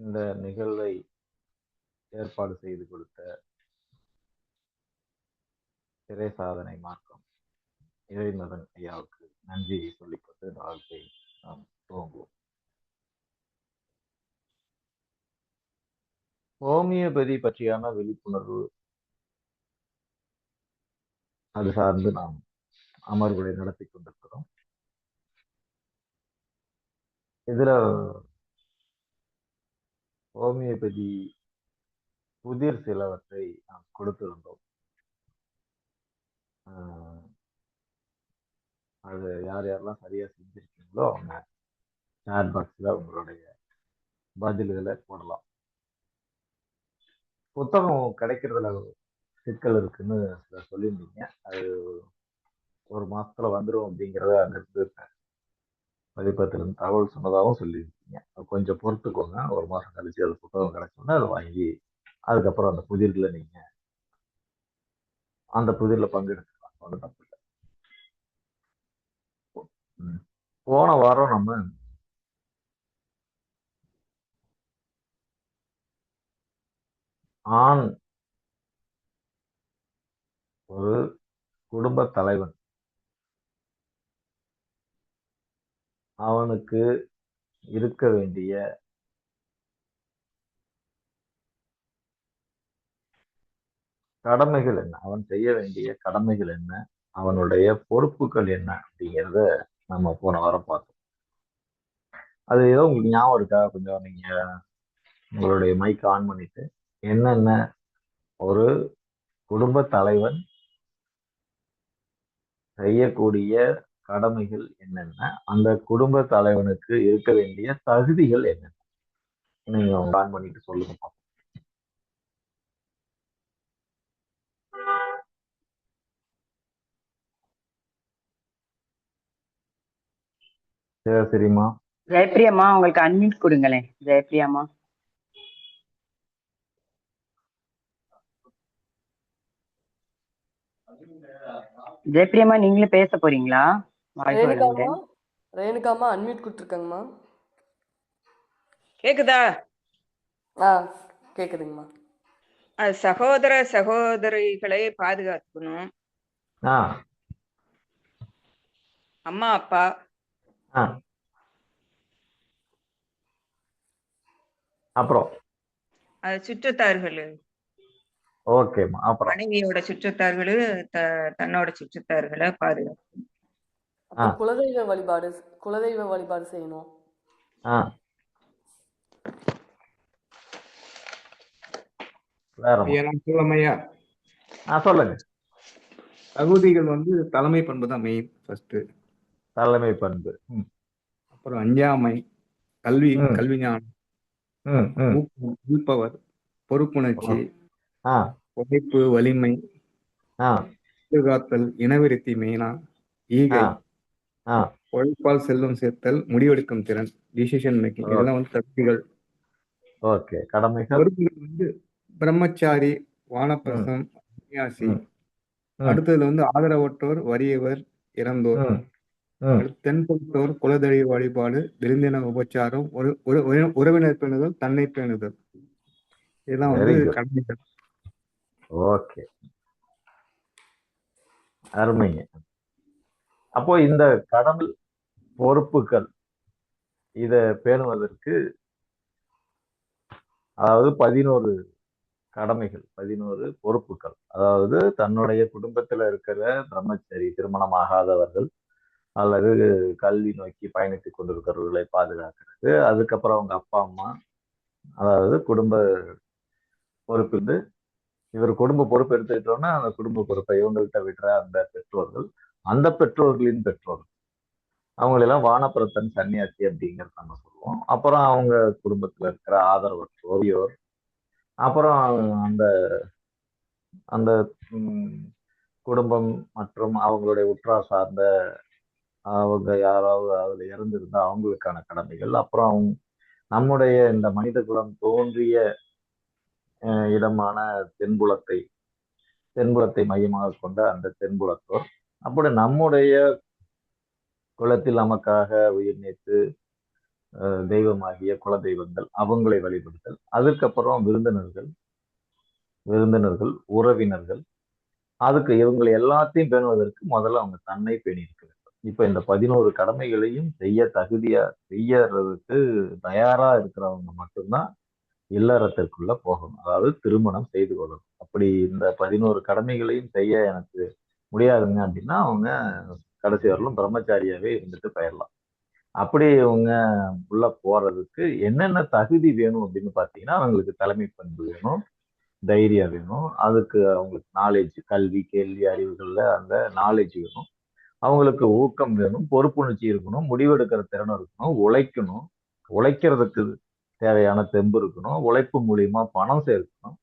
இந்த நிகழ்வை ஏற்பாடு செய்து கொடுத்த திரை சாதனை மார்க்கம் இறைமகன் ஐயாவுக்கு நன்றியை சொல்லிக்கொண்டு இந்த வாழ்க்கை நாம் துவங்குவோம். ஹோமியோபதி பற்றியான விழிப்புணர்வு அது சார்ந்து நாம் அமர்வுகளை நடத்தி கொண்டிருக்கிறோம். இதுல ஹோமியோபதி புதிர் சிலவற்றை நாம் கொடுத்திருந்தோம். அது யார் யாரெல்லாம் சரியா செஞ்சிருக்கீங்களோ அவங்க சாட் பாக்ஸ்ல உங்களுடைய பதில்களை போடலாம். புத்தகம் கிடைக்கிறதுல சிக்கல் இருக்குன்னு சொல்லியிருந்தீங்க. அது ஒரு மாசத்துல வந்துடும் அப்படிங்கிறத அங்கிருந்து பதிப்பகத்திலிருந்து தகவல் சொன்னதாகவும் சொல்லியிருக்கீங்க. கொஞ்சம் பொறுத்துக்கோங்க. ஒரு மாசம் கழிச்சு அது புத்தகம் கிடைச்சோன்னா அதை வாங்கி அதுக்கப்புறம் அந்த புதிர்ல நீங்க அந்த புதிர்ல பங்கெடுத்துக்கலாம். ஒன்றும் தப்பு இல்லை. போன வாரம் நம்ம ஆண் ஒரு குடும்ப தலைவன் அவனுக்கு இருக்க வேண்டிய கடமைகள் என்ன, அவன் செய்ய வேண்டிய கடமைகள் என்ன, அவனுடைய பொறுப்புகள் என்ன அப்படிங்கிறத நம்ம போன வாரம் பார்த்தோம். அது ஏதோ உங்களுக்கு ஞாபகம் இருக்கா? கொஞ்சம் நீங்க உங்களுடைய மைக் ஆன் பண்ணிட்டு என்னென்ன ஒரு குடும்ப தலைவன் செய்யக்கூடிய கடமைகள் என்னென்ன, அந்த குடும்ப தலைவனுக்கு இருக்க வேண்டிய தகுதிகள் என்னென்ன, நீங்க ஆன் பண்ணிட்டு சொல்லுங்க. சரிம்மா. ஜெயப்பிரியம்மா உங்களுக்கு அன்மியூட் கொடுங்களேன். ஜெயப்பிரியாம்மா, ஜெயப்பிரியம்மா நீங்களும் பேச போறீங்களா? ரேணுகாமா அன்மியூட் கொடுத்துருக்காங்கம்மா. கேக்குதா? கேக்குதுங்கம்மா. அது சகோதர சகோதரிகளை பாதுகாக்கணும். அம்மா அப்பா அப்புறம் அது சுற்றத்தார்கள், ஓகேம்மா. அப்புறம் மனைவியோட சுற்றத்தார்கள், தன்னோட சுற்றத்தார்களை பாதுகாக்கணும். குலதெய்வ வழிபாடு செய்யணும். சொல்லுங்க. தகுதிகள் தலைமை பண்பு தான் மெயின். ஃபர்ஸ்ட் தலைமை பண்பு, அப்புறம் அஞ்சாமை, கல்வி ஞானம், ஊப்பவர், பொறுப்புணர்ச்சி, உழைப்பு, வலிமை, பாதுகாத்தல், இனவிருத்தி, மெயினா ஈகை, உழைப்பால் செல்வம் சேர்த்தல், முடிவெடுக்கும் திறன், டிசிஷன் மேக்கிங், இதெல்லாம் தகுதிகள். ஓகே. கடமைகள் பிரம்மச்சாரி, வானப்பிரசம், சன்னியாசி. அடுத்ததுல ஆதரவற்றோர், வறியவர், இறந்தோர். தென்படுத்தோர், குலதெய்வ வழிபாடு, விருந்தின உபச்சாரம், உறவினர் பேணுதல், தன்னை பேணுதல், இதெல்லாம் கடமைகள். ஓகே, அருமைங்க. அப்போ இந்த கடமை பொறுப்புகள் இத பேணுவதற்கு அதாவது 11 கடமைகள், 11 பொறுப்புகள். அதாவது தன்னுடைய குடும்பத்துல இருக்கிற பிரம்மச்சரி, திருமணம் ஆகாதவர்கள் அல்லது கல்வி நோக்கி பயணித்துக் கொண்டிருக்கிறவர்களை பாதுகாக்கிறது. அதுக்கப்புறம் அவங்க அப்பா அம்மா, அதாவது குடும்ப பொறுப்பு. இவர் குடும்ப பொறுப்பு எடுத்துக்கிட்டோம்னா அந்த குடும்ப பொறுப்பை இவங்கள்ட்ட விடுற அந்த பெற்றோர்கள், அந்த பெற்றோர்களின் பெற்றோர்கள், அவங்களெல்லாம் வானப்பிரத்தன், சன்னியாசி அப்படிங்கிறது நம்ம சொல்லுவோம். அப்புறம் அவங்க குடும்பத்துல இருக்கிற ஆதரவற்றோர், அப்புறம் அந்த அந்த குடும்பம் மற்றும் அவங்களுடைய உற்றார் சார்ந்த அவங்க யாராவது அதுல இறந்திருந்தா அவங்களுக்கான கடமைகள். அப்புறம் நம்முடைய இந்த மனித குலம் தோன்றிய இடமான தென்புலத்தை மையமாக கொண்ட அந்த தென்புலத்தோர், அப்படி நம்முடைய குலத்தில் நமக்காக உயிர் நீத்து தெய்வமாகிய குல தெய்வங்கள் அவங்களை வழிபடுதல். அதுக்கப்புறம் விருந்தினர்கள், உறவினர்கள். அதுக்கு இவங்களை எல்லாத்தையும் பேணுவதற்கு முதல்ல அவங்க தன்னை பேணி இருக்க வேண்டும். இப்ப இந்த 11 கடமைகளையும் செய்யறதுக்கு தயாரா இருக்கிறவங்க மட்டும்தான் இல்லறத்திற்குள்ள போகணும். அதாவது திருமணம் செய்து கொள்ளணும். அப்படி இந்த 11 கடமைகளையும் செய்ய எனக்கு முடியாதுங்க அப்படின்னா அவங்க கடைசி வரலும் பிரம்மச்சாரியாவே இருந்துட்டு போயிடலாம். அப்படி அவங்க உள்ள போறதுக்கு என்னென்ன தகுதி வேணும் அப்படின்னு பார்த்தீங்கன்னா, அவங்களுக்கு தலைமை பண்பு வேணும், தைரியம் வேணும், அதுக்கு அவங்களுக்கு நாலேஜ், கல்வி, கேள்வி, அறிவுகள்ல அந்த நாலேஜ் வேணும், அவங்களுக்கு ஊக்கம் வேணும், பொறுப்புணர்ச்சி இருக்கணும், முடிவெடுக்கிற திறன் இருக்கணும், உழைக்கிறதுக்கு தேவையான தெம்பு இருக்கணும், உழைப்பு மூலியமா பணம் சேர்க்கணும்,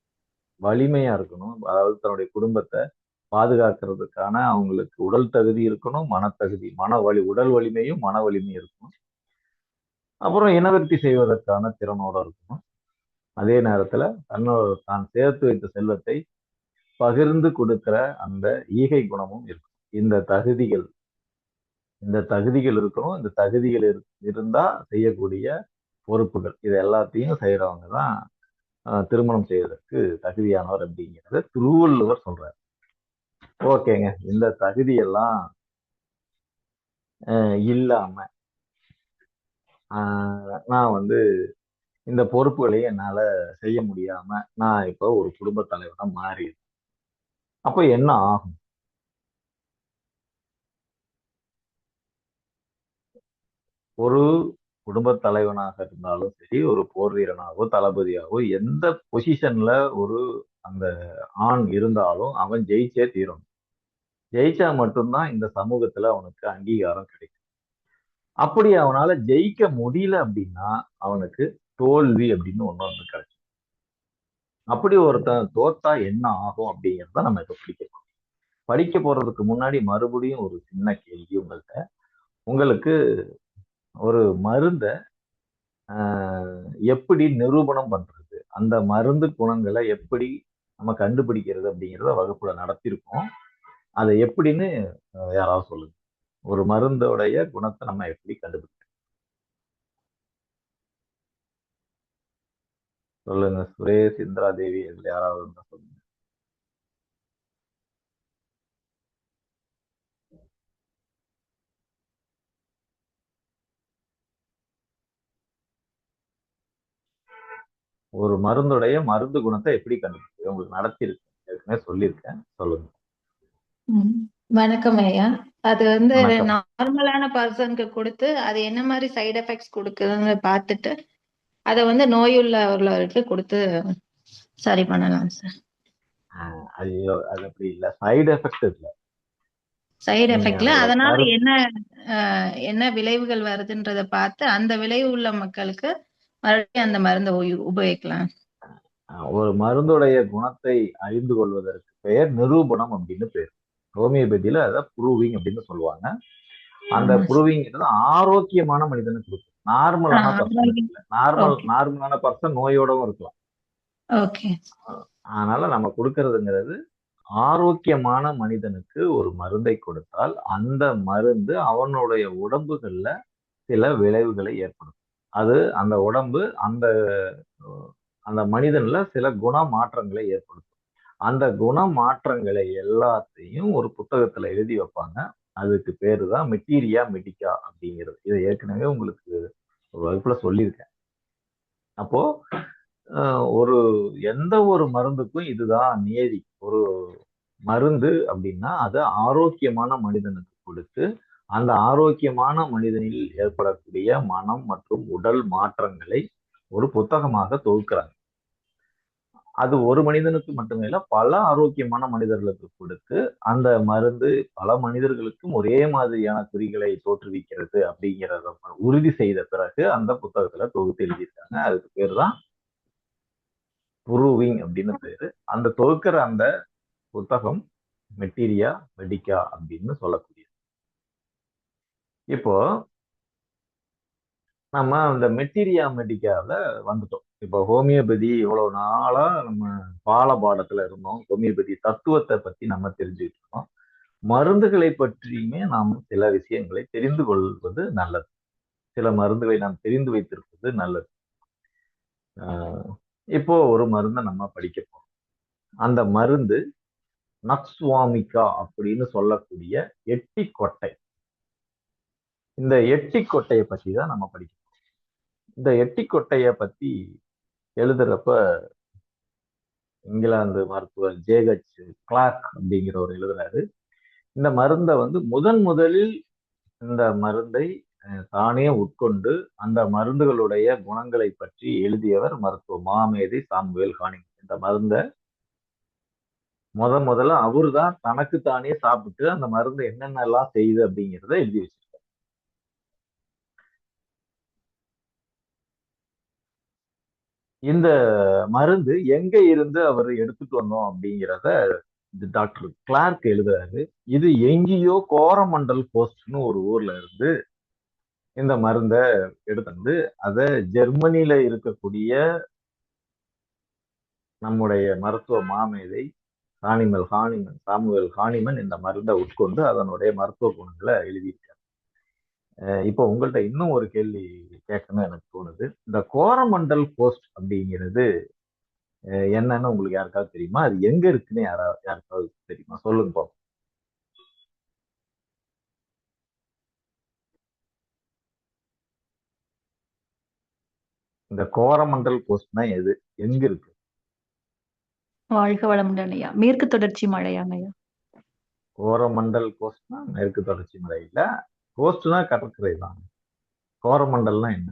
வலிமையா இருக்கணும், அதாவது தன்னுடைய குடும்பத்தை பாதுகாக்கிறதுக்கான அவங்களுக்கு உடல் தகுதி இருக்கணும், உடல் வலிமையும் மன வலிமையும் இருக்கணும். அப்புறம் இனவிருத்தி செய்வதற்கான திறனோட இருக்கணும். அதே நேரத்துல தான் சேர்த்து வைத்த செல்வத்தை பகிர்ந்து கொடுக்கிற அந்த ஈகை குணமும் இருக்கும். இந்த தகுதிகள் இருக்கணும். இந்த தகுதிகள் இருந்தா செய்யக்கூடிய பொறுப்புகள் இது எல்லாத்தையும் செய்யறவங்க தான் திருமணம் செய்வதற்கு தகுதியானவர் அப்படிங்கிறத திருவள்ளுவர் சொல்றாரு. ஓகேங்க, இந்த தகுதியெல்லாம் இல்லாம நான் இந்த பொறுப்புகளையும் என்னால செய்ய முடியாம நான் இப்போ ஒரு குடும்ப தலைவனா மாறி, அப்ப என்ன ஆகும்? ஒரு குடும்ப தலைவனாக இருந்தாலும் சரி, ஒரு போர் வீரனாகவோ தளபதியாகவோ எந்த பொசிஷன்ல ஒரு அந்த ஆண் இருந்தாலும் அவன் ஜெயிச்சே தீரணும். ஜெயிச்சா மட்டும்தான் இந்த சமூகத்துல அவனுக்கு அங்கீகாரம் கிடைக்கும். அப்படி அவனால ஜெயிக்க முடியல அப்படின்னா அவனுக்கு தோல்வி அப்படின்னு ஒண்ணு கிடைக்கும். அப்படி ஒருத்தன் தோத்தா என்ன ஆகும் அப்படிங்கிறத நம்ம இப்ப படிக்க போறதுக்கு முன்னாடி மறுபடியும் ஒரு சின்ன கேள்வி உங்களுக்கு ஒரு மருந்த எப்படி நிரூபணம் பண்றது, அந்த மருந்து குணங்களை எப்படி நம்ம கண்டுபிடிக்கிறது அப்படிங்கிறத வகுப்புல நடத்திருக்கோம். அதை எப்படின்னு யாராவது சொல்லுங்க. ஒரு மருந்தோடைய குணத்தை நம்ம எப்படி கண்டுபிடிக்கிறோம் சொல்லுங்க. சுரேஷ், இந்திரா தேவி, இதுல யாராவது இருந்தா சொல்லுங்க. ஒரு மருந்து குணத்தை எப்படி கண்டுபிடிக்கிறது உங்களுக்கு நடத்திருக்கேன், ஏற்கனவே சொல்லியிருக்கேன், சொல்லுங்க. வணக்கம் ஐயா. அது வணக்கம். நார்மலான பர்சனுக்கு கொடுத்து அது என்ன மாதிரி சைடு எஃபெக்ட்ஸ் கொடுக்குதுன்னு பார்த்துட்டு அதை நோயுள்ளவர்களுக்கு கொடுத்து சரி பண்ணலாம் சார். ஐயோ, அது அப்படி இல்ல, சைடு எஃபெக்ட் இல்ல. சைடு எஃபெக்ட்ல அதனால என்ன விளைவுகள் வருதுன்றத பார்த்து அந்த விளைவு உள்ள மக்களுக்கு மறுபடியும் அந்த மருந்தை உபயோகிக்கலாம். ஒரு மருந்துடைய குணத்தை அறிந்து கொள்வதற்கு பெயர் நிரூபணம் அப்படின்னு பேர். ஹோமியோபதியில அதை ப்ரூவிங் அப்படின்னு சொல்லுவாங்க. அந்த ப்ரூவிங் ஆரோக்கியமான மனிதனுக்கு கொடுக்கும். நார்மலான பர்சன் இல்ல. நார்மலான பர்சன் நோயோடவும் இருக்கலாம். அதனால நம்ம கொடுக்கறதுங்கிறது ஆரோக்கியமான மனிதனுக்கு ஒரு மருந்தை கொடுத்தால் அந்த மருந்து அவனுடைய உடம்புகள்ல சில விளைவுகளை ஏற்படுத்தும். அது அந்த உடம்பு அந்த மனிதன்ல சில குண மாற்றங்களை ஏற்படுத்தும். அந்த குண மாற்றங்களை எல்லாத்தையும் ஒரு புத்தகத்துல எழுதி வைப்பாங்க. அதுக்கு பேரு தான் மெட்டீரியா மெடிக்கா அப்படிங்கிறது. இதை ஏற்கனவே உங்களுக்கு ஒரு வகுப்புல சொல்லியிருக்கேன். அப்போ எந்த ஒரு மருந்துக்கும் இதுதான் நியதி. ஒரு மருந்து அப்படின்னா அது ஆரோக்கியமான மனிதனுக்கு கொடுத்து அந்த ஆரோக்கியமான மனிதனில் ஏற்படக்கூடிய மனம் மற்றும் உடல் மாற்றங்களை ஒரு புத்தகமாக தொகுக்கிறாங்க. அது ஒரு மனிதனுக்கு மட்டுமே இல்ல, பல ஆரோக்கியமான மனிதர்களுக்கு கொடுத்து அந்த மருந்து பல மனிதர்களுக்கும் ஒரே மாதிரியான குறிகளை தோற்றுவிக்கிறது அப்படிங்கிறத உறுதி செய்த பிறகு அந்த புத்தகத்துல தொகுத்து எழுதியிருக்காங்க. அதுக்கு பேர் தான் ப்ரூவிங் அப்படின்னு பேரு. அந்த தொகுக்கிற அந்த புத்தகம் மெட்டீரியா மெடிக்கா அப்படின்னு சொல்லக்கூடியது. இப்போ நம்ம அந்த மெட்டீரியா மெடிக்கால வந்துட்டோம். இப்போ ஹோமியோபதி இவ்வளவு நாளா நம்ம பாடத்துல இருந்தோம். ஹோமியோபதி தத்துவத்தை பத்தி நம்ம தெரிஞ்சுக்கிட்டு இருக்கோம். மருந்துகளை பற்றியுமே நாம் சில விஷயங்களை தெரிந்து கொள்வது நல்லது. சில மருந்துகளை நாம் தெரிந்து வைத்திருப்பது நல்லது. இப்போ ஒரு மருந்தை நம்ம படிக்க போறோம். அந்த மருந்து நக்ஸ்வாமிகா அப்படின்னு சொல்லக்கூடிய எட்டி கொட்டை. இந்த எட்டி கொட்டையை பத்தி தான் நம்ம படிக்கணும். இந்த எட்டி கொட்டையை பத்தி எழுதுறப்ப இங்கிலாந்து மருத்துவர் ஜேஹெச் கிளார்க் அப்படிங்கிறவர் எழுதுறாரு. இந்த மருந்தை முதலில் இந்த மருந்தை தானே உட்கொண்டு அந்த மருந்துகளுடைய குணங்களை பற்றி எழுதியவர் மருத்துவ மாமேதை சாமுவேல் ஹானிமன். இந்த மருந்தை முதல்ல அவரு தான் தனக்கு தானே சாப்பிட்டு அந்த மருந்து என்னென்னலாம் செய்யுது அப்படிங்கிறத எழுதி வச்சிருக்காரு. இந்த மருந்து எங்க இருந்து அவர் எடுத்துட்டு வந்தோம் அப்படிங்கிறத டாக்டர் கிளார்க் எழுதுறாரு. இது எங்கேயோ கோரமண்டல் போஸ்ட்னு ஒரு ஊர்ல இருந்து இந்த மருந்தை எடுத்து அதை ஜெர்மனியில இருக்கக்கூடிய நம்முடைய மருத்துவ மாமேதை சாமுவேல் ஹானிமன் இந்த மருந்தை உட்கொண்டு அதனுடைய மருத்துவ குணங்களை எழுதியிருக்காரு. இப்போ உங்கள்கிட்ட இன்னும் ஒரு கேள்வி கேட்கணும்னு எனக்கு தோணுது. இந்த கோரமண்டல் போஸ்ட் அப்படிங்கிறது என்னன்னு உங்களுக்கு யாருக்காவது தெரியுமா? அது எங்க இருக்குன்னு யாருக்காவது தெரியுமா? சொல்லுங்க பாப்போம். இந்த கோரமண்டல் போஸ்ட்னா எது, எங்க இருக்கு? வாழ்க வளமுடன் ஐயா. மேற்கு தொடர்ச்சி மலையாங்க ஐயா. கோரமண்டல் கோஸ்ட்னா மேற்கு தொடர்ச்சி மலை இல்ல, கோஸ்ட்னா கடற்கரை தான். கோரமண்டல்னா என்ன?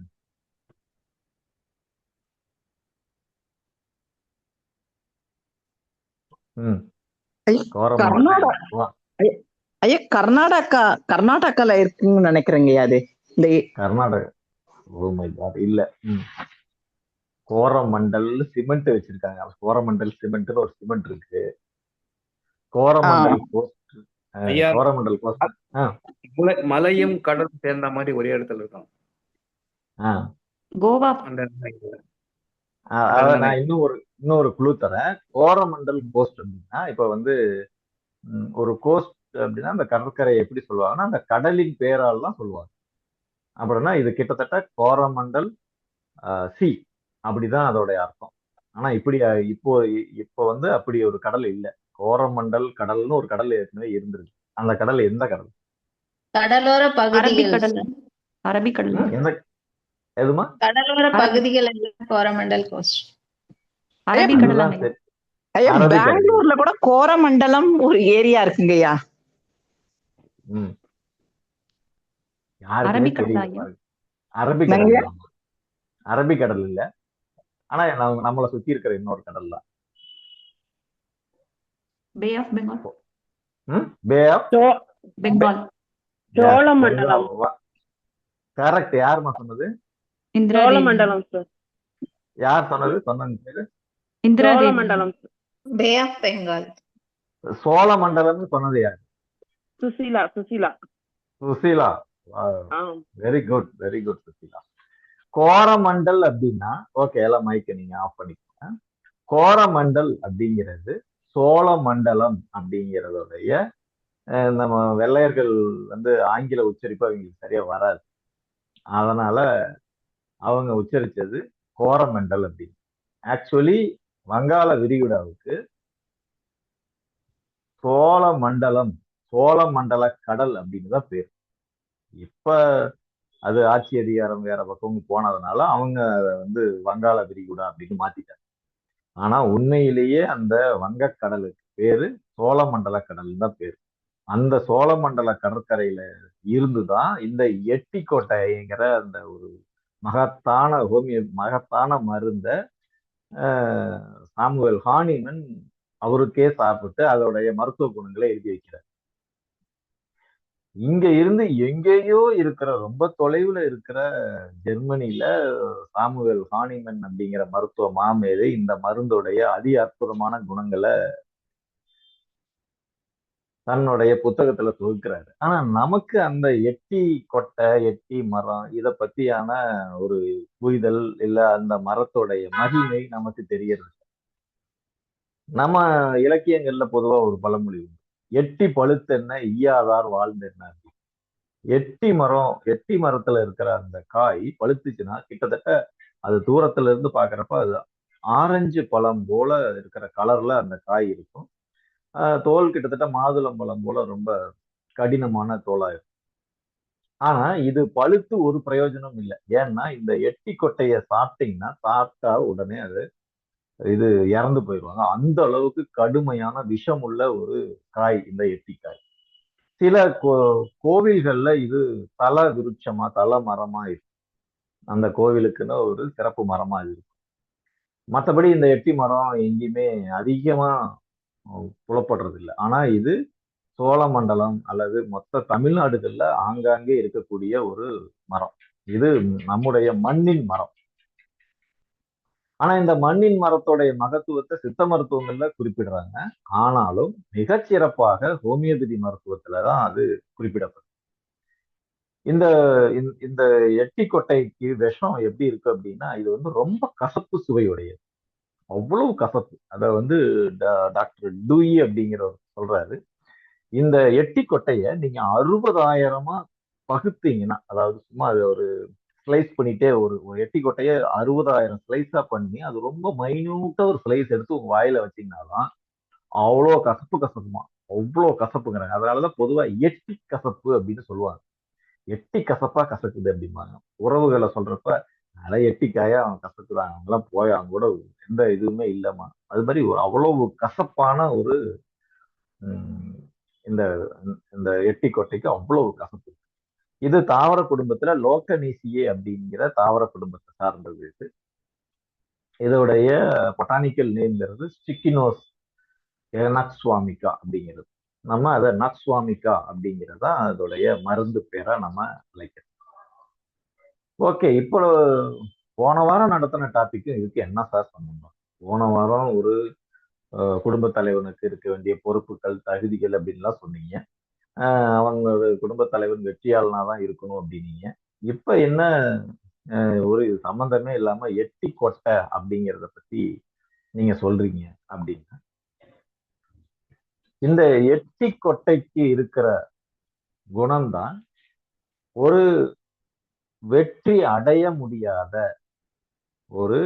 கர்நாடகால இருக்குன்னு நினைக்கிறேங்க. அது இந்த கர்நாடகா இல்ல. கோரமண்டல் சிமெண்ட் வச்சிருக்காங்க. கோரமண்டல் சிமெண்ட் ஒரு சிமெண்ட் இருக்கு. கோரமண்டல் போஸ்ட் கோரமண்டல் போஸ்ட் மலையும் கடல் சேர்ந்த மாதிரி ஒரே இடத்துல இருக்கும். கோவா. நான் இன்னொரு குழு தரேன். கோரமண்டல் போஸ்ட் அப்படின்னா இப்ப ஒரு கோஸ்ட் அப்படின்னா அந்த கடற்கரை எப்படி சொல்லுவாங்கன்னா அந்த கடலின் பேரால் தான் சொல்லுவாங்க. அப்படின்னா இது கிட்டத்தட்ட கோரமண்டல் சி அப்படிதான் அதோடைய அர்த்தம். ஆனா இப்போ அப்படி ஒரு கடல் இல்லை. கோரமண்டல் கடல்னு ஒரு கடல் ஏற்கனவே இருந்திருக்கு. அந்த கடல் எந்த கடல்? கடலோர பகுதிகள். அரபிக்கடல். எந்த எதுமா? கடலோர பகுதிகள் கோரமண்டல் கோஸ்ட். அரபிக்கடல். பெங்களூர்ல கூட கோரமண்டலம் ஒரு ஏரியா இருக்குங்கய்யா. அரபிக்கடல் இல்ல, ஆனா நம்மளை சுத்தி இருக்கிற இன்னொரு கடல் தான். Bay of Bengal. Bay of Bengal. Cholamandalam. Correct. யாருமா சொன்னது? சோழமண்டலம் சார். யார் சொன்னது? சொன்னது சோழமண்டலம். Bay of Bengal. சோழமண்டலம் சொன்னது யார்? Susheela. Susheela. Very good, very good Susheela. Coromandel அப்படின்னா ஓகே, எல்லாம் மைக்க நீங்க ஆஃப் பண்ணிக்கோங்க. கோரமண்டல் அப்படிங்கிறது சோழமண்டலம் அப்படிங்கிறதுடைய நம்ம வெள்ளையர்கள் ஆங்கில உச்சரிப்பு அவங்களுக்கு சரியா வராது. அதனால அவங்க உச்சரிச்சது கோரமண்டல் அப்படின்னு. ஆக்சுவலி வங்காள விரிகுடாவுக்கு சோழமண்டல கடல் அப்படின்னு தான் பேர். இப்ப அது ஆட்சி அதிகாரம் வேற பக்கம் போனதுனால அவங்க வங்காள விரிகுடா அப்படின்னு மாத்திட்டாங்க. ஆனா உண்மையிலேயே அந்த வங்கக்கடலுக்கு பேரு சோழமண்டல கடல் தான் பேரு. அந்த சோழமண்டல கடற்கரையில இருந்துதான் இந்த எட்டிக்கோட்டைங்கிற அந்த ஒரு மகத்தான மருந்த சாமுவேல் ஹானிமன் அவருக்கே சாப்பிட்டு அதோடைய மருத்துவ குணங்களை எழுதி வைக்கிறார். இங்க இருந்து எங்கேயோ இருக்கிற ரொம்ப தொலைவுல இருக்கிற ஜெர்மனியில சாமுவேல் ஹானிமன் அப்படிங்கிற மருத்துவ மாமேதை இந்த மருந்துடைய அதி அற்புதமான குணங்களை தன்னுடைய புத்தகத்துல தொகுக்கிறாரு. ஆனா நமக்கு அந்த எட்டி கொட்டை, எட்டி மரம் இத பத்தியான ஒரு புரிதல் இல்ல, அந்த மரத்தோடைய மகிமை நமக்கு தெரியறது. நம்ம இலக்கியங்கள்ல பொதுவா ஒரு பழமொழி உண்டு, எட்டி பழுத்தென்ன ஈயாதார் வாழ்ந்தென்ன. எட்டி மரத்துல இருக்கிற அந்த காய் பழுத்துச்சுன்னா கிட்டத்தட்ட அது தூரத்துல இருந்து பாக்குறப்ப அது ஆரஞ்சு பழம் போல இருக்கிற கலர்ல அந்த காய் இருக்கும். தோல் கிட்டத்தட்ட மாதுளம் பழம் போல ரொம்ப கடினமான தோலா இருக்கும். ஆனா இது பழுத்து ஒரு பிரயோஜனம் இல்லை. ஏன்னா இந்த எட்டி கொட்டைய சாப்பிட்டா உடனே அது இது இறந்து போயிடுவாங்க. அந்த அளவுக்கு கடுமையான விஷம் உள்ள ஒரு காய் இந்த எட்டிக்காய். சில கோவில்கள்ல இது தல விருட்சமா தல மரமா இருக்கும். அந்த கோவிலுக்குன்னு ஒரு சிறப்பு மரமா இருக்கு. மற்றபடி இந்த எட்டி மரம் எங்கேயுமே அதிகமா புலப்படுறது இல்லை. ஆனா இது சோழமண்டலம் அல்லது மொத்த தமிழ்நாடுகள்ல ஆங்காங்கே இருக்கக்கூடிய ஒரு மரம். இது நம்முடைய மண்ணின் மரம். ஆனா இந்த மண்ணின் மரத்தோடைய மகத்துவத்தை சித்த மருத்துவங்கள்ல குறிப்பிடுறாங்க. ஆனாலும் மிகச்சிறப்பாக ஹோமியோபதி மருத்துவத்துலதான் அது குறிப்பிடப்படும். இந்த இந்த எட்டி கொட்டைக்கு விஷம் எப்படி இருக்கு அப்படின்னா, இது வந்து ரொம்ப கசப்பு சுவையுடையது. அவ்வளவு கசப்பு. அத வந்து டாக்டர் டூயி அப்படிங்கிறவர் சொல்றாரு, இந்த எட்டி கொட்டைய நீங்க 60,000 பகுத்தீங்கன்னா, அதாவது சும்மா அது ஒரு ஸ்லைஸ் பண்ணிட்டே ஒரு எட்டி கொட்டைய 60,000 ஸ்லைஸா பண்ணி அது ரொம்ப மைன்யூட்டா ஒரு ஸ்லைஸ் எடுத்து உங்க வாயில வச்சீங்கன்னாதான் அவ்வளோ கசப்புமா. அவ்வளோ கசப்புங்கிறாங்க. அதனாலதான் பொதுவா எட்டி கசப்பு அப்படின்னு சொல்லுவாங்க. எட்டி கசப்பா கசக்குது அப்படிம்பாங்க. உறவுகளை சொல்றப்ப அதெல்லாம் எட்டிக்காயா அவன் கசக்குறான், அவங்கெல்லாம் போய் அவங்க கூட எந்த இதுவுமே இல்லைம்மா. அது மாதிரி ஒரு அவ்வளவு கசப்பான ஒரு இந்த இந்த எட்டி கொட்டைக்கு அவ்வளவு கசப்பு. இது தாவர குடும்பத்துல லோக்கனீசியே அப்படிங்கிற தாவர குடும்பத்தை சார்ந்தது. இதோடைய பொட்டானிக்கல் நேம்ங்கிறது ஸ்டிக்கினோஸ் நக்ஸ்வாமிகா அப்படிங்கிறது. நம்ம அதை நக்ஸ்வாமிகா அப்படிங்கிறதா அதோடைய மருந்து பேரா நம்ம அழைக்கிறோம். ஓகே, இப்போ போன வாரம் நடத்தின டாபிக்கும் இதுக்கு என்ன சார் சம்பந்தம்? போன வாரம் ஒரு குடும்ப தலைவனுக்கு இருக்க வேண்டிய பொறுப்புகள் தகுதிகள் அப்படின்லாம் சொன்னீங்க. அவங்களோட குடும்ப தலைவன் வெற்றியாளனா தான் இருக்கணும் அப்படின்னீங்க. இப்ப என்ன ஒரு சம்பந்தமே இல்லாம எட்டி கொட்டை அப்படிங்கிறத பத்தி நீங்க சொல்றீங்க அப்படின்னா, இந்த எட்டி கொட்டைக்கு இருக்கிற குணம்தான் ஒரு வெற்றி அடைய முடியாத ஒரு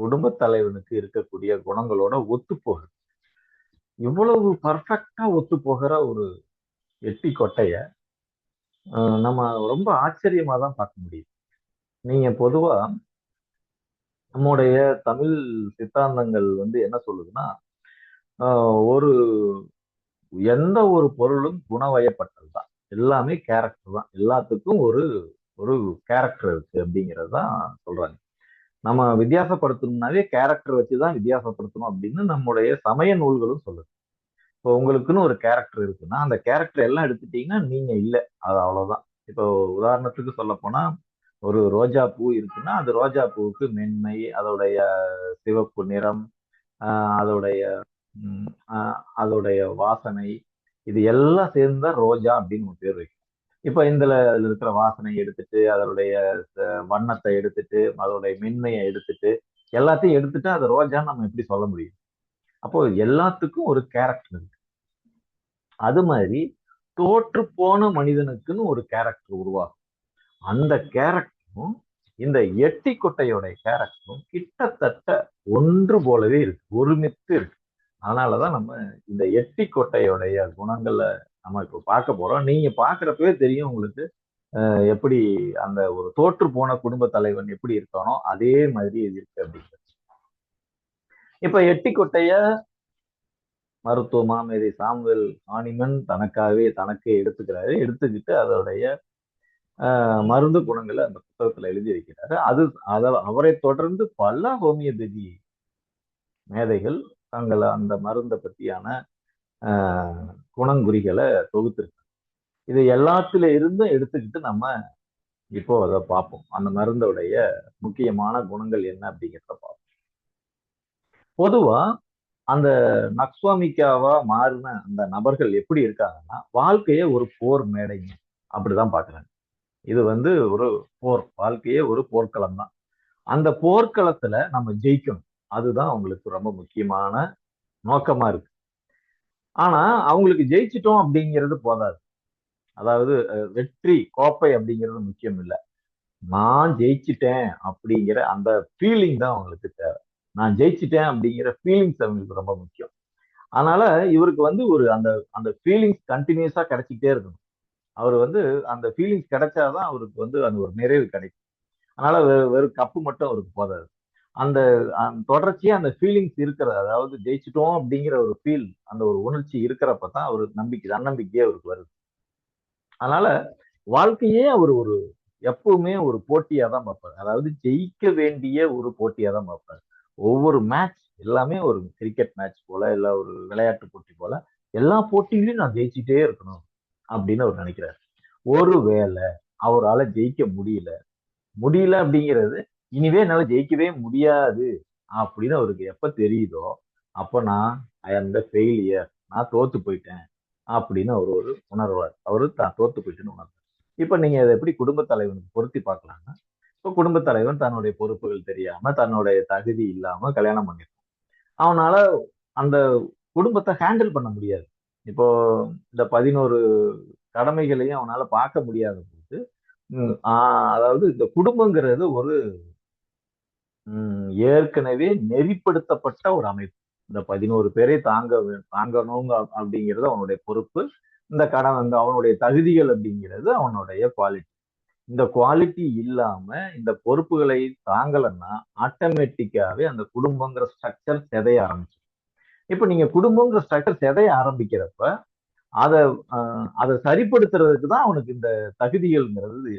குடும்ப தலைவனுக்கு இருக்கக்கூடிய குணங்களோட ஒத்து போகுது. இவ்வளவு பர்ஃபெக்டா ஒத்து போகிற ஒரு எட்டி கொட்டைய நம்ம ரொம்ப ஆச்சரியமா தான் பார்க்க முடியும். நீங்க பொதுவா நம்முடைய தமிழ் சித்தாந்தங்கள் வந்து என்ன சொல்லுதுன்னா, ஒரு எந்த ஒரு பொருளும் குணவயப்பட்டது தான். எல்லாமே கேரக்டர் தான். எல்லாத்துக்கும் ஒரு ஒரு கேரக்டர் இருக்கு அப்படிங்கிறது தான் சொல்றாங்க. நம்ம வித்தியாசப்படுத்தணும்னாவே கேரக்டர் வச்சுதான் வித்தியாசப்படுத்தணும் அப்படின்னு நம்முடைய சமய நூல்களும் சொல்லுது. இப்போ உங்களுக்குன்னு ஒரு கேரக்டர் இருக்குன்னா அந்த கேரக்டர் எல்லாம் எடுத்துட்டீங்கன்னா நீங்க இல்லை, அது அவ்வளவுதான். இப்போ உதாரணத்துக்கு சொல்ல போனா ஒரு ரோஜா பூ இருக்குன்னா அது ரோஜா பூவுக்கு மென்மை, அதோடைய சிவப்பு நிறம், அதோடைய அதோடைய வாசனை, இது எல்லாம் சேர்ந்துதான் ரோஜா அப்படின்னு ஒரு பேர் வைக்கும். இப்ப இதுல இருக்கிற வாசனை எடுத்துட்டு அதனுடைய வண்ணத்தை எடுத்துட்டு அதோடைய மென்மையை எடுத்துட்டு எல்லாத்தையும் எடுத்துட்டு அது ரோஜான்னு நம்ம எப்படி சொல்ல முடியும்? அப்போ எல்லாத்துக்கும் ஒரு கேரக்டர் இருக்கு. அது மாதிரி தோற்று போன மனிதனுக்குன்னு ஒரு கேரக்டர் உருவாகும். அந்த கேரக்டரும் இந்த எட்டி கொட்டையோட கேரக்டரும் கிட்டத்தட்ட ஒன்று போலவே இருக்கு, ஒருமித்து இருக்கு. அதனாலதான் நம்ம இந்த எட்டி கொட்டையோடைய குணங்களை நம்ம இப்ப பார்க்க போறோம். நீங்க பாக்குறப்பவே தெரியும் உங்களுக்கு எப்படி அந்த ஒரு தோற்று போன குடும்ப தலைவன் எப்படி இருக்கானோ அதே மாதிரி இது இருக்கு அப்படிங்கிறது. இப்ப எட்டி கொட்டைய மருத்துவ மாமேதை சாமுவேல் ஹானிமன் தனக்கே எடுத்துக்கிறாரு. எடுத்துக்கிட்டு அதோடைய மருந்து குணங்களை அந்த புத்தகத்துல எழுதி வைக்கிறாரு. அவரை தொடர்ந்து பல ஹோமியோபதி மேதைகள் தங்களை அந்த மருந்தை பற்றியான குணங்குறிகளை தொகுத்திருக்காங்க. இது எல்லாத்துல இருந்தும் எடுத்துக்கிட்டு நம்ம இப்போ அதை பார்ப்போம். அந்த மருந்தோடைய முக்கியமான குணங்கள் என்ன அப்படிங்கிறத பார்ப்போம். பொதுவா அந்த நக்ஸ்வாமிக்காவா மாறின அந்த நபர்கள் எப்படி இருக்காங்கன்னா, வாழ்க்கையே ஒரு போர் மேடைங்க அப்படிதான் பாக்குறாங்க. இது வந்து ஒரு போர், வாழ்க்கையே ஒரு போர்க்களம் தான். அந்த போர்க்களத்துல நம்ம ஜெயிக்கணும், அதுதான் அவங்களுக்கு ரொம்ப முக்கியமான நோக்கமா இருக்கு. ஆனா அவங்களுக்கு ஜெயிச்சிட்டோம் அப்படிங்கிறது போதாது. அதாவது வெற்றி கோப்பை அப்படிங்கிறது முக்கியம் இல்லை, நான் ஜெயிச்சிட்டேன் அப்படிங்கிற அந்த ஃபீலிங் தான் அவங்களுக்கு தேவை. நான் ஜெயிச்சிட்டேன் அப்படிங்கிற ஃபீலிங்ஸ் அவங்களுக்கு ரொம்ப முக்கியம். அதனால இவருக்கு வந்து ஒரு அந்த அந்த ஃபீலிங்ஸ் கண்டினியூஸா கிடைச்சிக்கிட்டே இருக்கணும். அவர் வந்து அந்த ஃபீலிங்ஸ் கிடைச்சாதான் அவருக்கு வந்து அந்த ஒரு நிறைவு கிடைக்கும். அதனால வெறும் கப்பு மட்டும் அவருக்கு போதாது. அந்த தொடர்ச்சியா அந்த ஃபீலிங்ஸ் இருக்கிறது, அதாவது ஜெயிச்சிட்டோம் அப்படிங்கிற ஒரு ஃபீல், அந்த ஒரு உணர்ச்சி இருக்கிறப்பதான் அவருக்கு தன்னம்பிக்கையே அவருக்கு வருது. அதனால வாழ்க்கையே அவர் ஒரு எப்பவுமே ஒரு போட்டியா தான் பார்ப்பார். அதாவது ஜெயிக்க வேண்டிய ஒரு போட்டியா தான் பார்ப்பார். ஒவ்வொரு மேட்ச் எல்லாமே ஒரு கிரிக்கெட் மேட்ச் போல, இல்ல ஒரு விளையாட்டு போட்டி போல, எல்லா போட்டியிலும் நான் ஜெயிச்சுட்டே இருக்கணும் அப்படின்னு அவர் நினைக்கிறார். ஒருவேளை அவரால் ஜெயிக்க முடியல அப்படிங்கிறது, இனிவே என்னால ஜெயிக்கவே முடியாது அப்படின்னு அவருக்கு எப்ப தெரியுதோ, அப்ப ஐ ஆம் த ஃபெயிலியர், நான் தோத்து போயிட்டேன் அப்படின்னு அவர் ஒரு உணர்வார். அவரு தான் தோத்து போயிட்டுன்னு உணர்வார். இப்ப நீங்க இதை எப்படி குடும்ப தலைவனுக்கு பொருத்தி பார்க்கலாம்னா, இப்ப குடும்ப தலைவன் தன்னுடைய பொறுப்புகள் தெரியாம, தன்னுடைய தகுதி இல்லாம கல்யாணம் பண்ணிருக்கான். அவனால அந்த குடும்பத்தை ஹேண்டில் பண்ண முடியாது. இப்போ இந்த 11 கடமைகளையும் அவனால பார்க்க முடியாத போது, அதாவது இந்த குடும்பங்கிறது ஒரு ஏற்கனவே நெறிப்படுத்தப்பட்ட ஒரு அமைப்பு. இந்த 11 பேரை தாங்கணும் அப்படிங்கிறது அவனுடைய பொறுப்பு. இந்த அவனுடைய தகுதிகள் அப்படிங்கிறது அவனுடைய குவாலிட்டி. இந்த குவாலிட்டி இல்லாம இந்த பொறுப்புகளை தாங்கலன்னா ஆட்டோமேட்டிக்காவே அந்த குடும்பங்கிற ஸ்ட்ரக்சர் சிதைய ஆரம்பிச்சு. இப்ப நீங்க குடும்பங்கிற ஸ்ட்ரக்சர் சிதைய ஆரம்பிக்கிறப்ப அதை சரிப்படுத்துறதுக்கு தான் அவனுக்கு இந்த தகுதிகள்ங்கிறது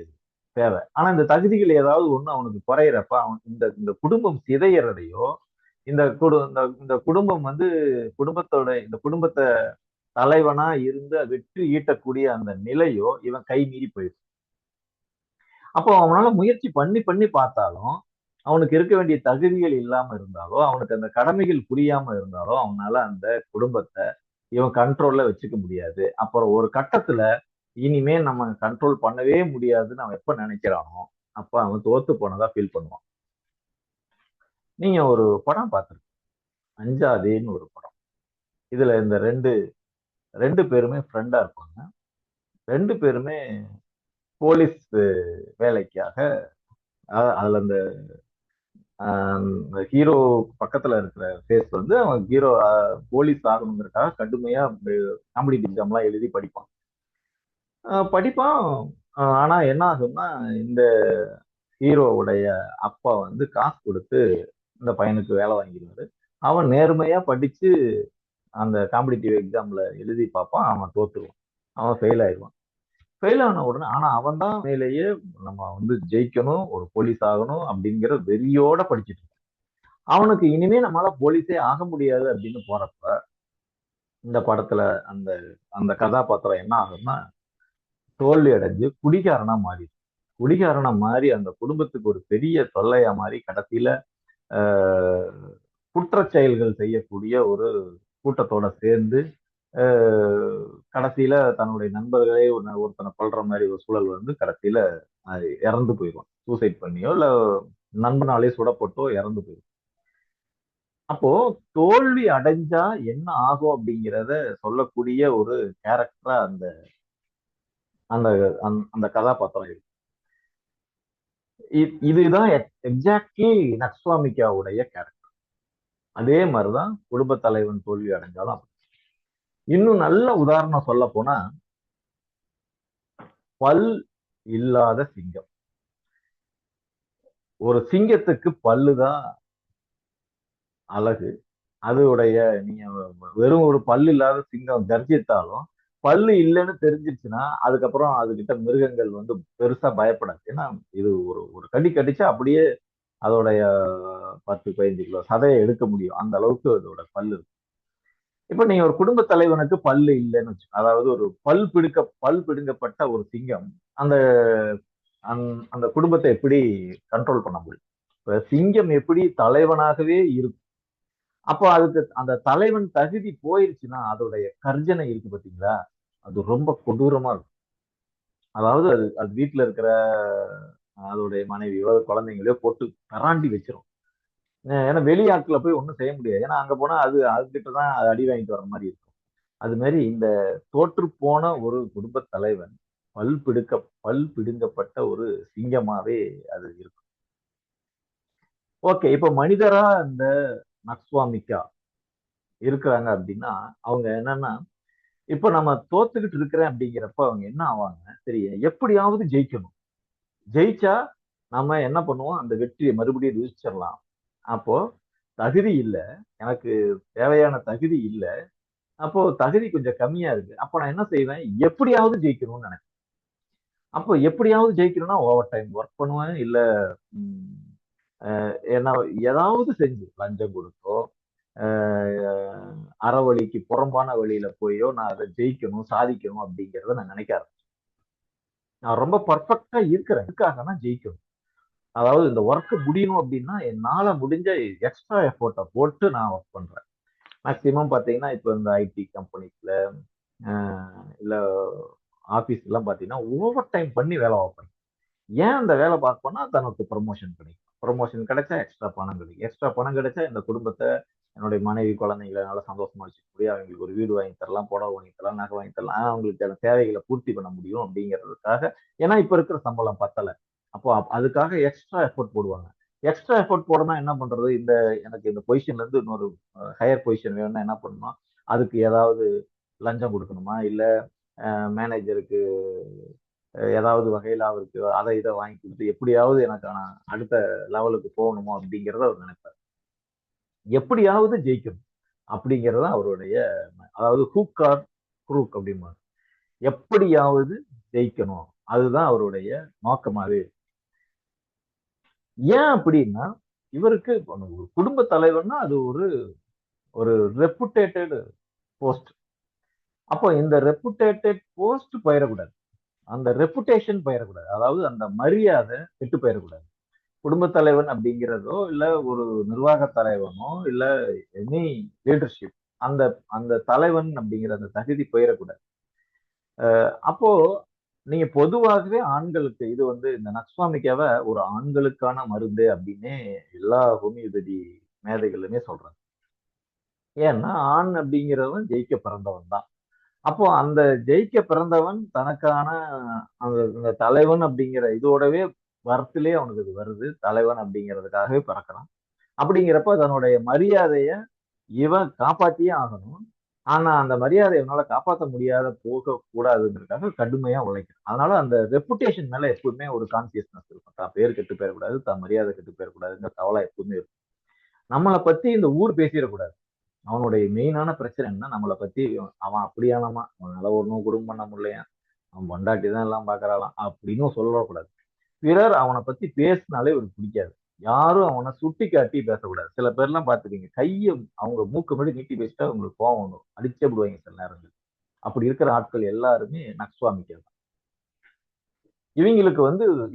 தேவை. ஆனா இந்த தகுதிகள் ஏதாவது ஒண்ணு அவனுக்கு குறையிறப்ப அவன் இந்த குடும்பம் சிதையறதையோ, இந்த குடும்பம் வந்து இந்த குடும்பத்தை தலைவனா இருந்து வெற்றி ஈட்டக்கூடிய அந்த நிலையோ இவன் கை மீறி போயிடும். அப்போ அவனால முயற்சி பண்ணி பார்த்தாலும், அவனுக்கு இருக்க வேண்டிய தகுதிகள் இல்லாம இருந்தாலோ, அவனுக்கு அந்த கடமைகள் புரியாம இருந்தாலோ, அவனால அந்த குடும்பத்தை இவன் கண்ட்ரோல்ல வச்சுக்க முடியாது. அப்புறம் ஒரு கட்டத்துல இனிமே நம்ம கண்ட்ரோல் பண்ணவே முடியாதுன்னு அவன் எப்ப நினைக்கிறானோ, அப்ப அவன் தோத்து போனதா ஃபீல் பண்ணுவான். நீங்க ஒரு படம் பார்த்திருக்கீங்க, அஞ்சாதேன்னு ஒரு படம். இதுல இந்த ரெண்டு பேருமே ஃப்ரெண்டா இருப்பாங்க. 2 பேருமே போலீஸ் வேலைக்காக, அதுல அந்த ஹீரோ பக்கத்துல இருக்கிற ஃபேஸ் வந்து அவன் ஹீரோ போலீஸ் ஆகணுங்கிறதுக்காக கடுமையா காம்படிட்டிவ் எக்ஸாம்லாம் எழுதி படிப்பான். ஆனா என்ன ஆகும்னா, இந்த ஹீரோவுடைய அப்பா வந்து காசு கொடுத்து இந்த பையனுக்கு வேலை வாங்கிடுவாரு. அவன் நேர்மையா படிச்சு அந்த காம்படிட்டிவ் எக்ஸாம்ல எழுதி பார்ப்பான். அவன் தோத்துருவான், அவன் ஃபெயில் ஆயிடுவான். ஃபெயில் ஆன உடனே ஆனா அவன் தான் மேலேயே நம்ம வந்து ஜெயிக்கணும், ஒரு போலீஸ் ஆகணும் அப்படிங்கிற வெறியோட படிச்சுட்டு இருக்கான். அவனுக்கு இனிமே நம்மளால போலீஸே ஆக முடியாது அப்படின்னு போறப்ப, இந்த படத்துல அந்த அந்த கதாபாத்திரம் என்ன ஆகும்னா, தோல்வி அடைஞ்சு குடிகாரனா மாறி அந்த குடும்பத்துக்கு ஒரு பெரிய தொல்லையா மாறி கடைசியில குற்றச் செயல்கள் செய்யக்கூடிய ஒரு கூட்டத்தோட சேர்ந்து கடைசியில தன்னுடைய நண்பர்களே ஒருத்தனை கொல்ற மாதிரி ஒரு சூழல் வந்து கடைசியில இறந்து போயிடுவான். சூசைட் பண்ணியோ இல்ல நண்பனாலே சுடப்பட்டோ இறந்து போயிடும். அப்போ தோல்வி அடைஞ்சா என்ன ஆகும் அப்படிங்கிறத சொல்லக்கூடிய ஒரு கேரக்டரா அந்த அந்த அந்த கதாபாத்திரம் இருக்கு. இதுதான் எக்ஸாக்ட்லி நக்ஸ்வாமிகாவுடைய கேரக்டர். அதே மாதிரிதான் குடும்ப தலைவன் தோல்வி அடைஞ்சாலும். இன்னும் நல்ல உதாரணம் சொல்ல போனா, பல் இல்லாத சிங்கம். ஒரு சிங்கத்துக்கு பல்லுதான் அழகு. அதோடைய நீங்க வெறும் ஒரு பல்லு இல்லாத சிங்கம் கர்ஜித்தாலும் பல்லு இல்லைன்னு தெரிஞ்சிருச்சுன்னா அதுக்கப்புறம் அதுகிட்ட மிருகங்கள் வந்து பெருசா பயப்படாது. ஏன்னா இது ஒரு கடி கடிச்சா அப்படியே அதோடைய 10-15 கிலோ சதையை எடுக்க முடியும், அந்த அளவுக்கு அதோட பல்லு இருக்கு. இப்ப நீங்க ஒரு குடும்ப தலைவனுக்கு பல்லு இல்லைன்னு வச்சு, அதாவது ஒரு பல் பிடுங்கப்பட்ட ஒரு சிங்கம் அந்த அந்த குடும்பத்தை எப்படி கண்ட்ரோல் பண்ண முடியும்? இப்ப சிங்கம் எப்படி தலைவனாகவே இருக்கும், அப்போ அதுக்கு அந்த தலைவன் தகுதி போயிருச்சுன்னா அதோடைய கர்ஜனை இருக்கு பாத்தீங்களா, அது ரொம்ப கொடூரமா இருக்கும். அதாவது அது வீட்டுல இருக்கிற அதோடைய மனைவியோ குழந்தைங்களையோ போட்டு பராண்டி வச்சிரும். ஏன்னா வெளியாட்களை போய் ஒன்றும் செய்ய முடியாது. ஏன்னா அங்க போனா அதுகிட்டதான் அடி வாங்கிட்டு வர மாதிரி இருக்கும். அது மாதிரி இந்த தோற்று போன ஒரு குடும்ப தலைவன் பல் பிடுங்கப்பட்ட ஒரு சிங்கமாவே அது இருக்கும். ஓகே, இப்ப மனிதரா இந்த நக்ஸ்வாமிக்கா இருக்கிறாங்க அப்படின்னா அவங்க என்னன்னா, இப்ப நம்ம தோத்துக்கிட்டு இருக்கிறேன் அப்படிங்கிறப்ப அவங்க என்ன ஆவாங்க, சரி எப்படியாவது ஜெயிக்கணும், ஜெயிச்சா நம்ம என்ன பண்ணுவோம், அந்த வெற்றியை மறுபடியும் ருசிச்சிடலாம். அப்போ தகுதி இல்ல, எனக்கு தேவையான தகுதி இல்ல, அப்போ தகுதி கொஞ்சம் கம்மியா இருக்கு, அப்ப நான் என்ன செய்வேன், எப்படியாவது ஜெயிக்கணும்னு நினைப்பேன். அப்போ எப்படியாவது ஜெயிக்கணும்னா ஓவர் டைம் ஒர்க் பண்ணுவேன், இல்ல ம், என்ன ஏதாவது செஞ்சு லஞ்சம் கொடுத்தோ அறவழிக்கு புறம்பான வழியில போயோ நான் அதை ஜெயிக்கணும் சாதிக்கணும் அப்படிங்கிறத நான் நினைக்க ஆரம்பிச்சேன். நான் ரொம்ப பர்ஃபெக்டா இருக்கிறேன், இதுக்காக ஜெயிக்கணும். அதாவது இந்த ஒர்க் முடியணும் அப்படின்னா என்னால முடிஞ்ச எக்ஸ்ட்ரா எஃபோர்ட்டை போட்டு நான் ஒர்க் பண்றேன். மேக்சிமம் பாத்தீங்கன்னா இப்போ இந்த ஐடி கம்பெனிஸ்ல இல்ல ஆபீஸ் எல்லாம் பாத்தீங்கன்னா ஓவர் டைம் பண்ணி வேலை பார்ப்பேன். ஏன் அந்த வேலை பார்ப்போம்னா தனக்கு ப்ரமோஷன் கிடைக்கும், ப்ரமோஷன் கிடைச்சா எக்ஸ்ட்ரா பணம் கிடைக்கும், எக்ஸ்ட்ரா பணம் கிடைச்சா இந்த குடும்பத்தை என்னுடைய மனைவி குழந்தைங்களை நல்லா சந்தோஷமா வச்சுக்கக்கூடிய, அவங்களுக்கு ஒரு வீடு வாங்கி தரலாம், புடவை வாங்கி தரலாம், நகை வாங்கி தரலாம், அவங்களுக்கு தேவைகளை பூர்த்தி பண்ண முடியும் அப்படிங்கிறதுக்காக. ஏன்னா இப்ப இருக்கிற சம்பளம் பத்தல, அப்போ அதுக்காக எக்ஸ்ட்ரா எஃபோர்ட் போடுவாங்க. எக்ஸ்ட்ரா எஃபோர்ட் போடணும், என்ன பண்றது, இந்த எனக்கு இந்த பொசிஷன்ல இருந்து இன்னொரு ஹையர் பொசிஷன் வேணும்னா என்ன பண்ணணும், அதுக்கு ஏதாவது லஞ்சம் கொடுக்கணுமா, இல்ல மேனேஜருக்கு ஏதாவது வகையில அவருக்கு அதை இதை வாங்கி கொடுத்து எப்படியாவது எனக்கான அடுத்த லெவலுக்கு போகணுமோ அப்படிங்கிறத அவர் நினைப்பார். எப்படியாவது ஜெயிக்கணும் அப்படிங்கிறது அவருடைய, அதாவது ஹூக் ஆர் குரூக் அப்படிம்பாங்க, எப்படியாவது ஜெயிக்கணும், அதுதான் அவருடைய நோக்கமாவே. ஏன் அப்படின்னா இவருக்கு ஒரு குடும்ப தலைவர்னா அது ஒரு ஒரு ரெப்புடேட்டட் போஸ்ட். அப்போ இந்த ரெப்புடேட்டட் போஸ்ட் போயிடக்கூடாது, அந்த ரெப்புடேஷன் போயிடக்கூடாது, அதாவது அந்த மரியாதை கெட்டு போயிடக்கூடாது. குடும்ப தலைவன் அப்படிங்கிறதோ இல்ல ஒரு நிர்வாக தலைவனோ இல்ல எனி லீடர்ஷிப், அந்த அந்த தலைவன் அப்படிங்கிற அந்த தகுதி போயிடக்கூடாது. அப்போ நீங்க பொதுவாகவே ஆண்களுக்கு இது இந்த நக்ஸ்வாமிக்காவை ஒரு ஆண்களுக்கான மருந்து அப்படின்னே எல்லா ஹோமியோபதி மேதைகளுமே சொல்றாங்க. ஏன்னா ஆண் அப்படிங்கிறவன் ஜெயிக்க பிறந்தவன் தான். அப்போ அந்த ஜெயிக்க பிறந்தவன் தனக்கான அந்த தலைவன் அப்படிங்கிற இதோடவே வரத்திலே அவனுக்கு இது வருது, தலைவன் அப்படிங்கிறதுக்காகவே பிறக்கிறான். அப்படிங்கிறப்ப தன்னுடைய மரியாதைய இவன் காப்பாத்தியே ஆகணும். ஆனா அந்த மரியாதை இவனால காப்பாற்ற முடியாத போக கூடாதுங்கிறதுக்காக கடுமையா உழைக்கிறான். அதனால அந்த ரெப்புடேஷன் மேல எப்பவுமே ஒரு கான்சியஸ்னஸ் இருக்கும், தான் பேர் கெட்டு போயிடக்கூடாது, தான் மரியாதை கெட்டு போயிடக்கூடாதுங்கிற கவலை எப்பவுமே இருக்கும். நம்மளை பத்தி இந்த ஊர் பேசிடக்கூடாது. அவனுடைய மெயினான பிரச்சனை என்ன, நம்மளை பத்தி அவன் அப்படியானமா, அவனால ஒன்றும் குடும்பம் பண்ண முடியலையா, அவன் பொண்டாட்டி தான் எல்லாம் பாக்குறாளாம் அப்படின்னு சொல்லக்கூடாது. பிறர் அவனை பத்தி பேசினாலே ஒரு பிடிக்காது. யாரும் அவனை சுட்டி காட்டி பேசக்கூடாது. சில பேர்லாம் பாத்துக்கீங்க, கையை அவங்க மூக்கு முன்னாடி நீட்டி பேசிட்டா அவங்களுக்கு கோவம் வரும், அடிச்சே விடுவாங்க சில நேரங்கள். அப்படி இருக்கிற ஆட்கள் எல்லாருமே நக்ஸ்வாமிகள். இவங்களுக்கு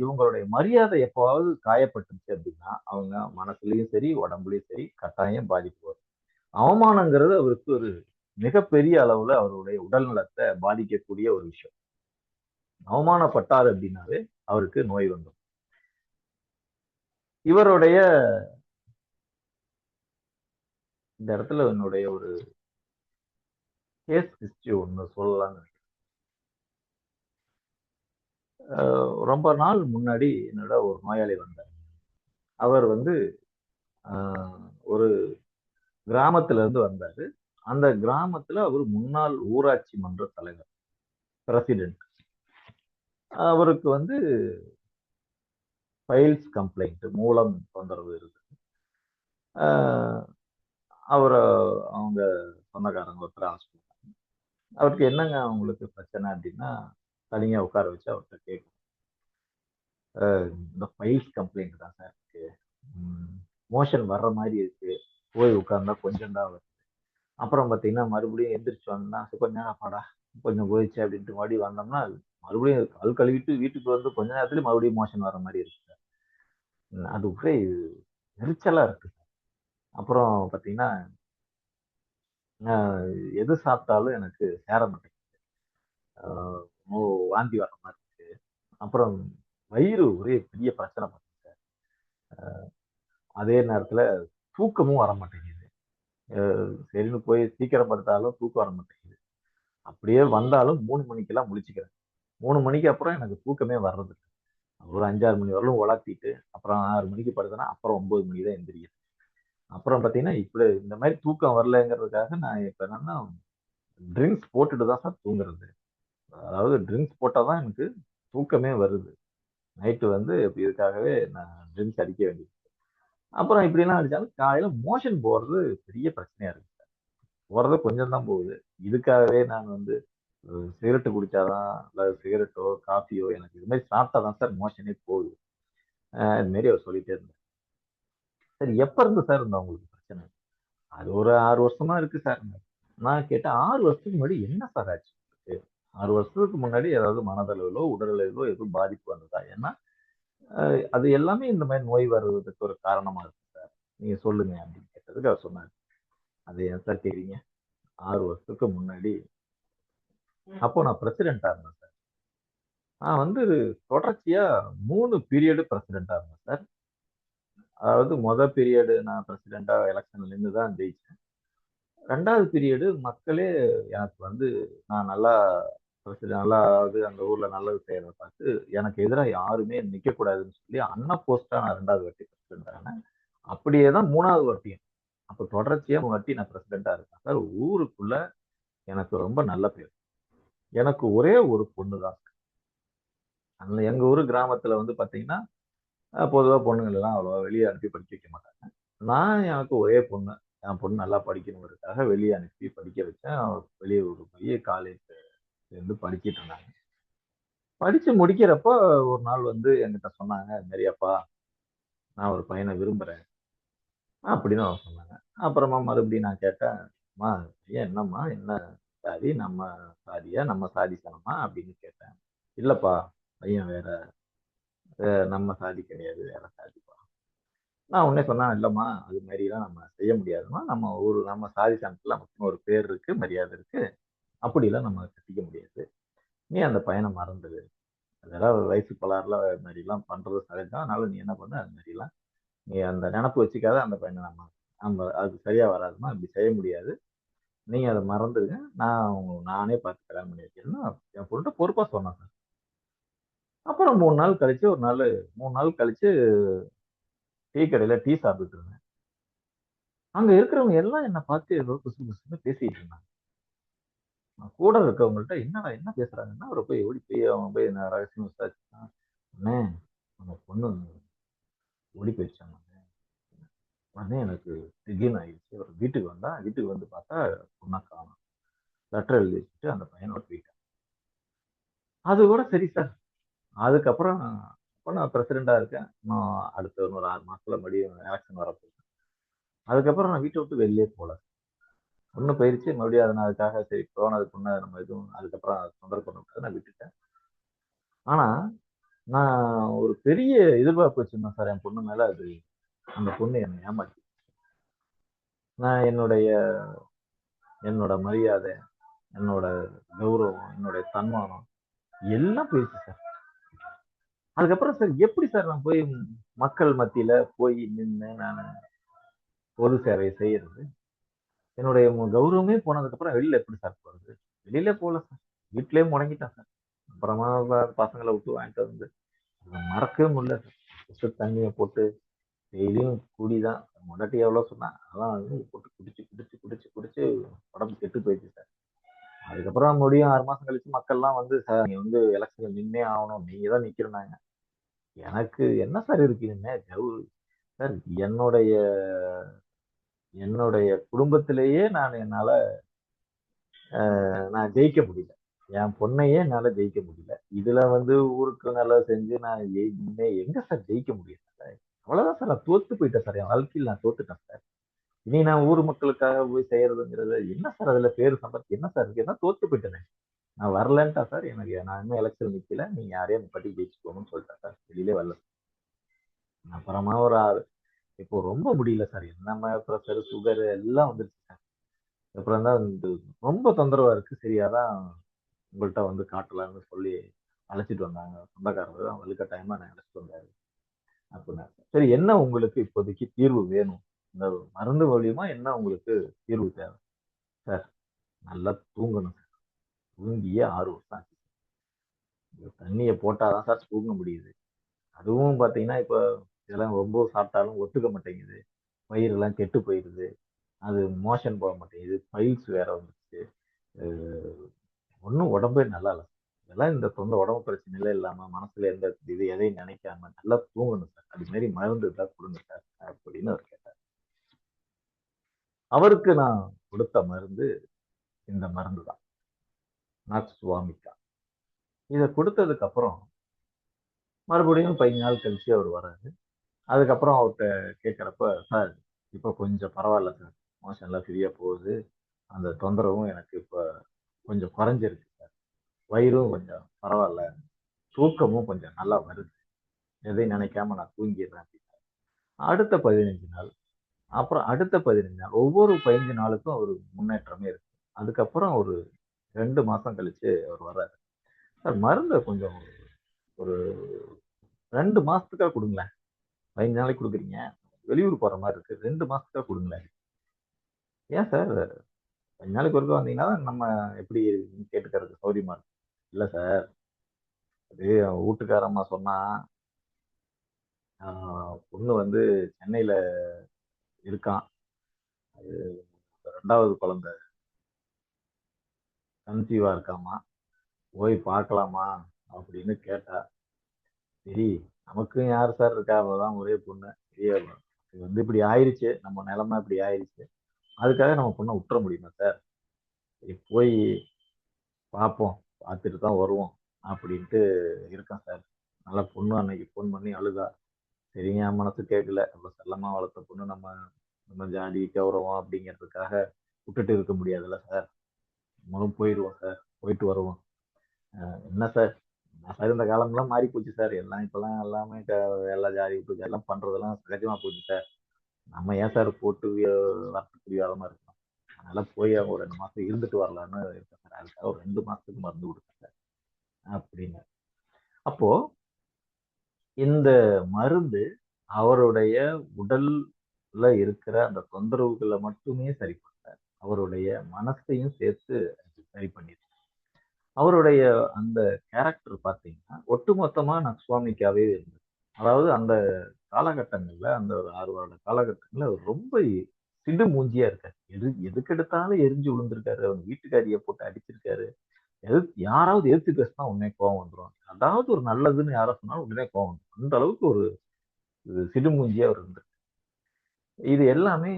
இவங்களுடைய மரியாதை எப்பவாவது காயப்பட்டுச்சு அப்படின்னா அவங்க மனசுலயும் சரி உடம்புலயும் சரி கட்டாயம் பாதிப்பு வரும். அவமானங்கிறது அவருக்கு ஒரு மிகப்பெரிய அளவுல அவருடைய உடல் நலத்தை பாதிக்கக்கூடிய ஒரு விஷயம். அவமானப்பட்டார் அப்படின்னாவே அவருக்கு நோய் வந்துடும். இவருடைய இந்த இடத்துல என்னுடைய ஒரு கேஸ் ஹிஸ்டரி ஒண்ணு சொல்லலாம்னு. ரொம்ப நாள் முன்னாடி என்னோட ஒரு நோயாளி வந்தார். அவர் ஒரு கிராமத்துல இருந்து வந்தாரு. அந்த கிராமத்துல அவர் முன்னாள் ஊராட்சி மன்ற தலைவர், பிரசிடென்ட். அவருக்கு ஃபைல்ஸ் கம்ப்ளைண்ட், மூலம் தொந்தரவு இருக்கு. அவரை அவங்க சொந்தக்காரங்க ஒருத்தர் ஹாஸ்பிட்டல். அவருக்கு என்னங்க அவங்களுக்கு பிரச்சனை அப்படின்னா தனியா உட்கார வச்சு அவர்கிட்ட கேட்கும், இந்த ஃபைல்ஸ் கம்ப்ளைண்ட் தான் சார் இருக்கு, மோஷன் வர்ற மாதிரி இருக்கு, போய் உட்கார்ந்தா கொஞ்சம் தான் வருது, அப்புறம் பார்த்தீங்கன்னா மறுபடியும் எந்திரிச்சு வந்தோம்னா கொஞ்ச நேரம் அப்பாடா கொஞ்சம் போயிடுச்சு அப்படின்ட்டு மறுபடியும் வந்தோம்னா மறுபடியும் கால் கழுவிட்டு வீட்டுக்கு கொஞ்ச நேரத்துல மறுபடியும் மோஷன் வர மாதிரி இருக்கு சார், அது ஒரே எரிச்சலா இருக்கு சார். அப்புறம் பார்த்தீங்கன்னா எது சாப்பிட்டாலும் எனக்கு சேர மாட்டேங்குது, வாந்தி வர்ற மாதிரி இருக்கு, அப்புறம் வயிறு ஒரே பெரிய பிரச்சனை பண்ணுது சார், அதே நேரத்துல தூக்கமும் வர மாட்டேங்குது, சரின்னு போய் சீக்கிரம் படுத்தாலும் தூக்கம் வர மாட்டேங்குது, அப்படியே வந்தாலும் 3 மணிக்கெல்லாம் முழிச்சுக்கிறேன், 3 மணிக்கு அப்புறம் எனக்கு தூக்கமே வர்றது இல்ல. ஒரு 5, 6 மணி வரலும் உலாத்திட்டு, அப்புறம் 6 மணிக்கு படுத்தேன்னா, அப்புறம் 9 மணிக்கு தான் எந்திரிக்கிறேன். அப்புறம் பார்த்தீங்கன்னா, இப்படி இந்த மாரி தூக்கம் வரலைங்கிறதுக்காக நான் இப்ப என்னன்னா, ட்ரிங்க்ஸ் போட்டுட்டு தான் சார் தூங்குறது. அதாவது ட்ரிங்க்ஸ் போட்டா தான் எனக்கு தூக்கமே வருது. நைட்டு வந்து இப்ப இதுக்காகவே நான் ட்ரிங்க்ஸ் அடிக்க வேண்டியது. அப்புறம் இப்படிலாம் அடிச்சாலும் காலையில மோஷன் போறது பெரிய பிரச்சனையா இருக்கு. போறது கொஞ்சம் தான் போகுது. இதுக்காகவே நான் வந்து சிகரெட் குடிச்சாதான், இல்ல சிகரெட்டோ, காஃபியோ எனக்கு இது மாரி சாப்பிட்டா தான் சார் மோஷனே போகுது. இது மாரி அவர் சொல்லிட்டே இருந்தார். சரி எப்ப இருந்து சார் உங்களுக்கு பிரச்சனை? அது ஒரு 6 வருஷமா இருக்கு சார். நான் கேட்டேன் 6 வருஷத்துக்கு முன்னாடி என்ன சார் ஆச்சு உங்களுக்கு? 6 வருஷத்துக்கு முன்னாடி ஏதாவது மனதளவிலோ, உடலளவிலோ எதுவும் பாதிப்பு வந்ததா? ஏன்னா, அது எல்லாமே இந்த மாரி நோய் வருவதற்கு ஒரு காரணமா இருக்கு சார். நீங்க சொல்லுங்க அப்படின்னு கேட்டதுக்கு அவர் சொன்னாரு. அது ஏன் சார் கேக்குறீங்க? 6 வருஷத்துக்கு முன்னாடி அப்போ நான் பிரசிடென்ட்டா இருந்தேன் சார். நான் வந்து தொடர்ச்சியா 3 பீரியடு பிரசிடென்ட்டா இருந்தேன் சார். அதாவது பீரியடு நான் பிரசிடென்ட்டா எலக்ஷன்ல நின்னு தான் ஜெயிச்சேன். 2வது பீரியடு மக்களே எனக்கு வந்து நான் நல்லா நல்லா அதாவது அந்த ஊர்ல நல்லது செய்யறத பார்த்து எனக்கு எதிரா யாருமே நிக்கக்கூடாதுன்னு சொல்லி அன்அப்போஸ்டா நான் 2வது வாட்டி பிரசிடென்ட் ஆனேன். அப்படியே தான் 3வது வாட்டியும். அப்ப தொடர்ச்சியா 3 வாட்டி நான் பிரசிடென்ட்டா இருக்கேன் சார். ஊருக்குள்ள எனக்கு ரொம்ப நல்ல பேர். எனக்கு ஒரே ஒரு பொண்ணு தான். அந்த எங்க ஊரு கிராமத்துல வந்து பாத்தீங்கன்னா, பொதுவா பொண்ணுங்கள எல்லாம் அவ்வளவா வெளிய அனுப்பி படிக்க வைக்க மாட்டாங்க. எனக்கு ஒரே பொண்ணு. என் பொண்ணு நல்லா படிக்கணுங்கிறதுக்காக வெளிய அனுப்பி படிக்க வச்சேன். வெளியூர் போய் காலேஜ் சேர்ந்து படிச்சிட்டு இருந்தாங்க. படிச்சு முடிக்கிறப்போ ஒரு நாள் வந்து என்கிட்ட சொன்னாங்க, "இது மாரி அப்பா, நான் ஒரு பையன விரும்புறேன்." அப்படின்னு அவங்க சொன்னாங்க. அப்புறமா மறுபடியும் நான் கேட்டேன், "அம்மா ஏன் என்னம்மா? என்ன சாதி? நம்ம சாதியா? நம்ம சாதி சனமா?" அப்படின்னு கேட்டேன். "இல்லப்பா, பையன் வேற. நம்ம சாதி கிடையாது. வேற சாதிப்பா." நான் உடனே சொன்னேன், "இல்லம்மா, அது மாரிலாம் நம்ம செய்ய முடியாதும்மா. நம்ம சாதி சனத்துல நமக்குன்னு ஒரு பேர் இருக்கு, மரியாதை இருக்கு. அப்படிலாம் நம்ம கட்டிக்க முடியாது. நீ அந்த பையன மறந்துரு. அதெல்லாம் ஒரு வயசு கோளாறுல அது மாரிலாம் பண்றது சகஜம். அதனால நீ என்ன பண்ணு, அது மாரிலாம் நீ அந்த நெனப்பு வச்சுக்காத. அந்த பையன நம்ம நம்ம அது சரியா வராதும்மா. அப்படி செய்ய முடியாது. நீங்க அத மறந்துருங்க. நானே பார்த்து கல்யாணம் பண்ணி வைக்கிறேன்னு" என் பொண்ணுட்ட பொறுப்பா சொன்னேன் சார். அப்புறம் 3 நாள் கழிச்சு, 3 நாள் கழிச்சு டீ கடையில டீ சாப்பிட்டுட்டு இருந்தேன். அங்க இருக்கிறவங்க எல்லாம் என்ன பார்த்து ஏதோ குசு குசுன்னு பேசிட்டு இருந்தாங்க. நான் கூட இருக்கவங்கள்ட்ட என்னடா என்ன பேசுறாங்கன்னா, அவர போய் ஓடி போய் அவன் போய் நான் ரகசியமா விசாரிச்சான். "அண்ணே, நம்ம பொண்ணு ஓடி போயிடுச்சாம்மா." உடனே எனக்கு திடீர்னு ஆயிடுச்சு. ஒரு வீட்டுக்கு வந்தா, வீட்டுக்கு வந்து பார்த்தா பொண்ண காணோம். லெட்டர் எழுதி வச்சுட்டு அந்த பையனோட போயிட்டான். அது கூட சரி சார். அதுக்கப்புறம் இப்ப நான் பிரசிடென்ட்டா இருக்கேன். இன்னும் அடுத்த இன்னொரு 6 மாசத்துல மறுபடியும் எலக்ஷன் வரப்போகுது. அதுக்கப்புறம் நான் வீட்ட விட்டு வெளிலயே போல. பொண்ணு போயிருச்சு. மறுபடியும் அத நான் அதுக்காக சரி போனது பொண்ண நம்ம எதுவும் அதுக்கப்புறம் தொந்தரவு பண்ணக்கூடாதுன்னு நான் விட்டுட்டேன். ஆனா, நான் ஒரு பெரிய எதிர்பார்ப்பு வச்சிருந்தேன் சார் என் பொண்ணு மேல. அந்த பொண்ணு என்னை ஏமாத்தி. நான் என்னோட மரியாதை, என்னோட கௌரவம், என்னுடைய தன்மானம் எல்லாம் போயிருச்சு சார். அதுக்கப்புறம் சார் எப்படி சார் நான் போய் மக்கள் மத்தியில போய் நின்னு நானு பொது சேவைய செய்யறது? என்னுடைய கௌரவமே போனதுக்கப்புறம் வெளில எப்படி சார் போறது? வெளியில போல சார். வீட்லயே முடங்கிட்டேன் சார். அப்புறமா பசங்கள விட்டு வாங்கிட்டு வந்து அத மறக்கவே முடியல சார். சுடு தண்ணிய போட்டு டெய்லியும் குடி தான். பொண்டாட்டி எவ்வளோ சொன்னா, அதெல்லாம் வந்து போட்டு குடிச்சு, குடிச்சு, குடிச்சு, குடிச்சு உடம்பு கெட்டு போயிடுச்சு சார். அதுக்கப்புறம் மறுபடியும் 6 மாசம் கழிச்சு மக்கள்லாம் வந்து, "சார் நீங்க வந்து எலக்ஷன்ல நின்னே ஆகணும். நீங்க தான் நிக்கணும்னாங்க." எனக்கு என்ன சார் இருக்கு இதுல? சார் என்னுடைய என்னுடைய குடும்பத்திலேயே என்னால நான் ஜெயிக்க முடியல. என் பொண்ணையே என்னால ஜெயிக்க முடியல. இதுல வந்து ஊருக்கு நல்லது செஞ்சு நான் இனிமே எங்க சார் ஜெயிக்க முடியும் சார்? அவ்வளவுதான் சார். நான் தோத்து போயிட்டேன் சார். என் வாழ்க்கையில நான் தோத்துட்டேன் சார். இனி நான் ஊர் மக்களுக்காக போய் செய்யறதுங்கிறது என்ன சார் அதுல பேரு சம்பளத்துக்கு என்ன சார் இருக்கு? ஏன்னா தோத்து போயிட்டேனே. நான் வரலன்ட்டா சார். நான் இன்னும் எலெக்ஷன் நிக்கல. நீங்க யாரையும் நிப்பாட்டி ஜெயிச்சுக்கோங்கன்னு சொல்லிட்டேன் சார். வெளியிலே வரல. அப்புறமா இப்போ ரொம்ப முடியல சார். என்ன ப்ரெஷர், சுகர் எல்லாம் வந்துருச்சு சார். அப்புறம் தான் வந்து ரொம்ப தொந்தரவா இருக்கு. சரி அதான் உங்கள்ட்ட வந்து காட்டலாம்னு சொல்லி அழைச்சிட்டு வந்தாங்க. சொந்தக்காரர் தான் வலுக்கட்டாயமா என்னை அழைச்சிட்டு வந்தாரு அப்படின்னாரு. சரி என்ன உங்களுக்கு இப்போதைக்கு தீர்வு வேணும்? இந்த மருந்து மூலியமா என்ன உங்களுக்கு தீர்வு தேவை? சார் நல்லா தூங்கணும் சார். தூங்கியே 6 வருஷம் ஆச்சு. தண்ணியை போட்டாதான் சார் தூங்க முடியுது. அதுவும் பார்த்தீங்கன்னா இப்போ இதெல்லாம் ரொம்ப சாப்பிட்டாலும் ஒத்துக்க மாட்டேங்குது. வயிறுலாம் கெட்டு போயிடுது. அது மோஷன் போக மாட்டேங்குது. பைல்ஸ் வேற வந்துருச்சு. ஒன்றும் உடம்பே நல்லா இல்லை. இதெல்லாம் இந்த உடம்பு பிரச்சனையில இல்லாம மனசுல எந்த இது எதையும் நினைக்காம நல்லா தூங்கணும் சார். அது மாதிரி மருந்து இருந்தா கொடுங்க சார் அப்படின்னு அவர் கேட்டார். அவருக்கு நான் கொடுத்த மருந்து இந்த மருந்து தான், நாக்ஸ்வாமிகா. இதை கொடுத்ததுக்கு அப்புறம் மறுபடியும் 15 நாள் கழிச்சு அவர் வர்றாரு. அதுக்கப்புறம் அவர்கிட்ட கேட்குறப்ப, சார் இப்போ கொஞ்சம் பரவாயில்ல சார், மோஷன்லாம் ஃப்ரீயா போகுது, அந்த தொந்தரவும் எனக்கு இப்போ கொஞ்சம் குறைஞ்சிருக்கு சார், வயிறும் கொஞ்சம் பரவாயில்ல, தூக்கமும் கொஞ்சம் நல்லா வருது, எதையும் நினைக்காம நான் தூங்கிடுறேன் அப்படின்னா. அடுத்த 15 நாள், அப்புறம் அடுத்த 15 நாள், ஒவ்வொரு 15 நாளுக்கும் ஒரு முன்னேற்றமே இருக்கு. அதுக்கப்புறம் ஒரு 2 மாசம் கழிச்சு அவர் வர்றாரு. சார் மருந்தை கொஞ்சம் ஒரு 2 மாசத்துக்காக கொடுங்களேன், 15 நாளைக்கு கொடுக்குறீங்க, வெளியூர் போற மாதிரி இருக்கு, 2 மாசத்துக்காக கொடுங்களேன். ஏன் சார் 15 நாளைக்கு ஒருக்கா வந்தீங்கன்னா நம்ம எப்படி கேட்டுக்கிறது சௌரியமா இருக்கு. இல்ல சார், அது அவன் வீட்டுக்காரம்மா சொன்னா, பொண்ணு வந்து சென்னையில இருக்கான், அது 2வது குழந்தை கன்சீவா இருக்காமா, போய் பார்க்கலாமா அப்படின்னு கேட்டா. சரி, நமக்கும் யார் சார் இருக்கா, அவ்வளவுதான் ஒரே பொண்ணு, இது வந்து இப்படி ஆயிடுச்சு, நம்ம நிலைமை இப்படி ஆயிடுச்சு, அதுக்காக நம்ம பொண்ணை விட்டுற முடியுமா சார், சரி போய் பார்ப்போம், பார்த்துட்டு தான் வருவோம் அப்படின்ட்டு இருக்கேன் சார். நல்லா பொண்ணு அன்னைக்கு ஃபோன் பண்ணி அழுதா. சரிங்க, என் மனசு கேட்கல, அவ்வளோ செல்லமா வளர்த்த பொண்ணு, நம்ம நம்ம ஜாதி கௌரவம் அப்படிங்கிறதுக்காக விட்டுட்டு இருக்க முடியாதுல்ல சார், நம்மளும் போயிடுவோம் சார், போயிட்டு வருவோம். என்ன சார், நான் சார் இந்த காலம்லாம் மாறி போச்சு சார், எல்லாம் இப்பெல்லாம் எல்லாமே எல்லா ஜாதி விட்டு எல்லாம் பண்றதெல்லாம் சகஜமா போச்சு சார், நம்ம ஏன் சார் போட்டு வரத்துக்கு வேலமா இருக்கணும், அதனால போய் அவங்க ஒரு 2 மாசம் இருந்துட்டு வரலான்னு இருக்கேன் சார், அதுக்காக ஒரு 2 மாசத்துக்கு மருந்து கொடுத்தேன் சார் அப்படின்னு. அப்போ இந்த மருந்து அவருடைய உடல்ல இருக்கிற அந்த தொந்தரவுகளை மட்டுமே சரி பண்ணல, அவருடைய மனசையும் சேர்த்து சரி பண்ணிருக்கு. அவருடைய அந்த கேரக்டர் பார்த்தீங்கன்னா ஒட்டுமொத்தமா நக்ஸ்வாமிக்காவே இருந்தது. அதாவது அந்த காலகட்டங்கள்ல, அந்த ஒரு 6 வருட காலகட்டங்கள்ல அவர் ரொம்ப சிடு மூஞ்சியா இருக்காரு. எதுக்கு எடுத்தாலும் எரிஞ்சு விழுந்திருக்காரு, அவங்க வீட்டுக்காரியை போட்டு அடிச்சிருக்காரு. யாராவது எதிர்த்து பேசினா உடனே கோவம் வந்துடும், அதாவது ஒரு நல்லதுன்னு யாரோ சொன்னாலும் உடனே கோவம் வந்துடும். அந்த அளவுக்கு ஒரு சிடுமூஞ்சியா அவர் இருந்தார். இது எல்லாமே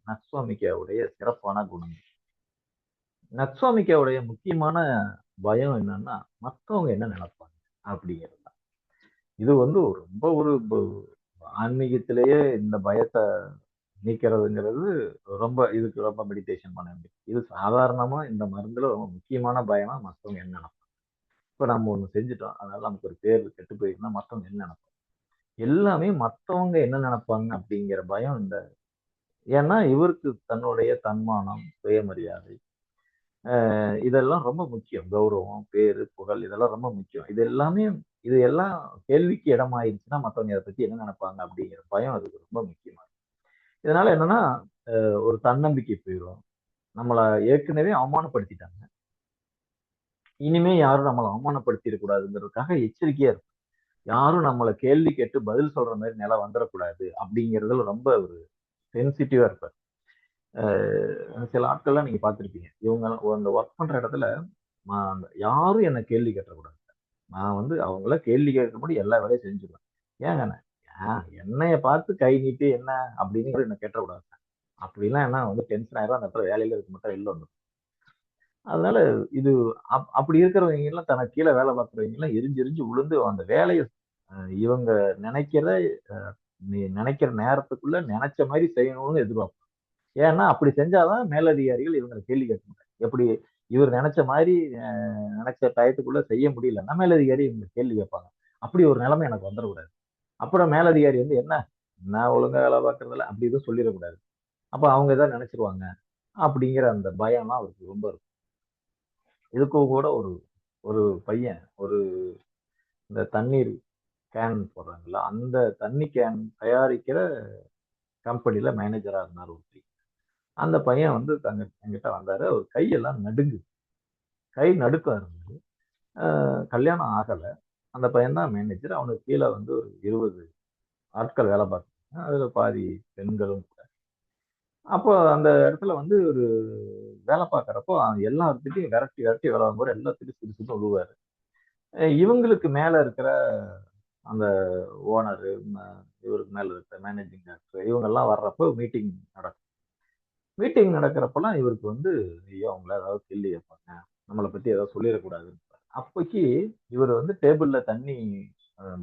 நக்ஸ்வாமிக்காவுடைய சிறப்பான குணம். நக்ஸ்வாமிக்காவுடைய முக்கியமான பயம் என்னன்னா, மற்றவங்க என்ன நினைப்பாங்க அப்படிங்கிறது தான். இது வந்து ரொம்ப ஒரு ஆன்மீகத்திலேயே இந்த பயத்தை நீக்கிறதுங்கிறது இதுக்கு ரொம்ப மெடிடேஷன் பண்ண வேண்டியது. இது சாதாரணமா இந்த மருந்துல ரொம்ப முக்கியமான பயமா மற்றவங்க என்ன நினைப்பாங்க. இப்ப நம்ம ஒண்ணு செஞ்சுட்டோம், அதனால நமக்கு ஒரு பேர் கெட்டு போயிருந்தா மற்றவங்க என்ன நினைப்பாங்க, எல்லாமே மற்றவங்க என்ன நினைப்பாங்க அப்படிங்கிற பயம் இந்த. ஏன்னா இவருக்கு தன்னுடைய தன்மானம், சுயமரியாதை, இதெல்லாம் ரொம்ப முக்கியம். கௌரவம், பேரு, புகழ், இதெல்லாம் ரொம்ப முக்கியம். இது எல்லாம் கேள்விக்கு இடமாயிருச்சுன்னா மற்றவங்க அதை பத்தி என்ன நினைப்பாங்க அப்படிங்கிற பயம் அதுக்கு ரொம்ப முக்கியமா இருக்கு. இதனால என்னன்னா ஒரு தன்னம்பிக்கை போயிடும். நம்மளை ஏற்கனவே அவமானப்படுத்திட்டாங்க, இனிமே யாரும் நம்மளை அவமானப்படுத்திடக்கூடாதுங்கிறதுக்காக எச்சரிக்கையா இருக்கும். யாரும் நம்மளை கேள்வி கேட்டு பதில் சொல்ற மாதிரி நிலை வந்துடக்கூடாது அப்படிங்கிறதுல ரொம்ப ஒரு சென்சிட்டிவா இருப்பார். சில ஆட்கள்லாம் நீங்க பார்த்துருப்பீங்க, இவங்க அந்த ஒர்க் பண்ற இடத்துல யாரும் என்ன கேள்வி கேட்டக்கூடாது, நான் வந்து அவங்கள கேள்வி கேட்கபடி எல்லா வேலையும் செஞ்சுருவேன், ஏங்க என்னைய பார்த்து கை நீட்டி என்ன அப்படின்னு என்ன கேட்டக்கூடாது, அப்படிலாம் என்ன வந்து டென்ஷன் ஆயிரும், அந்த இடத்துல வேலையில இருக்க மட்டும் வெளில வந்துடும். அதனால இது அப்படி இருக்கிறவங்க எல்லாம் தனக்கு கீழே வேலை பார்க்குறவங்க எல்லாம் எரிஞ்சு எரிஞ்சு விழுந்து அந்த வேலையை இவங்க நினைக்கிற நேரத்துக்குள்ள நினைச்ச மாதிரி செய்யணும்னு எதிர்பார்ப்பாங்க. ஏன்னா அப்படி செஞ்சாதான் மேலதிகாரிகள் இவங்களை கேள்வி கேட்க மாட்டாங்க. எப்படி இவர் நினைச்ச மாதிரி நினைச்ச டயத்துக்குள்ள செய்ய முடியலன்னா மேலதிகாரி இவங்க கேள்வி கேட்பாங்க. அப்படி ஒரு நிலைமை எனக்கு வந்துடக்கூடாது. அப்புறம் மேலதிகாரி வந்து என்ன நான் ஒழுங்கா வேலை பார்க்கறதில்ல அப்படி எதுவும் சொல்லிடக்கூடாது, அப்ப அவங்க ஏதாவது நினைச்சிருவாங்க அப்படிங்கிற அந்த பயம்லாம் அவருக்கு ரொம்ப இருக்கும். இதுக்கும் கூட ஒரு ஒரு பையன் இந்த தண்ணீர் கேன் போடுறாங்கல்ல, அந்த தண்ணி கேன் தயாரிக்கிற கம்பெனில மேனேஜரா இருந்தார் ஒருத்தி. அந்த பையன் வந்து என்கிட்ட வந்தாரு, அவர் கையெல்லாம் நடுங்கு, கை நடுக்கம் இருந்தது. கல்யாணம் ஆகல. அந்த பையன் தான் மேனேஜர். அவனுக்கு கீழ வந்து ஒரு 20 ஆட்கள் வேலை பார்க்குறாங்க. அதுல பாதி பெண்களும் கூட. அப்போ அந்த இடத்துல வந்து ஒரு வேலை பார்க்குறப்போ எல்லார்கிட்டயும் விரட்டி விரட்டி வேலை வாங்குவாரு. எல்லாத்துக்கும் சிறு சிறுன்னு உழுவாரு. இவங்களுக்கு மேல இருக்கிற அந்த ஓனரு, இவருக்கு மேல இருக்கிற மேனேஜிங் டைரக்டர் இவங்கெல்லாம் வர்றப்போ மீட்டிங் நடக்கும். மீட்டிங் நடக்கிறப்பெல்லாம் இவருக்கு வந்து ஐயோ அவங்கள ஏதாவது கேள்வி கேட்பாங்க, நம்மளை பத்தி ஏதாவது சொல்லிடக்கூடாதுன்னு. அப்போக்கி இவர் வந்து டேபிள்ல தண்ணி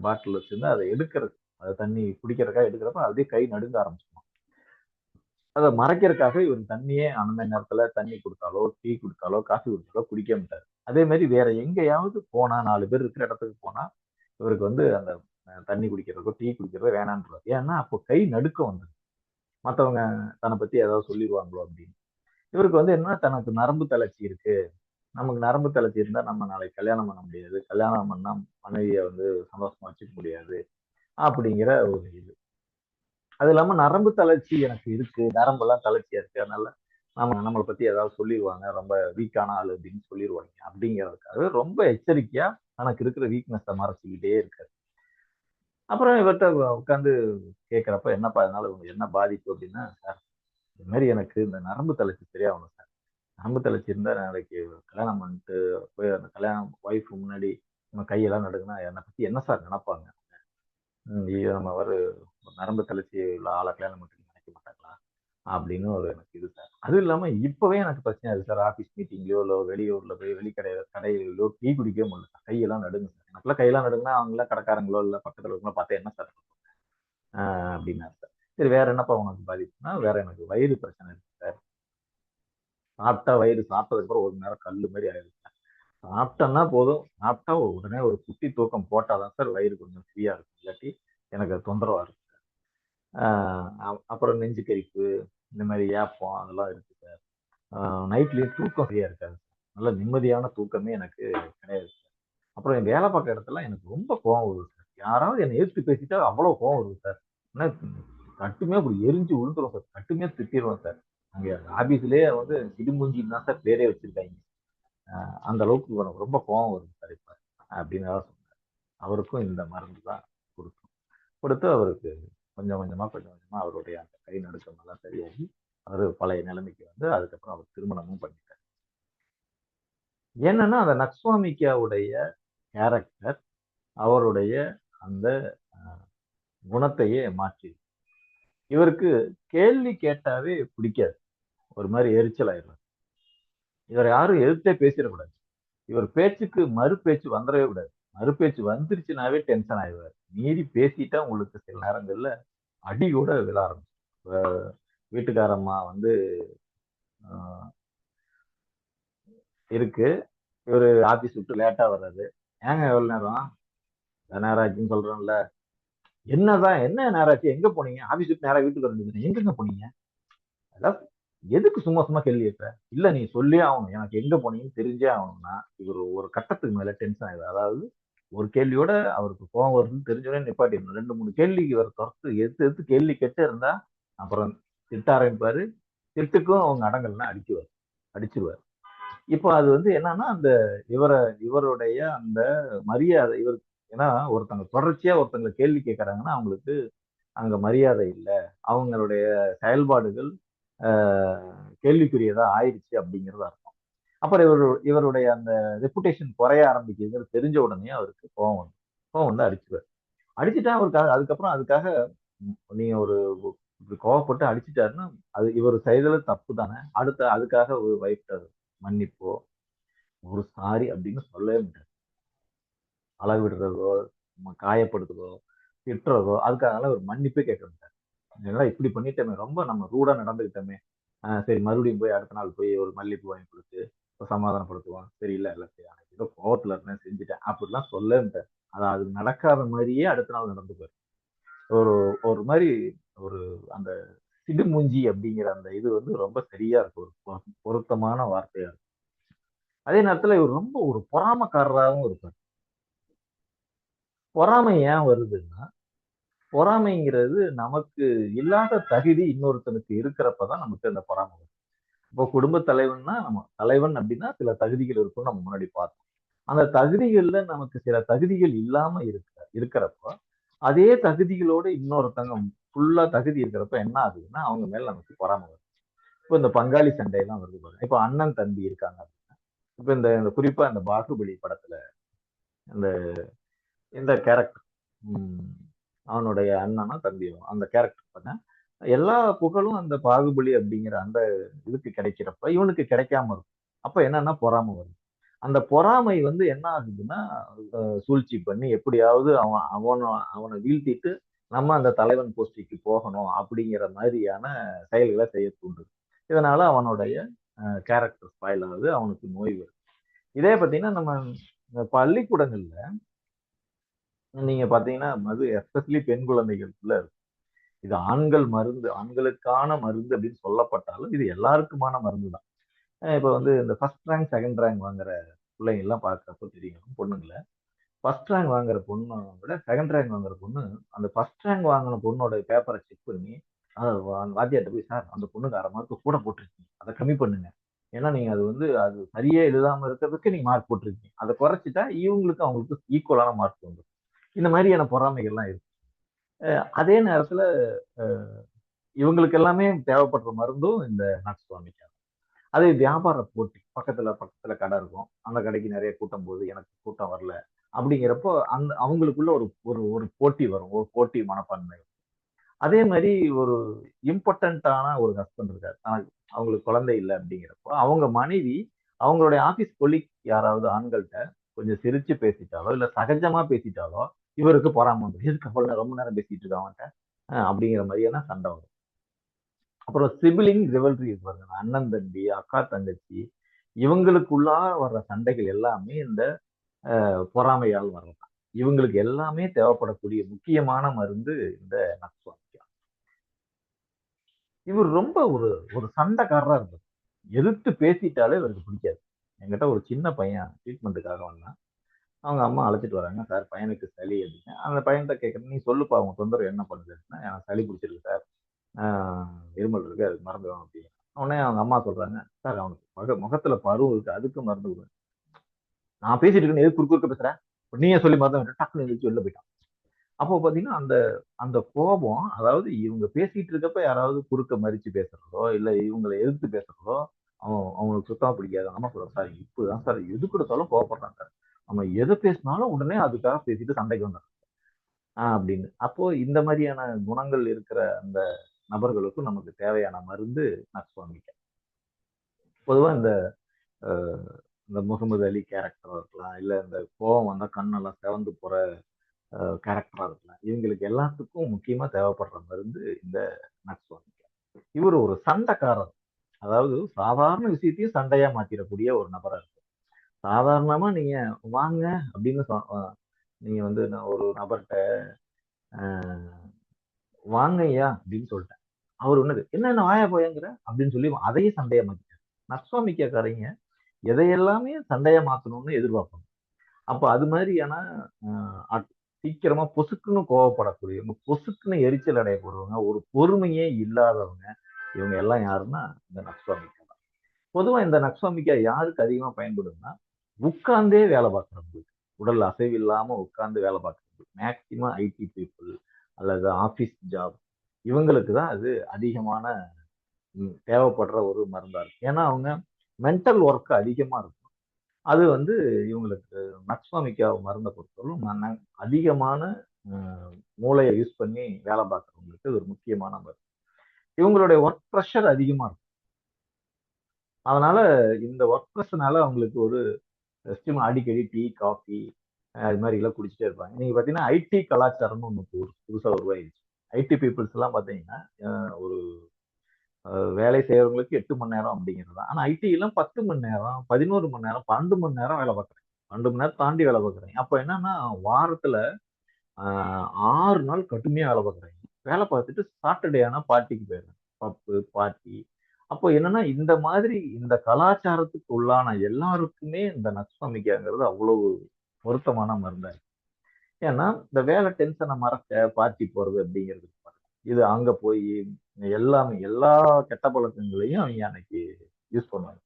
பாட்டில் வச்சிருந்து அதை எடுக்கிறது, அதை தண்ணி குடிக்கிறதுக்காக எடுக்கிறப்ப அப்படியே கை நடுங்க ஆரம்பிச்சிடும். அதை மறைக்கிறதுக்காக இவர் தண்ணியே அந்த நேரத்துல தண்ணி கொடுத்தாலோ டீ கொடுத்தாலோ காஃபி கொடுத்தாலோ குடிக்க மாட்டாரு. அதே மாதிரி வேற எங்கேயாவது போனா 4 பேர் இருக்கிற இடத்துக்கு போனா இவருக்கு வந்து அந்த தண்ணி குடிக்கிறதோ டீ குடிக்கிறதோ வேணான்றார். ஏன்னா அப்போ கை நடுக்கம் வந்து மற்றவங்க தன்னை பத்தி ஏதாவது சொல்லிடுவாங்களோ அப்படின்னு. இவருக்கு வந்து என்ன, தனக்கு நரம்பு தளர்ச்சி இருக்கு, நமக்கு நரம்பு தளர்ச்சி இருந்தா நம்ம நாளைக்கு கல்யாணம் பண்ண முடியாது, கல்யாணம் பண்ணா மனைவியை வந்து சந்தோஷமா வச்சுக்க முடியாது அப்படிங்கிற ஒரு இது. அது இல்லாம நரம்பு தளர்ச்சி எனக்கு இருக்கு, நரம்பெல்லாம் தளர்ச்சியா இருக்கு, அதனால நம்மளை பத்தி ஏதாவது சொல்லிடுவாங்க, ரொம்ப வீக்கான ஆள் அப்படின்னு சொல்லிடுவாங்க அப்படிங்கிறதுக்காக ரொம்ப எச்சரிக்கையா தனக்கு இருக்கிற வீக்னஸை மறைச்சிக்கிட்டே இருக்காரு. அப்புறம் இவர்கிட்ட உட்காந்து கேட்கிறப்ப என்னப்பா அதனால உங்களுக்கு என்ன பாதிப்பு அப்படின்னா, சார் இந்த மாதிரி எனக்கு இந்த நரம்பு தளர்ச்சி சரியாகணும் சார், நரம்பு தளர்ச்சி இருந்தா நாளைக்கு கல்யாணம் பண்ணிட்டு போய் அந்த கல்யாணம் ஒய்ஃப் முன்னாடி நம்ம கையெல்லாம் நடுங்கன்னா என்னை பத்தி என்ன சார் நினைப்பாங்க, ஐயோ நம்ம ஒரு நரம்பு தளர்ச்சி உள்ள ஆளை கல்யாணம் பண்ணிட்டு நினைக்க மாட்டாங்களா அப்படின்னு ஒரு எனக்கு இது சார். அதுவும் இல்லாம இப்பவே எனக்கு பிரச்சனை இருக்கு சார், ஆஃபீஸ் மீட்டிங்லயோ இல்லை வெளியூர்ல போய் கடையிலோ டீ குடிக்கவே முடியல சார், கையெல்லாம் நடுங்க சார், எனக்குலாம் கையெல்லாம் நடுங்கன்னா அவங்களாம் கடைக்காரங்களோ இல்லை பக்கத்துல இருக்கவங்களோ பார்த்தா என்ன சார் அப்படின்னா சார். சரி வேற என்னப்பா உனக்கு பாதிப்புனா, வேற எனக்கு வயிறு பிரச்சனை இருக்கு சார், சாப்பிட்டா வயிறு சாப்பிட்டதுக்கு அப்புறம் ஒரு நேரம் கல்லு மாதிரி ஆயிடுச்சு, சாப்பிட்டேன்னா போதும், சாப்பிட்டா உடனே ஒரு குட்டி தூக்கம் போட்டாதான் சார் வயிறு கொஞ்சம் ஃப்ரீயா இருக்கும், இல்லாட்டி எனக்கு தொந்தரவா இருக்கு. அப்புறம் நெஞ்சு கரிப்பு இந்த மாதிரி ஏப்பம் அதெல்லாம் இருக்கு சார். நைட்லயும் தூக்கம் சரியா இருக்காது, நல்ல நிம்மதியான தூக்கமே எனக்கு கிடையாது சார். அப்புறம் என் வேலை பார்க்குற இடத்துல எனக்கு ரொம்ப கோவம் வருது சார், யாராவது என்னை எதிர்த்து பேசிட்டா அவ்வளவு கோவம் வருது சார், ஏன்னா கட்டுமே அப்படி எரிஞ்சு விழுந்துரும் சார், கட்டுமே திட்டிடுவோம் சார். அங்கே ஆபீஸ்லயே வந்து சிடுமூஞ்சின்னு தான் சார் பேரே வச்சிருக்காங்க. அந்த அளவுக்கு எனக்கு ரொம்ப கோவம் வருது சார் இப்ப அப்படின்னு சொன்னார். அவருக்கும் இந்த மருந்து தான் கொடுத்து அவருக்கு கொஞ்சம் கொஞ்சமா அவருடைய அந்த கை நடுக்கம் எல்லாம் சரியாகி அவர் பழைய நிலைமைக்கு வந்து அதுக்கப்புறம் அவர் திருமணமும் பண்ணிட்டார். என்னன்னா அந்த நக்ஸ்வாமிக்காவுடைய கேரக்டர் அவருடைய அந்த குணத்தையே மாற்றி, இவருக்கு கேள்வி கேட்டாவே பிடிக்காது, ஒரு மாதிரி எரிச்சல் ஆயிடுறாரு. இவர் யாரும் எதிர்த்தே பேசிடக்கூடாது, இவர் பேச்சுக்கு மறு பேச்சு வந்துடவே கூடாது, மறு பேச்சு வந்துருச்சுனாவே டென்ஷன் ஆயிடுவார். மீறி பேசிட்டா உங்களுக்கு சில நேரங்கள்ல அடி கூட விழ ஆரம்பிச்சு. வீட்டுக்காரம்மா வந்து இருக்கு, இவரு ஆபீஸ் விட்டு லேட்டா வர்றாரு, ஏங்க எவ்வளவு நேரம், நேரம் ஆச்சுன்னு சொல்றோம்ல, என்னதான் என்ன நேரம் ஆச்சு, எங்க போனீங்க, ஆபீஸ் விட்டு நேரம் வீட்டுக்கு வர எங்கெங்க போனீங்க, அதான் எதுக்கு சும்மா சும்மா கேள்வி கேட்ப, இல்ல நீ சொல்லியே ஆகணும், எனக்கு எங்க போனீங்கன்னு தெரிஞ்சே ஆகணும்னா இவர் ஒரு கட்டத்துக்கு மேல டென்ஷன் ஆயிடுது. அதாவது ஒரு கேள்வியோட அவருக்கு கோவம் வருதுன்னு தெரிஞ்சோடனே நிப்பாட்டிடணும், 2 3 கேள்விக்கு இவர் தொடர்ந்து எடுத்து கேள்வி கேட்டு இருந்தா அப்புறம் திட்ட ஆரம்பிப்பாரு, திட்டுக்கும் அவங்க அடங்கல்னா அடிச்சிருவார். இப்போ அது வந்து என்னன்னா அந்த இவருடைய அந்த மரியாதை இவர், ஏன்னா ஒருத்தங்க தொடர்ச்சியா ஒருத்தங்களை கேள்வி கேட்கறாங்கன்னா அவங்களுக்கு அங்க மரியாதை இல்லை, அவங்களுடைய செயல்பாடுகள் கேள்விக்குரியதா ஆயிடுச்சு அப்படிங்கிறது அர்த்தம். அப்புறம் இவருடைய அந்த ரெப்புடேஷன் குறைய ஆரம்பிக்குதுங்கிறது தெரிஞ்ச உடனே அவருக்கு கோவம் வந்து அடிச்சுவார். அடிச்சுட்டா அவருக்கு அதுக்கப்புறம் அதுக்காக நீங்க ஒரு கோவப்பட்டு அடிச்சுட்டாருன்னா அது இவர் செய்தது தப்பு தானே, அதுக்காக ஒரு வைஃப்ட மன்னிப்போ ஒரு சாரி அப்படின்னு சொல்லவே முடியாது. அளவிடுறதோ காயப்படுத்துறதோ திட்டுறதோ அதுக்காக ஒரு மன்னிப்பே கேட்க மாட்டார். இதெல்லாம் இப்படி பண்ணிட்டோமே, ரொம்ப நம்ம ரூடா நடந்துக்கிட்டோமே, சரி மறுபடியும் போய் அடுத்த நாள் போய் ஒரு மல்லிப்பூ வாங்கி கொடுத்து சமாதானப்படுத்துவோம், சரி இல்ல ஏதோ கோவத்துல இருந்தேன் செஞ்சுட்டேன் அப்படிலாம் சொல்லவே மாட்டார். அது நடக்காத மாதிரியே அடுத்த நாள் நடந்துப்பாரு. ஒரு மாதிரி ஒரு அந்த சிடுமூஞ்சி அப்படிங்கிற அந்த இது வந்து ரொம்ப சரியா இருக்கு, ஒரு பொருத்தமான வார்த்தையா இருக்கு. அதே நேரத்துல இவர் ரொம்ப ஒரு பொறாமக்காரராகவும் இருப்பார். பொறாமை ஏன் வருதுன்னா, பொறாமைங்கிறது நமக்கு இல்லாத தகுதி இன்னொருத்தனுக்கு இருக்கிறப்பதான் நமக்கு அந்த பொறாமை வரும். இப்போ குடும்ப தலைவன்னா நம்ம தலைவன் அப்படின்னா சில தகுதிகள் இருக்கும்னு நம்ம முன்னாடி பார்த்தோம். அந்த தகுதிகள்ல நமக்கு சில தகுதிகள் இல்லாம இருக்கிறப்போ அதே தகுதிகளோட இன்னொருத்தங்க ஃபுல்லா தகுதி இருக்கிறப்ப என்ன ஆகுதுன்னா அவங்க மேல நமக்கு பொறாமை வருது. இப்போ இந்த பங்காளி சண்டையெல்லாம் வருது பாருங்க. இப்போ அண்ணன் தம்பி இருக்காங்க அப்படின்னா, இப்போ இந்த குறிப்பா இந்த பாகுபலி படத்துல இந்த இந்த கேரக்டர் அவனுடைய அண்ணனும் தம்பியும் அந்த கேரக்டர் பண்ண எல்லா புகழும் அந்த பாகுபலி அப்படிங்கிற அந்த இதுக்கு கிடைக்கிறப்ப இவனுக்கு கிடைக்காம இருக்கும். அப்ப என்னன்னா பொறாமை வரும். அந்த பொறாமை வந்து என்ன ஆகுதுன்னா சூழ்ச்சி பண்ணி எப்படியாவது அவனை வீழ்த்திட்டு நம்ம அந்த தலைவன் போஸ்டிக்கு போகணும் அப்படிங்கிற மாதிரியான செயல்களை செய்ய தூண்டுது. இதனால அவனுடைய கேரக்டர் ஸ்பாயில் ஆகுது, அவனுக்கு நோய் வருது. இதே பார்த்தீங்கன்னா நம்ம பள்ளிக்கூடங்கள்ல நீங்க பாத்தீங்கன்னா மது எஸ்பெஷலி பெண் குழந்தைகளுக்குள்ள இருக்கு. இது ஆண்களுக்கான மருந்து அப்படின்னு சொல்லப்பட்டாலும் இது எல்லாருக்குமான மருந்து தான். இப்போ வந்து இந்த ஃபர்ஸ்ட் ரேங்க் செகண்ட் ரேங்க் வாங்குற பிள்ளைங்க எல்லாம் பார்க்கறப்ப தெரியும் பொண்ணுங்களை. ஃபர்ஸ்ட் ரேங்க் வாங்குற பொண்ணை விட செகண்ட் ரேங்க் வாங்குற பொண்ணு அந்த ஃபர்ஸ்ட் ரேங்க் வாங்கின பொண்ணோட பேப்பரை செக் பண்ணி வாத்தியார்ட்ட போய், சார் அந்த பொண்ணுக்கு 1/2 மார்க் கூட போட்டிருக்கீங்க, அதை கம்மி பண்ணுங்க. ஏன்னா நீங்க அது சரியே எழுதாம இருக்கிறதுக்கு நீங்க மார்க் போட்டிருக்கீங்க, அதை குறைச்சிட்டா இவங்களுக்கு அவங்களுக்கு ஈக்குவலான மார்க் வந்துடும். இந்த மாதிரியான பொறாமைகள்லாம் இருக்கு. அதே நேரத்துல இவங்களுக்கு எல்லாமே தேவைப்படுற மருந்தும் இந்த நட்சுவாமிக்கா. அது வியாபார போட்டி. பக்கத்துல கடை இருக்கும், அந்த கடைக்கு நிறைய கூட்டம் போகுது, எனக்கு கூட்டம் வரல அப்படிங்கிறப்போ அவங்களுக்குள்ள ஒரு போட்டி வரும், ஒரு போட்டி மனப்பான்மை. அதே மாதிரி ஒரு இம்பார்ட்டன்டான ஒரு ஹஸ்பண்ட் இருக்காரு, அவங்களுக்கு குழந்தை இல்லை அப்படிங்கிறப்போ அவங்க மனைவி அவங்களுடைய ஆபீஸ் கொலீக் யாராவது ஆண்கள்கிட்ட கொஞ்சம் சிரிச்சு பேசிட்டாலோ இல்ல சகஜமா பேசிட்டாலோ இவருக்கு பொறாம வந்துடும். எதுக்கு அவ்வளவு ரொம்ப நேரம் பேசிட்டு இருக்கான்ட்ட அப்படிங்கிற மாதிரியான சண்டை வரும். அப்புறம் சிபிலிங் ரிவல்ரி பாருங்க, அண்ணன் தம்பி அக்கா தங்கச்சி இவங்களுக்குள்ளா வர்ற சண்டைகள் எல்லாமே இந்த பொறாமையால் வர்றதான். இவங்களுக்கு எல்லாமே தேவைப்படக்கூடிய முக்கியமான மருந்து இந்த நட்சுவாமிக்கா. இவர் ரொம்ப ஒரு சண்டைக்காரரா இருந்தது. எதிர்த்து பேசிட்டாலே இவருக்கு பிடிக்காது. என்கிட்ட ஒரு சின்ன பையன் ட்ரீட்மெண்ட்டுக்காக வந்தான். அவங்க அம்மா அழைச்சிட்டு வராங்க, சார் பையனுக்கு சளி அப்படின்னு. அந்த பையன்கிட்ட கேட்குறேன், நீ சொல்லுப்பா அவங்க தொந்தரவு என்ன பண்ணுது அப்படின்னா, எனக்கு சளி பிடிச்சிருக்கு சார், இருமல் இருக்கு, அதுக்கு மருந்து வேணும் அப்படின்னு. உடனே அவங்க அம்மா சொல்றாங்க, சார் அவனுக்கு முகத்துல பருவம் இருக்கு, அதுக்கு மருந்து கொடுங்க. நான் பேசிட்டு இருக்கேன்னு எது குறுக்க பேசுறேன், நீயே சொல்லி மருந்து டக்குன்னு எழுதிச்சு வெளில போயிட்டான். அப்போ பாத்தீங்கன்னா அந்த கோபம், அதாவது இவங்க பேசிட்டு இருக்கப்ப யாராவது குறுக்க மறிச்சு பேசுறதோ இல்ல இவங்களை எதிர்த்து பேசுறதோ அவங்களுக்கு சுத்தமா பிடிக்காது. அம்மா சொல்றாங்க, சார் இப்படிதான் சார் எது கொடுத்தாலும் கோவப்படுறாங்க சார், நம்ம எதை பேசினாலும் உடனே அதுக்காக பேசிட்டு சண்டைக்கு வந்தாங்க அப்படின்னு. அப்போ இந்த மாதிரியான குணங்கள் இருக்கிற அந்த நபர்களுக்கும் நமக்கு தேவையான மருந்து நட்சுவாமிக்கா. பொதுவா இந்த முகமது அலி கேரக்டரா இருக்கலாம், இல்ல இந்த கோபம் வந்தா கண்ணெல்லாம் செவந்து போற கேரக்டரா இருக்கலாம், இவங்களுக்கு எல்லாத்துக்கும் முக்கியமா தேவைப்படுற மருந்து இந்த நட்சுவாமிக்கா. இவர் ஒரு சண்டைக்காரர், அதாவது சாதாரண விஷயத்தையும் சண்டையா மாத்திரக்கூடிய ஒரு நபரா இருக்கு. சாதாரணமா நீங்க வாங்க அப்படின்னு நீங்க வந்து நான் ஒரு நபர்கிட்ட வாங்கய்யா அப்படின்னு சொல்லிட்டேன், அவர் ஒண்ணுது என்ன வாயா போயங்கிற அப்படின்னு சொல்லி அதையே சண்டையா மாத்திட்டார். நட்சுவாமிக்காரங்க எதையெல்லாமே சண்டையா மாத்தணும்னு எதிர்பார்ப்பாங்க. அப்ப அது மாதிரியான சீக்கிரமா பொசுக்குன்னு கோவப்படக்கூடிய, பொசுக்குன்னு எரிச்சல் அடையப்படுறவங்க, ஒரு பொறுமையே இல்லாதவங்க, இவங்க எல்லாம் யாருன்னா இந்த நட்சுவாமிக்கா தான். பொதுவா இந்த நட்சுவாமிக்கா யாருக்கு அதிகமா பயன்படுதுன்னா, உட்கார்ந்தே வேலை பார்க்கறவங்களுக்கு, உடல் அசைவு இல்லாம உட்கார்ந்து வேலை பார்க்கறவங்களுக்கு, மேக்சிமம் ஐடி பீப்புள் அல்லது ஆபீஸ் ஜாப், இவங்களுக்கு தான் அது அதிகமான தேவைப்படுற ஒரு மருந்தா இருக்கு. ஏன்னா அவங்க மென்டல் ஒர்க் அதிகமா இருக்கும். அது வந்து இவங்களுக்கு நட்சுவாமிக்கா மருந்தை பொறுத்தவரை அதிகமான மூளையை யூஸ் பண்ணி வேலை பார்க்கறவங்களுக்கு ஒரு முக்கியமான மருந்து. இவங்களுடைய ஒர்க் ப்ரெஷர் அதிகமா இருக்கும். அதனால இந்த ஒர்க் ப்ரெஷர்னால அவங்களுக்கு ஒரு அடிக்கடி டீ காஃபி அது மாதிரி எல்லாம் குடிச்சிட்டே இருப்பாங்க. நீங்க பாத்தீங்கன்னா ஐடி கலாச்சாரம்னு ஒண்ணு புதுசா உருவாயிருச்சு. ஐடி பீப்புள்ஸ் எல்லாம் பாத்தீங்கன்னா ஒரு வேலை செய்யறவங்களுக்கு 8 மணி நேரம் அப்படிங்கிறது. ஆனா ஐடி எல்லாம் 10 மணி நேரம் 11 மணி நேரம் 12 மணி நேரம் வேலை பார்க்குறேன், 12 மணி நேரம் தாண்டி வேலை பார்க்குறேன். அப்ப என்னன்னா வாரத்துல 6 நாள் கடுமையா வேலை பார்க்குறாங்க. வேலை பார்த்துட்டு சாட்டர்டே ஆனா பார்ட்டிக்கு போயிடுறேன், பப்பு பார்ட்டி. அப்போ என்னன்னா இந்த மாதிரி இந்த கலாச்சாரத்துக்கு உள்ளான எல்லாருக்குமே இந்த நட்சுவாமிக்காங்கிறது அவ்வளவு பொருத்தமான மருந்தா இருக்கு. ஏன்னா இந்த வேலை டென்ஷனை மறக்க பார்ட்டி போறது அப்படிங்கிறது இது அங்க போய் எல்லாமே எல்லா கெட்ட பழக்கங்களையும் அவங்க அன்னைக்கு யூஸ் பண்ணுவாங்க.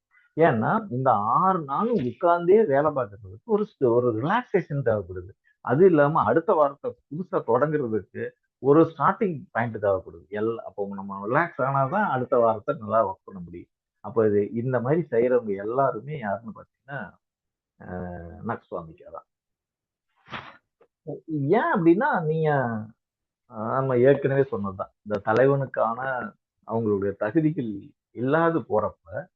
ஏன்னா இந்த 6 நாளும் உட்கார்ந்தே வேலை பார்க்கறதுக்கு ஒரு ரிலாக்ஸேஷன் தேவைப்படுது. அது இல்லாம அடுத்த வாரத்தை புதுசா தொடங்குறதுக்கு ஒரு ஸ்டார்ட்டிங் பாயிண்ட் தேவைப்படுது. அப்போ நம்ம ரிலாக்ஸ் ஆனாதான் அடுத்த வாரத்தை நல்லா ஒர்க் பண்ண முடியும். அப்போ இந்த மாதிரி செய்யறவங்க எல்லாருமே யாருன்னு பார்த்தீங்கன்னா நக்ஸ்வாமிக்கா தான். ஏன் அப்படின்னா நீங்க நம்ம ஏற்கனவே சொன்னதுதான். இந்த தலைவனுக்கான அவங்களுடைய தகுதிகள் இல்லாது போறப்ப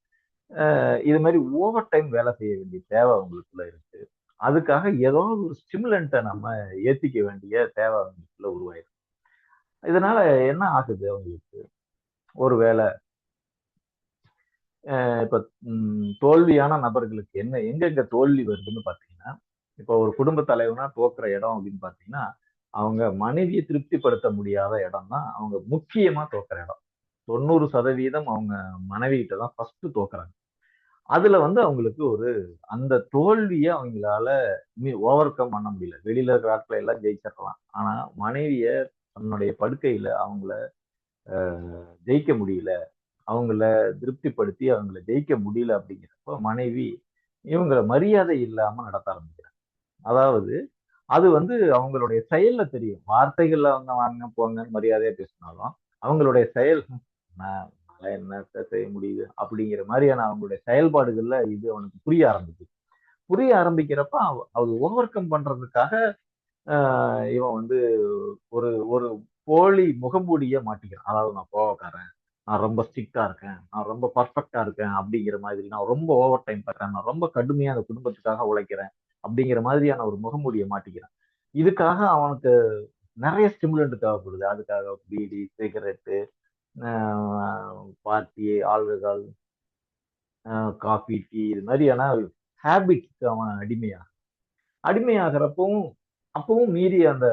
இது மாதிரி ஓவர் டைம் வேலை செய்ய வேண்டிய தேவை அவங்களுக்குள்ள இருக்கு. அதுக்காக ஏதாவது ஒரு ஸ்டிமுலண்ட்டை நம்ம ஏத்திக்க வேண்டிய தேவை அவங்களுக்குள்ள உருவாயிருக்கு. இதனால என்ன ஆகுது அவங்களுக்கு? ஒருவேளை இப்ப தோல்வியான நபர்களுக்கு எங்கெங்க தோல்வி வருதுன்னு பாத்தீங்கன்னா, இப்ப ஒரு குடும்ப தலைவனா தோக்குற இடம் அப்படின்னு பாத்தீங்கன்னா, அவங்க மனைவியை திருப்திப்படுத்த முடியாத இடம் தான் அவங்க முக்கியமா தோக்குற இடம். 90% அவங்க மனைவி கிட்ட தான் ஃபர்ஸ்ட் தோக்குறாங்க. அதுல அவங்களுக்கு அந்த தோல்வியை அவங்களால ஓவர் கம் பண்ண முடியல. வெளியில இருக்கிற ஆட்களை எல்லாம் ஜெயிச்சிடலாம். ஆனா மனைவிய தன்னுடைய படுக்கையில அவங்கள ஜெயிக்க முடியல, அவங்கள திருப்திப்படுத்தி அவங்கள ஜெயிக்க முடியல அப்படிங்கிறப்ப மனைவி இவங்கள மரியாதை இல்லாம நடத்த ஆரம்பிக்கிறாங்க. அதாவது அது அவங்களுடைய செயல்ல தெரியும். வார்த்தைகள்ல அவங்க வாங்க போங்கன்னு மரியாதையா பேசினாலும் அவங்களுடைய செயல் என்னத்த செய்ய முடியுது அப்படிங்கிற மாதிரியான அவங்களுடைய செயல்பாடுகள்ல இது அவனுக்கு புரிய ஆரம்பிக்குது. புரிய ஆரம்பிக்கிறப்ப அது ஓவர் கம் பண்றதுக்காக இவன் ஒரு ஒரு போலி முகமூடிய மாட்டிக்கிறான். அதாவது நான் கோவக்காரன், நான் ரொம்ப ஸ்ட்ரிக்டா இருக்கேன், நான் ரொம்ப பர்ஃபெக்டா இருக்கேன் அப்படிங்கிற மாதிரி, நான் ரொம்ப ஓவர் டைம் பண்றேன், நான் ரொம்ப கடுமையா அந்த குடும்பத்துக்காக உழைக்கிறேன் அப்படிங்கிற மாதிரியான ஒரு முகமூடியை மாட்டிக்கிறான். இதுக்காக அவனுக்கு நிறைய ஸ்டிமுலண்ட் தேவைப்படுது. அதுக்காக beedi, cigarette, party, alcohol, coffee, tea இது மாதிரியான ஹேபிட்ஸ்க்கு அவன் அடிமையாகிறப்பவும் அப்பவும் மீறி அந்த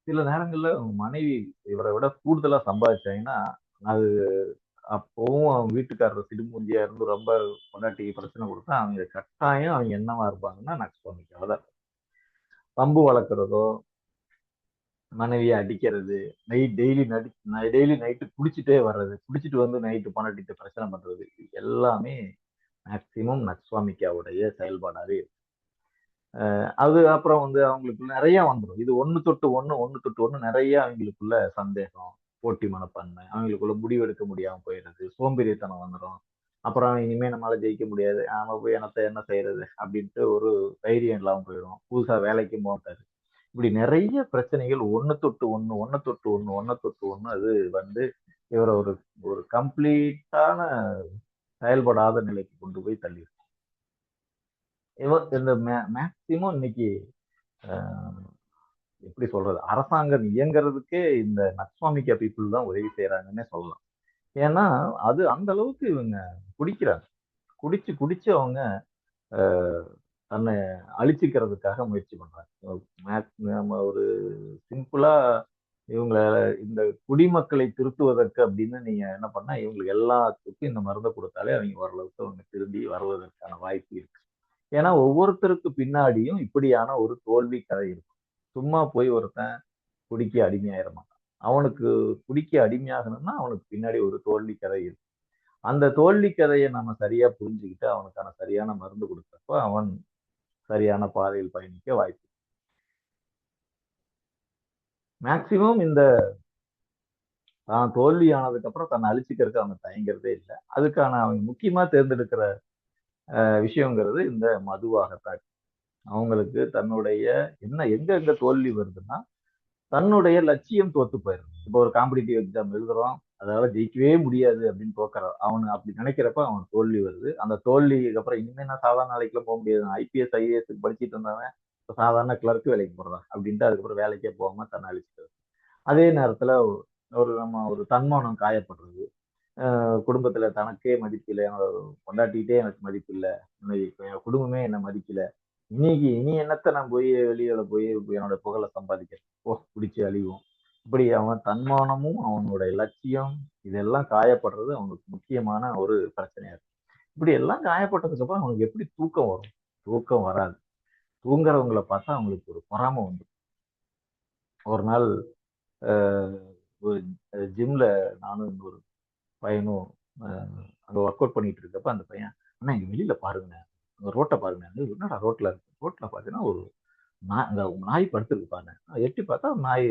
சில நேரங்கள்ல அவங்க மனைவி இவரை விட கூடுதலா சம்பாதிச்சாங்கன்னா அது அப்பவும் அவங்க வீட்டுக்காரர் சிடுமூஞ்சியா இருந்து ரொம்ப பொண்டாட்டிக்கு பிரச்சனை கொடுத்தா அவங்க கட்டாயம் அவங்க என்னவா இருப்பாங்கன்னா நக்ஸ்வாமிக்காக தான். பம்பு வளர்க்குறதோ, மனைவியை அடிக்கிறது, டெய்லி நைட்டு குடிச்சிட்டே வர்றது, குடிச்சிட்டு நைட்டு பொண்டாட்டிட்டு பிரச்சனை பண்றது, எல்லாமே மேக்சிமம் நக்ஸ்வாமிக்காவுடைய செயல்பாடாவே இருக்கு. அது அப்புறம் அவங்களுக்குள்ள நிறைய வந்துடும். இது ஒண்ணு தொட்டு ஒண்ணு நிறைய அவங்களுக்குள்ள சந்தேகம், போட்டி மனப்பான்மை, அவங்களுக்குள்ள முடிவெடுக்க முடியாம போயிடுறது, சோம்பேறித்தனம் வந்துடும். அப்புறம் இனிமே நம்மளால ஜெயிக்க முடியாது, நாம போய் என்ன செய்யறது அப்படின்ட்டு ஒரு தைரியம் இல்லாம போயிடும். புதுசா வேலைக்கும் போட்டாரு. இப்படி நிறைய பிரச்சனைகள் ஒண்ணு தொட்டு ஒண்ணு அது இவரை ஒரு ஒரு கம்ப்ளீட்டான செயல்படாத நிலைக்கு கொண்டு போய் தள்ளி இந்த மேக்சிமம் இன்னைக்கு எப்படி சொல்றது, அரசாங்கம் இயங்குறதுக்கே இந்த நக்ஸ்வாமிக்கா பீப்புள் தான் உதவி செய்யறாங்கன்னே சொல்லலாம். ஏன்னா அது அந்த அளவுக்கு இவங்க குடிக்கிறாங்க. குடிச்சு அவங்க தன்னை அழிச்சுக்கிறதுக்காக முயற்சி பண்றாங்க. நம்ம ஒரு சிம்பிளா இவங்க இந்த குடிமக்களை திருத்துவதற்கு அப்படின்னு நீங்க என்ன பண்ணா இவங்களுக்கு எல்லாத்துக்கும் இந்த மருந்தை கொடுத்தாலே அவங்க ஓரளவுக்கு அவங்க திரும்பி வருவதற்கான வாய்ப்பு இருக்கு. ஏன்னா ஒவ்வொருத்தருக்கு பின்னாடியும் இப்படியான ஒரு தோல்வி கதை இருக்கும். சும்மா போய் ஒருத்தன் குடிக்க அடிமையாயிர மாட்டான். அவனுக்கு குடிக்க அடிமையாகணும்னா அவனுக்கு பின்னாடி ஒரு தோல்வி கதை இருக்கு. அந்த தோல்வி கதையை நம்ம சரியா புரிஞ்சுக்கிட்டு அவனுக்கான சரியான மருந்து கொடுத்தப்ப அவன் சரியான பாதையில் பயணிக்க வாய்ப்பு. மேக்சிமம் இந்த தான் தோல்வி ஆனதுக்கு அப்புறம் தன்னை அழிச்சுக்கிறதுக்கு அவன் தயங்குறதே இல்லை. அதுக்கான அவன் முக்கியமா தேர்ந்தெடுக்கிற விஷயங்கிறது இந்த மதுவாகத்தான். அவங்களுக்கு தன்னுடைய எங்க தோல்வி வருதுன்னா தன்னுடைய லட்சியம் தோத்து போயிடும். இப்போ ஒரு காம்படிட்டிவ் எக்ஸாம் எழுதுறோம், அதால ஜெயிக்கவே முடியாது அப்படின்னு தோக்குறான். அவனு அப்படி நினைக்கிறப்ப அவன் தோல்வி வருது. அந்த தோல்விக்கு அப்புறம் இனிமே நான் சாதாரண வேலைக்குலாம் போக முடியாது, ஐபிஎஸ் ஐஏஎஸ் படிச்சுட்டு இருந்தவன் இப்போ சாதாரண கிளர்க்கு வேலைக்கு போறதான் அப்படின்ட்டு அதுக்கப்புறம் வேலைக்கே போகாம தன்னை அழிச்சுக்கிறது. அதே நேரத்துல ஒரு தன்மானம் காயப்படுறது, குடும்பத்துல தனக்கே மதிப்பில்லை, என்னோட பொண்டாட்டிகிட்டே எனக்கு மதிப்பில்லை, என் குடும்பமே என்னை மதிக்கல, இனி என்னத்தை நான் போய் வெளியில போய் என்னோட புகழை சம்பாதிக்கிறேன், பிடிச்சி அழிவும். இப்படி அவன் தன்மானமும் அவனுடைய லட்சியம் இதெல்லாம் காயப்படுறது அவனுக்கு முக்கியமான ஒரு பிரச்சனையா இருக்கு. இப்படி எல்லாம் காயப்பட்டதுக்கு அப்புறம் அவனுக்கு எப்படி தூக்கம் வரும்? தூக்கம் வராது. தூங்குறவங்களை பார்த்தா அவங்களுக்கு ஒரு பொறாமை வந்து. ஒரு நாள் ஒரு ஜிம்ல நானும் ஒரு பையனும் அங்க ஒர்க் அவுட் பண்ணிட்டு இருக்கப்ப அந்த பையன், அண்ணா இங்க வெளியில பாருங்க, ரோட்டை பாருங்க. என்னடா ரோட்ல இருக்கு? ரோட்ல பாத்தீங்கன்னா ஒரு அங்க நாய் படுத்திருக்கு பாருங்க. எட்டி பார்த்தா ஒரு நாய்,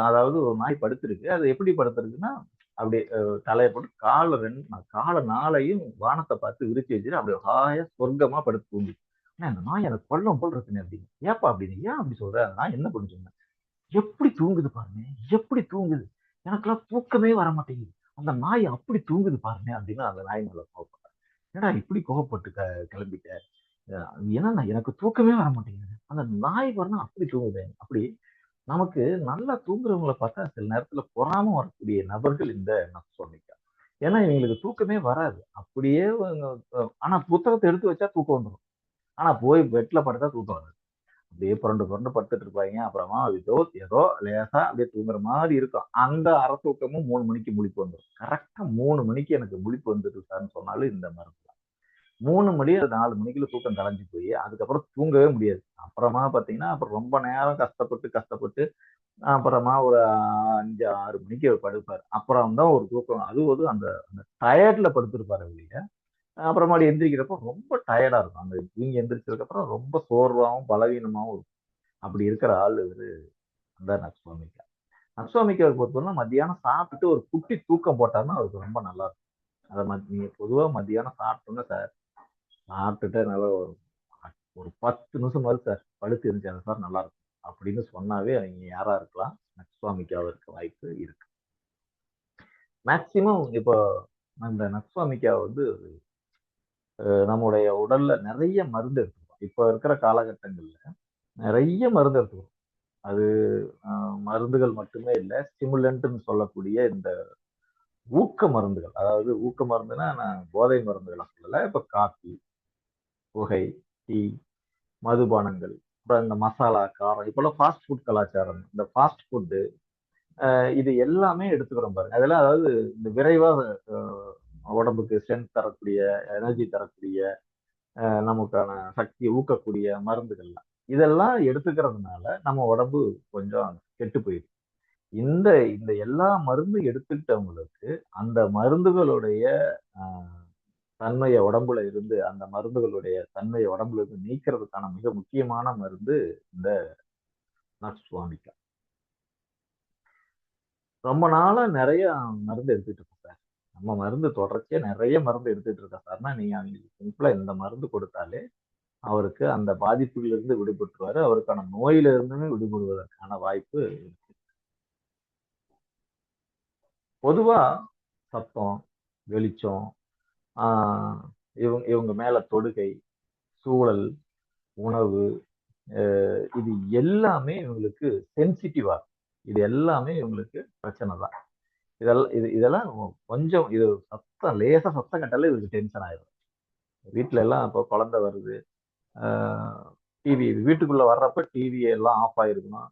அதாவது ஒரு நாய் படுத்திருக்கு. அது எப்படி படுத்திருக்குன்னா, அப்படியே தலைய போட்டு கால 4யும் வானத்தை பார்த்து விரிச்சு வச்சுட்டு அப்படியே ஹாயா சொர்க்கமா படுத்து தூங்குது. அண்ணா அந்த நாய் எனக்கு கொல்லும் போல் இருக்குன்னு அப்படின்னு. ஏப்பா அப்படின்னு? ஏன் அப்படி சொல்ற? அந்த நாய் என்ன பண்ணுச்சுங்க? எப்படி தூங்குது பாருங்க, எப்படி தூங்குது. எனக்கெல்லாம் தூக்கமே வர மாட்டேங்குது. அந்த நாய் அப்படி தூங்குது பாருங்க அப்படின்னு அந்த நாய் மேல கோவப்பட்டான். என்னடா இப்படி கோவப்பட்டு கிளம்பிட்ட? ஏன்னா எனக்கு தூக்கமே வர மாட்டேங்குது. அந்த நாய் பாருங்க அப்படி தூங்குது. அப்படி நமக்கு நல்லா தூங்குறவங்கள பார்த்தா சில நேரத்துல பொறாம வரக்கூடிய நபர்கள் இந்த நப்சோனிக்கா. ஏன்னா இவங்களுக்கு தூக்கமே வராது. அப்படியே ஆனா புத்தகத்தை எடுத்து வச்சா தூக்கம் வந்துடும். ஆனா போய் பெட்ல படுத்தா தூக்கம் வராது. அப்படியே புரண்டு புரண்டு படுத்துட்டு இருப்பாங்க. அப்புறமா ஏதோ ஏதோ லேசா அப்படியே தூங்குற மாதிரி இருக்கும். அந்த அரை தூக்கமும் 3 மணிக்கு முழிப்பு வந்துடும். கரெக்டா 3 மணிக்கு எனக்கு முழிப்பு வந்துட்டு சார்ன்னு சொன்னாலும் இந்த மருந்து தான். 3 மணி 4 மணிக்குள்ள தூக்கம் கலைஞ்சு போய் அதுக்கப்புறம் தூங்கவே முடியாது. அப்புறமா பாத்தீங்கன்னா அப்புறம் ரொம்ப நேரம் கஷ்டப்பட்டு அப்புறமா ஒரு 5, 6 மணிக்கு படுப்பாரு. அப்புறம் தான் ஒரு தூக்கம். அது ஒரு அந்த அந்த டயர்ட்ல படுத்திருப்பாரு வெளிய. அப்புறமாடி எந்திரிக்கிறப்போ ரொம்ப டயர்டா இருக்கும். அந்த தூங்கி எந்திரிச்சதுக்கு அப்புறம் ரொம்ப சோர்வாவும் பலவீனமாவும் இருக்கும். அப்படி இருக்கிற ஆள் இவரு அந்த நக்ஸ்வாமிக்கா. நக்ஸ்வாமிக்காவை பொறுத்தவரை மத்தியானம் சாப்பிட்டு ஒரு குட்டி தூக்கம் போட்டாருன்னா அவருக்கு ரொம்ப நல்லா இருக்கும். அதை நீங்க பொதுவா மத்தியானம் சாப்பிட்டோன்னா சார், சாப்பிட்டுட்டு நல்லா ஒரு 10 நிமிஷமாவது சார் படுத்து இருந்துச்சு சார் நல்லா இருக்கும் அப்படின்னு சொன்னாவே அவங்க யாரா இருக்கலாம், நக்ஸ்வாமிக்காவா இருக்க வாய்ப்பு இருக்கு. மேக்சிமம் இப்போ அந்த நக்ஸ்வாமிக்காவை வந்து நம்முடைய உடல்ல நிறைய மருந்து எடுத்துக்கிறோம். இப்போ இருக்கிற காலகட்டங்கள்ல நிறைய மருந்து எடுத்துக்கிறோம். அது மருந்துகள் மட்டுமே இல்லை, ஸ்டிமுலன்ட்னு சொல்லக்கூடிய இந்த ஊக்க மருந்துகள். அதாவது ஊக்க மருந்துன்னா நான் போதை மருந்துகளை சொல்லலை. இப்போ காஃபி, புகை, டீ, மதுபானங்கள், அப்புறம் இந்த மசாலா, காரம், இப்போல்லாம் ஃபாஸ்ட் ஃபுட் கலாச்சாரம். இந்த ஃபாஸ்ட் ஃபுட்டு இது எல்லாமே எடுத்துக்கிறோம் பாருங்க. அதெல்லாம் அதாவது இந்த விரைவாக உடம்புக்கு ஸ்ட்ரென்த் தரக்கூடிய, எனர்ஜி தரக்கூடிய, நமக்கான சக்தியை ஊக்கக்கூடிய மருந்துகள்லாம் இதெல்லாம் எடுத்துக்கிறதுனால நம்ம உடம்பு கொஞ்சம் கெட்டு போயிடும். இந்த இந்த எல்லா மருந்து எடுத்துக்கிட்டவங்களுக்கு அந்த மருந்துகளுடைய தன்மையை உடம்புல இருந்து அந்த மருந்துகளுடைய தன்மையை உடம்புல இருந்து நீக்கிறதுக்கான மிக முக்கியமான மருந்து இந்த நக்ஸ்வாமிக்கா. ரொம்ப நாளா நிறைய மருந்து எடுத்துட்டு இருக்கோம் சார். நம்ம மருந்து தொடர்ச்சியா நிறைய மருந்து எடுத்துட்டு இருக்கோம் சார்னா நீங்க அவங்களுக்கு சிம்பிளா இந்த மருந்து கொடுத்தாலே அவருக்கு அந்த பாதிப்புகளிலிருந்து விடுபட்டுருவாரு. அவருக்கான நோயிலிருந்துமே விடுபடுவதற்கான வாய்ப்பு இருக்கு. பொதுவா சத்தம், வெளிச்சம், இவங்க மேல தொடுகை, சூழல், உணவு, இது எல்லாமே இவங்களுக்கு சென்சிட்டிவா, இது எல்லாமே இவங்களுக்கு பிரச்சனை தான். இதெல்லாம் கொஞ்சம் இது சத்தம் லேசா சத்தம் கேட்டாலே இவருக்கு டென்ஷன் ஆயிடும். வீட்டுல எல்லாம் இப்போ குழந்தை வருது, டிவி வீட்டுக்குள்ள வர்றப்ப டிவி எல்லாம் ஆஃப் ஆயிருக்கணும்,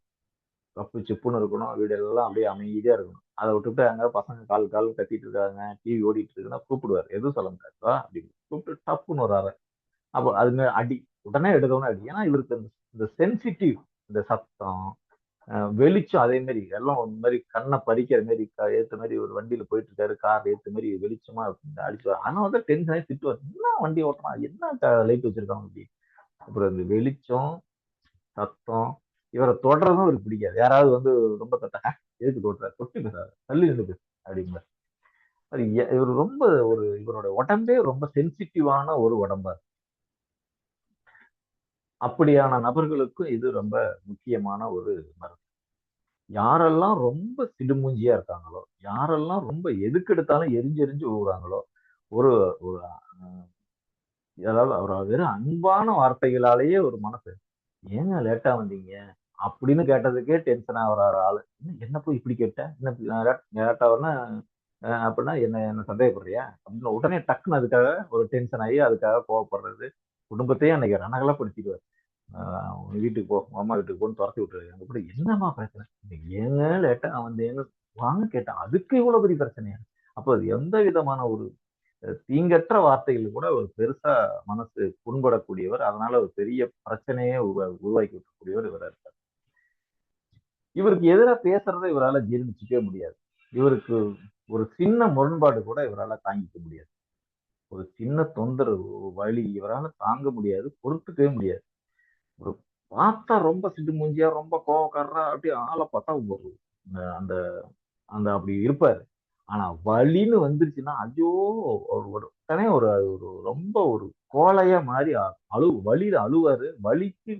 கப்பு சிப்புன்னு இருக்கணும், வீடு எல்லாம் அப்படியே அமைதியா இருக்கணும். அதை விட்டுட்டு அங்க பசங்க கால் கத்திட்டு இருக்காங்க, டிவி ஓடிட்டு இருக்குன்னா கூப்பிடுவாரு, எதுவும் சொல்ல முடியாதுவா அப்படின்னு கூப்பிட்டு டப்புன்னு ஒரு அறை. அப்போ அதுமே அடி, உடனே எடுக்கணும் அடி. ஏன்னா இவருக்கு இந்த சென்சிட்டிவ், இந்த சத்தம், வெளிச்சம், அதே மாதிரி எல்லாம் ஒரு மாதிரி கண்ணை பறிக்கிற மாதிரி ஏத்த மாதிரி ஒரு வண்டியில போயிட்டு இருக்காரு, கார் ஏத்த மாதிரி வெளிச்சமா அடிச்சுவார். அதனால வந்து டென்ஷன் ஆகி திட்டுவார், என்ன வண்டி ஓட்டுறான், என்ன லைட் வச்சிருக்காங்க அப்படி. அப்புறம் இந்த வெளிச்சம், சத்தம், இவரை தொடர்றதும் இவருக்கு பிடிக்காது. யாராவது வந்து ரொம்ப எதுக்கு தொட்டுறாரு, தொட்டு பேசாரு, தள்ளி நின்று பேசு அப்படிங்கிற. இவர் ரொம்ப இவரோட உடம்பே ரொம்ப சென்சிட்டிவான ஒரு உடம்பா. அப்படியான நபர்களுக்கும் இது ரொம்ப முக்கியமான ஒரு மருந்து. யாரெல்லாம் ரொம்ப சிடுமூஞ்சியா இருக்காங்களோ, யாரெல்லாம் ரொம்ப எதுக்கெடுத்தாலும் எரிஞ்சு விழுறாங்களோ, ஒரு ஒரு அதாவது அவர் வெறும் அன்பான வார்த்தைகளாலேயே ஒரு மனசு, ஏங்க லேட்டா வந்தீங்க அப்படின்னு கேட்டதுக்கே டென்ஷன் ஆகிற ஆளு, என்ன போய் இப்படி கேட்ட, என்ன லேட்டா வரனா அப்படின்னா என்ன சந்தேகப்படுறியா அப்படின்னு உடனே டக்குன்னு அதுக்காக ஒரு டென்ஷன் ஆகி அதுக்காக கோவப்படுறது, குடும்பத்தையே அன்னைக்கு ரணகலப்படுத்திடுவார். வீட்டுக்கு போ, அம்மா வீட்டுக்கு போன்னு துரத்தி விட்டுரு. அங்க கூட என்னம்மா பிரச்சனை, ஏங்க லேட்டா வந்தேன்னு வாங்க கேட்டேன், அதுக்கு இவ்வளவு பெரிய பிரச்சனையா. அப்போ அது எந்த விதமான ஒரு தீங்கற்ற வார்த்தைகள் கூட ஒரு பெருசா மனசு புண்படக்கூடியவர். அதனால ஒரு பெரிய பிரச்சனையே உருவாக்கி விட்டக்கூடியவர் இவரா இருக்கார். இவருக்கு எதிராக பேசுறதை இவரால் ஜீர்ணிச்சிக்கவே முடியாது. இவருக்கு ஒரு சின்ன முரண்பாடு கூட இவரால் தாங்கிக்க முடியாது. ஒரு சின்ன தொந்தரவு, வலி இவரால தாங்க முடியாது, பொறுத்துக்கவே முடியாது. ஒரு பார்த்தா ரொம்ப சிடு மூஞ்சியா, ரொம்ப கோவக்காரரா அப்படியே ஆள பார்த்தா ஒரு அந்த அந்த அப்படி இருப்பாரு. ஆனா வலின்னு வந்துருச்சுன்னா, ஐயோ! உடனே ஒரு ஒரு ரொம்ப ஒரு கோழையா மாறி வலியில அழுவாரு.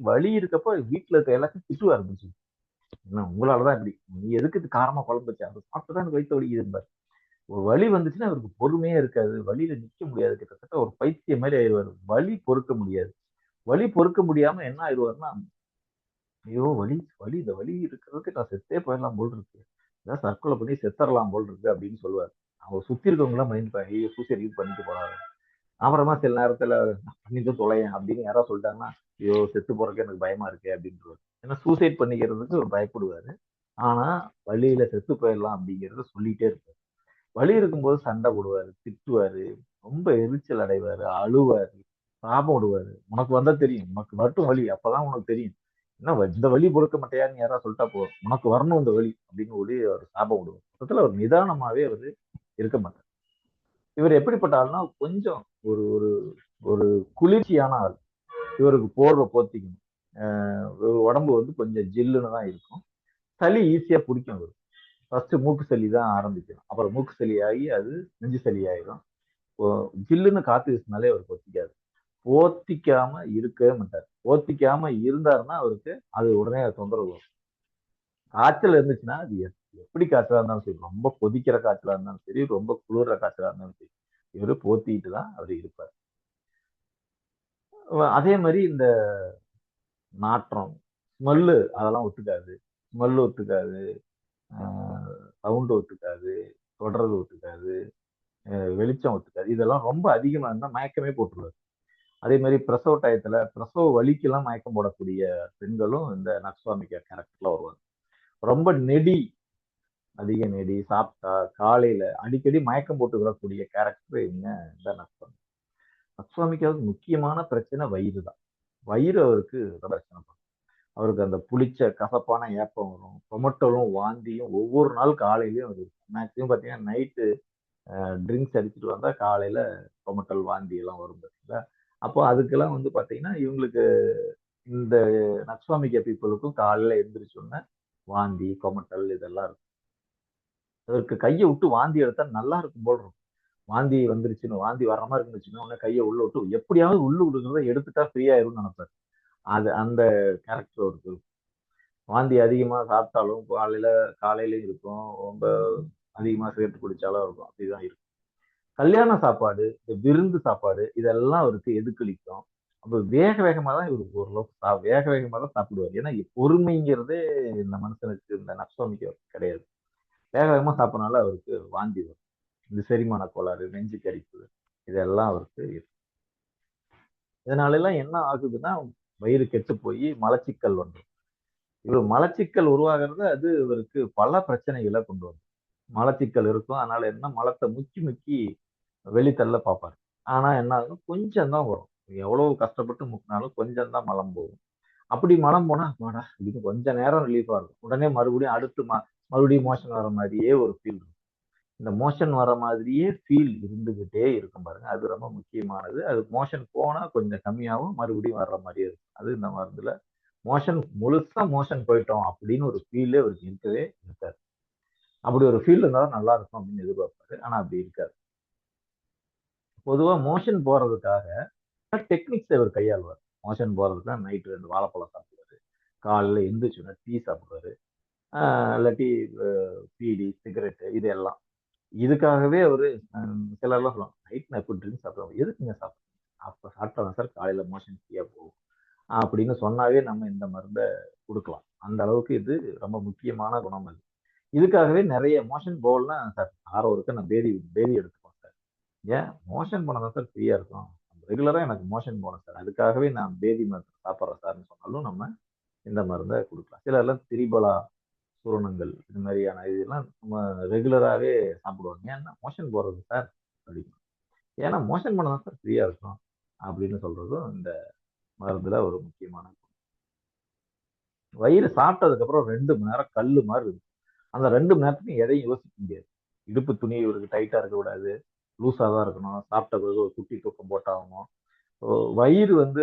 வலி இருக்கப்ப வீட்ல இருக்க எல்லாத்தையும் திட்டுவாரு ஆரம்பிச்சு. என்ன உங்களால தான் இப்படி. நீ எதுக்கு இது காரமா குழம்பு வச்ச? அத சாப்பிட்டு தான் எனக்கு வயித்த வலிக்குதும்பாரு. ஒரு வலி வந்துச்சுன்னா அவருக்கு பொறுமையே இருக்காது. வலியில நிக்க முடியாது. கிட்டத்தட்ட ஒரு பைத்தியம் மாரி ஆயிருவாரு. வலி பொறுக்க முடியாது. வலி பொறுக்க முடியாம என்ன ஆயிருவாருன்னா, ஐயோ! வலி வலி இந்த வலி இருக்கிறதுக்கு நான் செத்தே போயிடலாம் போல இருக்கு. ஏதாவது தற்கொலை பண்ணி செத்தரலாம் போல இருக்கு அப்படின்னு சொல்லுவாரு. அவங்க சுத்தி இருக்கவங்கலாம் பயந்துப்பாங்க. ஐயோ! சூசைட் கீது பண்ணிக்க போறாரு. அப்புறமா சில நேரத்துல பண்ணிட்டு தொலையேன் அப்படின்னு யாராவது சொல்லிட்டாங்கன்னா, ஐயோ! செத்து போறதுக்கு எனக்கு பயமா இருக்கே அப்படின்ருவாரு. ஏன்னா சூசைட் பண்ணிக்கிறதுக்கு அவர் பயப்படுவாரு. ஆனா வலியில செத்து போயிடலாம் அப்படிங்கிறத சொல்லிட்டே இருப்பாரு. வலி இருக்கும்போது சண்டை போடுவாரு, திட்டுவாரு, ரொம்ப எரிச்சல் அடைவாரு, அழுவாரு, சாபம் விடுவாரு. உனக்கு வந்தா தெரியும். உனக்கு வரட்டும் வலி. அப்பதான் உனக்கு தெரியும். என்ன இந்த வலி பொறுக்க மாட்டியான்னு யாராவது சொல்லிட்டா போதும். உனக்கு வரணும் இந்த வலி அப்படின்னு சொல்லி அவர் சாபம் விடுவார். மொத்தத்துல ஒரு நிதானமாவே அவரு இருக்க மாட்டார். இவர் எப்படிப்பட்ட ஆள்னா கொஞ்சம் ஒரு ஒரு ஒரு குளிர்ச்சியான ஆள். இவருக்கு போர்வை போத்திக்கணும். உடம்பு வந்து கொஞ்சம் ஜில்லுன்னு தான் இருக்கும். சளி ஈஸியா பிடிக்கும் இவருக்கு. ஃபர்ஸ்ட் மூக்கு சளி தான் ஆரம்பிக்கும். அப்புறம் மூக்கு சளி ஆகி அது நெஞ்சு சளி ஆயிரும். இப்போ ஜில்லுன்னு காத்து வீசினாலே அவருக்கு ஒத்திக்காது. போத்திக்காம இருக்கவே மாட்டார். போத்திக்காம இருந்தாருன்னா அவருக்கு அது உடனே தொந்தரவு வரும். காய்ச்சல் இருந்துச்சுன்னா அது எப்படி காய்ச்சலா இருந்தாலும் சரி, ரொம்ப கொதிக்கிற காய்ச்சலா இருந்தாலும் சரி, ரொம்ப குளிர்ற காய்ச்சலா இருந்தாலும் சரி, இவரு போத்திட்டு தான் அவர் இருப்பார். அதே மாதிரி இந்த நாற்றம், ஸ்மெல்லு அதெல்லாம் ஒத்துக்காது. ஸ்மெல்லு ஒத்துக்காது, சவுண்ட் ஒத்துக்காது, தொடர்றது ஒத்துக்காது, வெளிச்சம் ஒத்துக்காது. இதெல்லாம் ரொம்ப அதிகமா இருந்தா மயக்கமே போட்டுருவாரு. அதே மாதிரி பிரசவ டயத்துல பிரசவ வலிக்கெல்லாம் மயக்கம் போடக்கூடிய பெண்களும் இந்த நக்ஸ்வாமிகா கேரக்டர்ல வருவாங்க. ரொம்ப நெடி, அதிக நெடி, சாப்பிட்டா காலையில அடிக்கடி மயக்கம் போட்டு விடக்கூடிய கேரக்டர் இவங்க இந்த நக்ஸ்வாமி. நக்ஸ்வாமிக்காவுக்கு முக்கியமான பிரச்சனை வயிறு தான். வயிறு அவருக்கு ரொம்ப பிரச்சனை பண்ணும். அவருக்கு அந்த புளிச்ச கசப்பான ஏப்பம் வரும், கொமட்டலும் வாந்தியும் ஒவ்வொரு நாள் காலையிலயும் வரும். மேக்சிமம் பார்த்தீங்கன்னா நைட்டு ட்ரிங்க்ஸ் அடிச்சுட்டு வந்தா காலையில கொமட்டல் வாந்தி எல்லாம் வரும் பார்த்தீங்களா. அப்போ அதுக்கெல்லாம் வந்து பார்த்தீங்கன்னா இவங்களுக்கு இந்த நக்ஸ்வாமிகா பீப்புளுக்கும் காலையில எந்திரிச்சோன்னே வாந்தி, கொமட்டல் இதெல்லாம் இருக்கும். அதற்கு கையை விட்டு வாந்தி எடுத்தா நல்லா இருக்கும் போல் இருக்கும். வாந்தி வந்துருச்சுன்னு வாந்தி வர்ற மாதிரி இருந்துச்சுன்னா உடனே கையை உள்ள விட்டு எப்படியாவது உள்ளு விடுங்கிறத எடுத்துட்டா ஃப்ரீ ஆயிரும்னு நினைப்பாரு. அது அந்த கேரக்டர் அவருக்கு. வாந்தி அதிகமா சாப்பிட்டாலும் காலையிலயும் இருக்கும், ரொம்ப அதிகமா சிகரெட் குடிச்சாலும் இருக்கும், அப்படிதான் இருக்கும். கல்யாண சாப்பாடு, இந்த விருந்து சாப்பாடு இதெல்லாம் அவருக்கு எதுக்களிக்கும். அப்ப வேக வேகமா தான் இவருக்கு ஓரளவுக்கு வேக வேகமா தான் சாப்பிடுவாரு. ஏன்னா பொறுமைங்கிறதே இந்த மனுஷனுக்கு இந்த நக்ஸ்வாமிக்கு கிடையாது. வேக வேகமா சாப்பிடறனால அவருக்கு வாந்தி வரும். இந்த செரிமான கோளாறு, நெஞ்சு கரிப்பு இதெல்லாம் அவருக்கு இருக்கு. இதனால எல்லாம் என்ன ஆகுதுன்னா வயிறு கெட்டு போய் மலச்சிக்கல் வந்துடும். இவர் மலச்சிக்கல் உருவாகிறது அது இவருக்கு பல பிரச்சனைகளை கொண்டு வரும். மலச்சிக்கல் இருக்கும். அதனால என்ன மலத்தை முக்கி முக்கி வெளித்தள்ள பார்ப்பாரு. ஆனா என்ன ஆகும் கொஞ்சம் தான் வரும். எவ்வளவு கஷ்டப்பட்டு முக்கினாலும் கொஞ்சம் தான் மலம் போகும். அப்படி மலம் போனா அப்பாடா அப்படின்னு கொஞ்ச நேரம் ரிலீஃபா இருக்கும். உடனே மறுபடியும் மறுபடியும் மோஷன் வர மாதிரியே ஒரு ஃபீல் இருக்கும். இந்த மோஷன் வர மாதிரியே ஃபீல் இருந்துகிட்டே இருக்கும் பாருங்க. அது ரொம்ப முக்கியமானது. அது மோஷன் போனா கொஞ்சம் கம்மியாகும், மறுபடியும் வர்ற மாதிரியே இருக்கும். அது இந்த மருந்துல முழுசா மோஷன் போயிட்டோம் அப்படின்னு ஒரு ஃபீலே அவருக்கு இருக்கவே இருக்காது. அப்படி ஒரு ஃபீல் இருந்தாலும் நல்லா இருக்கும் அப்படின்னு எதிர்பார்ப்பாரு. ஆனா அப்படி இருக்காது. பொதுவா மோஷன் போறதுக்காக டெக்னிக்ஸ் அவர் கையாளுவார். மோஷன் போறதுக்கு நைட் 2 வாழைப்பழம் சாப்பிடுவாரு. காலையில எந்திரிச்சோன்னா டீ சாப்பிடுவாரு. இல்லாட்டி பீடி, சிகரெட் இது எல்லாம். இதுக்காகவே அவரு சிலர்லாம் சொல்லுவாங்க, நைட் நான் எப்போ ட்ரிங்க் சாப்பிடுவாங்க. எதுக்குங்க சாப்பிடுறீங்க? அப்ப சாப்பிட்டா சார் காலையில மோஷன் ஃப்ரீயா போகும். அப்படின்னு சொன்னாவே நம்ம இந்த மருந்தை கொடுக்கலாம். அந்த அளவுக்கு இது ரொம்ப முக்கியமான குணம் அது. இதுக்காகவே நிறைய மோஷன் போகலாம் சார். ஆரோ இருக்க நான் பேதி பேதி எடுத்துப்போம் சார். ஏன் மோஷன் போனதான் சார் ஃப்ரீயா இருக்கும். ரெகுலரா எனக்கு மோஷன் போனேன் சார். அதுக்காகவே நான் பேதி மருந்து சாப்பிட்றேன் சார்னு சொன்னாலும் நம்ம இந்த மருந்தை கொடுக்கலாம். சிலர்லாம் திரிபலா சூரணங்கள் இது மாதிரியான இதெல்லாம் நம்ம ரெகுலராகவே சாப்பிடுவாங்க. ஏன்னா மோஷன் போறது சார் அப்படின்னு. ஏன்னா மோஷன் பண்ணதான் சார் ஃப்ரீயா இருக்கும் அப்படின்னு சொல்றதும் இந்த மருந்துல ஒரு முக்கியமான வயிறு சாப்பிட்டதுக்கு அப்புறம் 2 மணி நேரம் கல்லு மாதிரி இருக்கும். அந்த 2 மணி நேரத்துக்கு எதையும் யோசிக்க முடியாது. இடுப்பு துணி இவருக்கு டைட்டா இருக்கக்கூடாது. லூஸாக தான் இருக்கணும், சாப்பிட்ட பிறகு ஒரு குட்டி தூக்கம் போட்டாகணும். வயிறு வந்து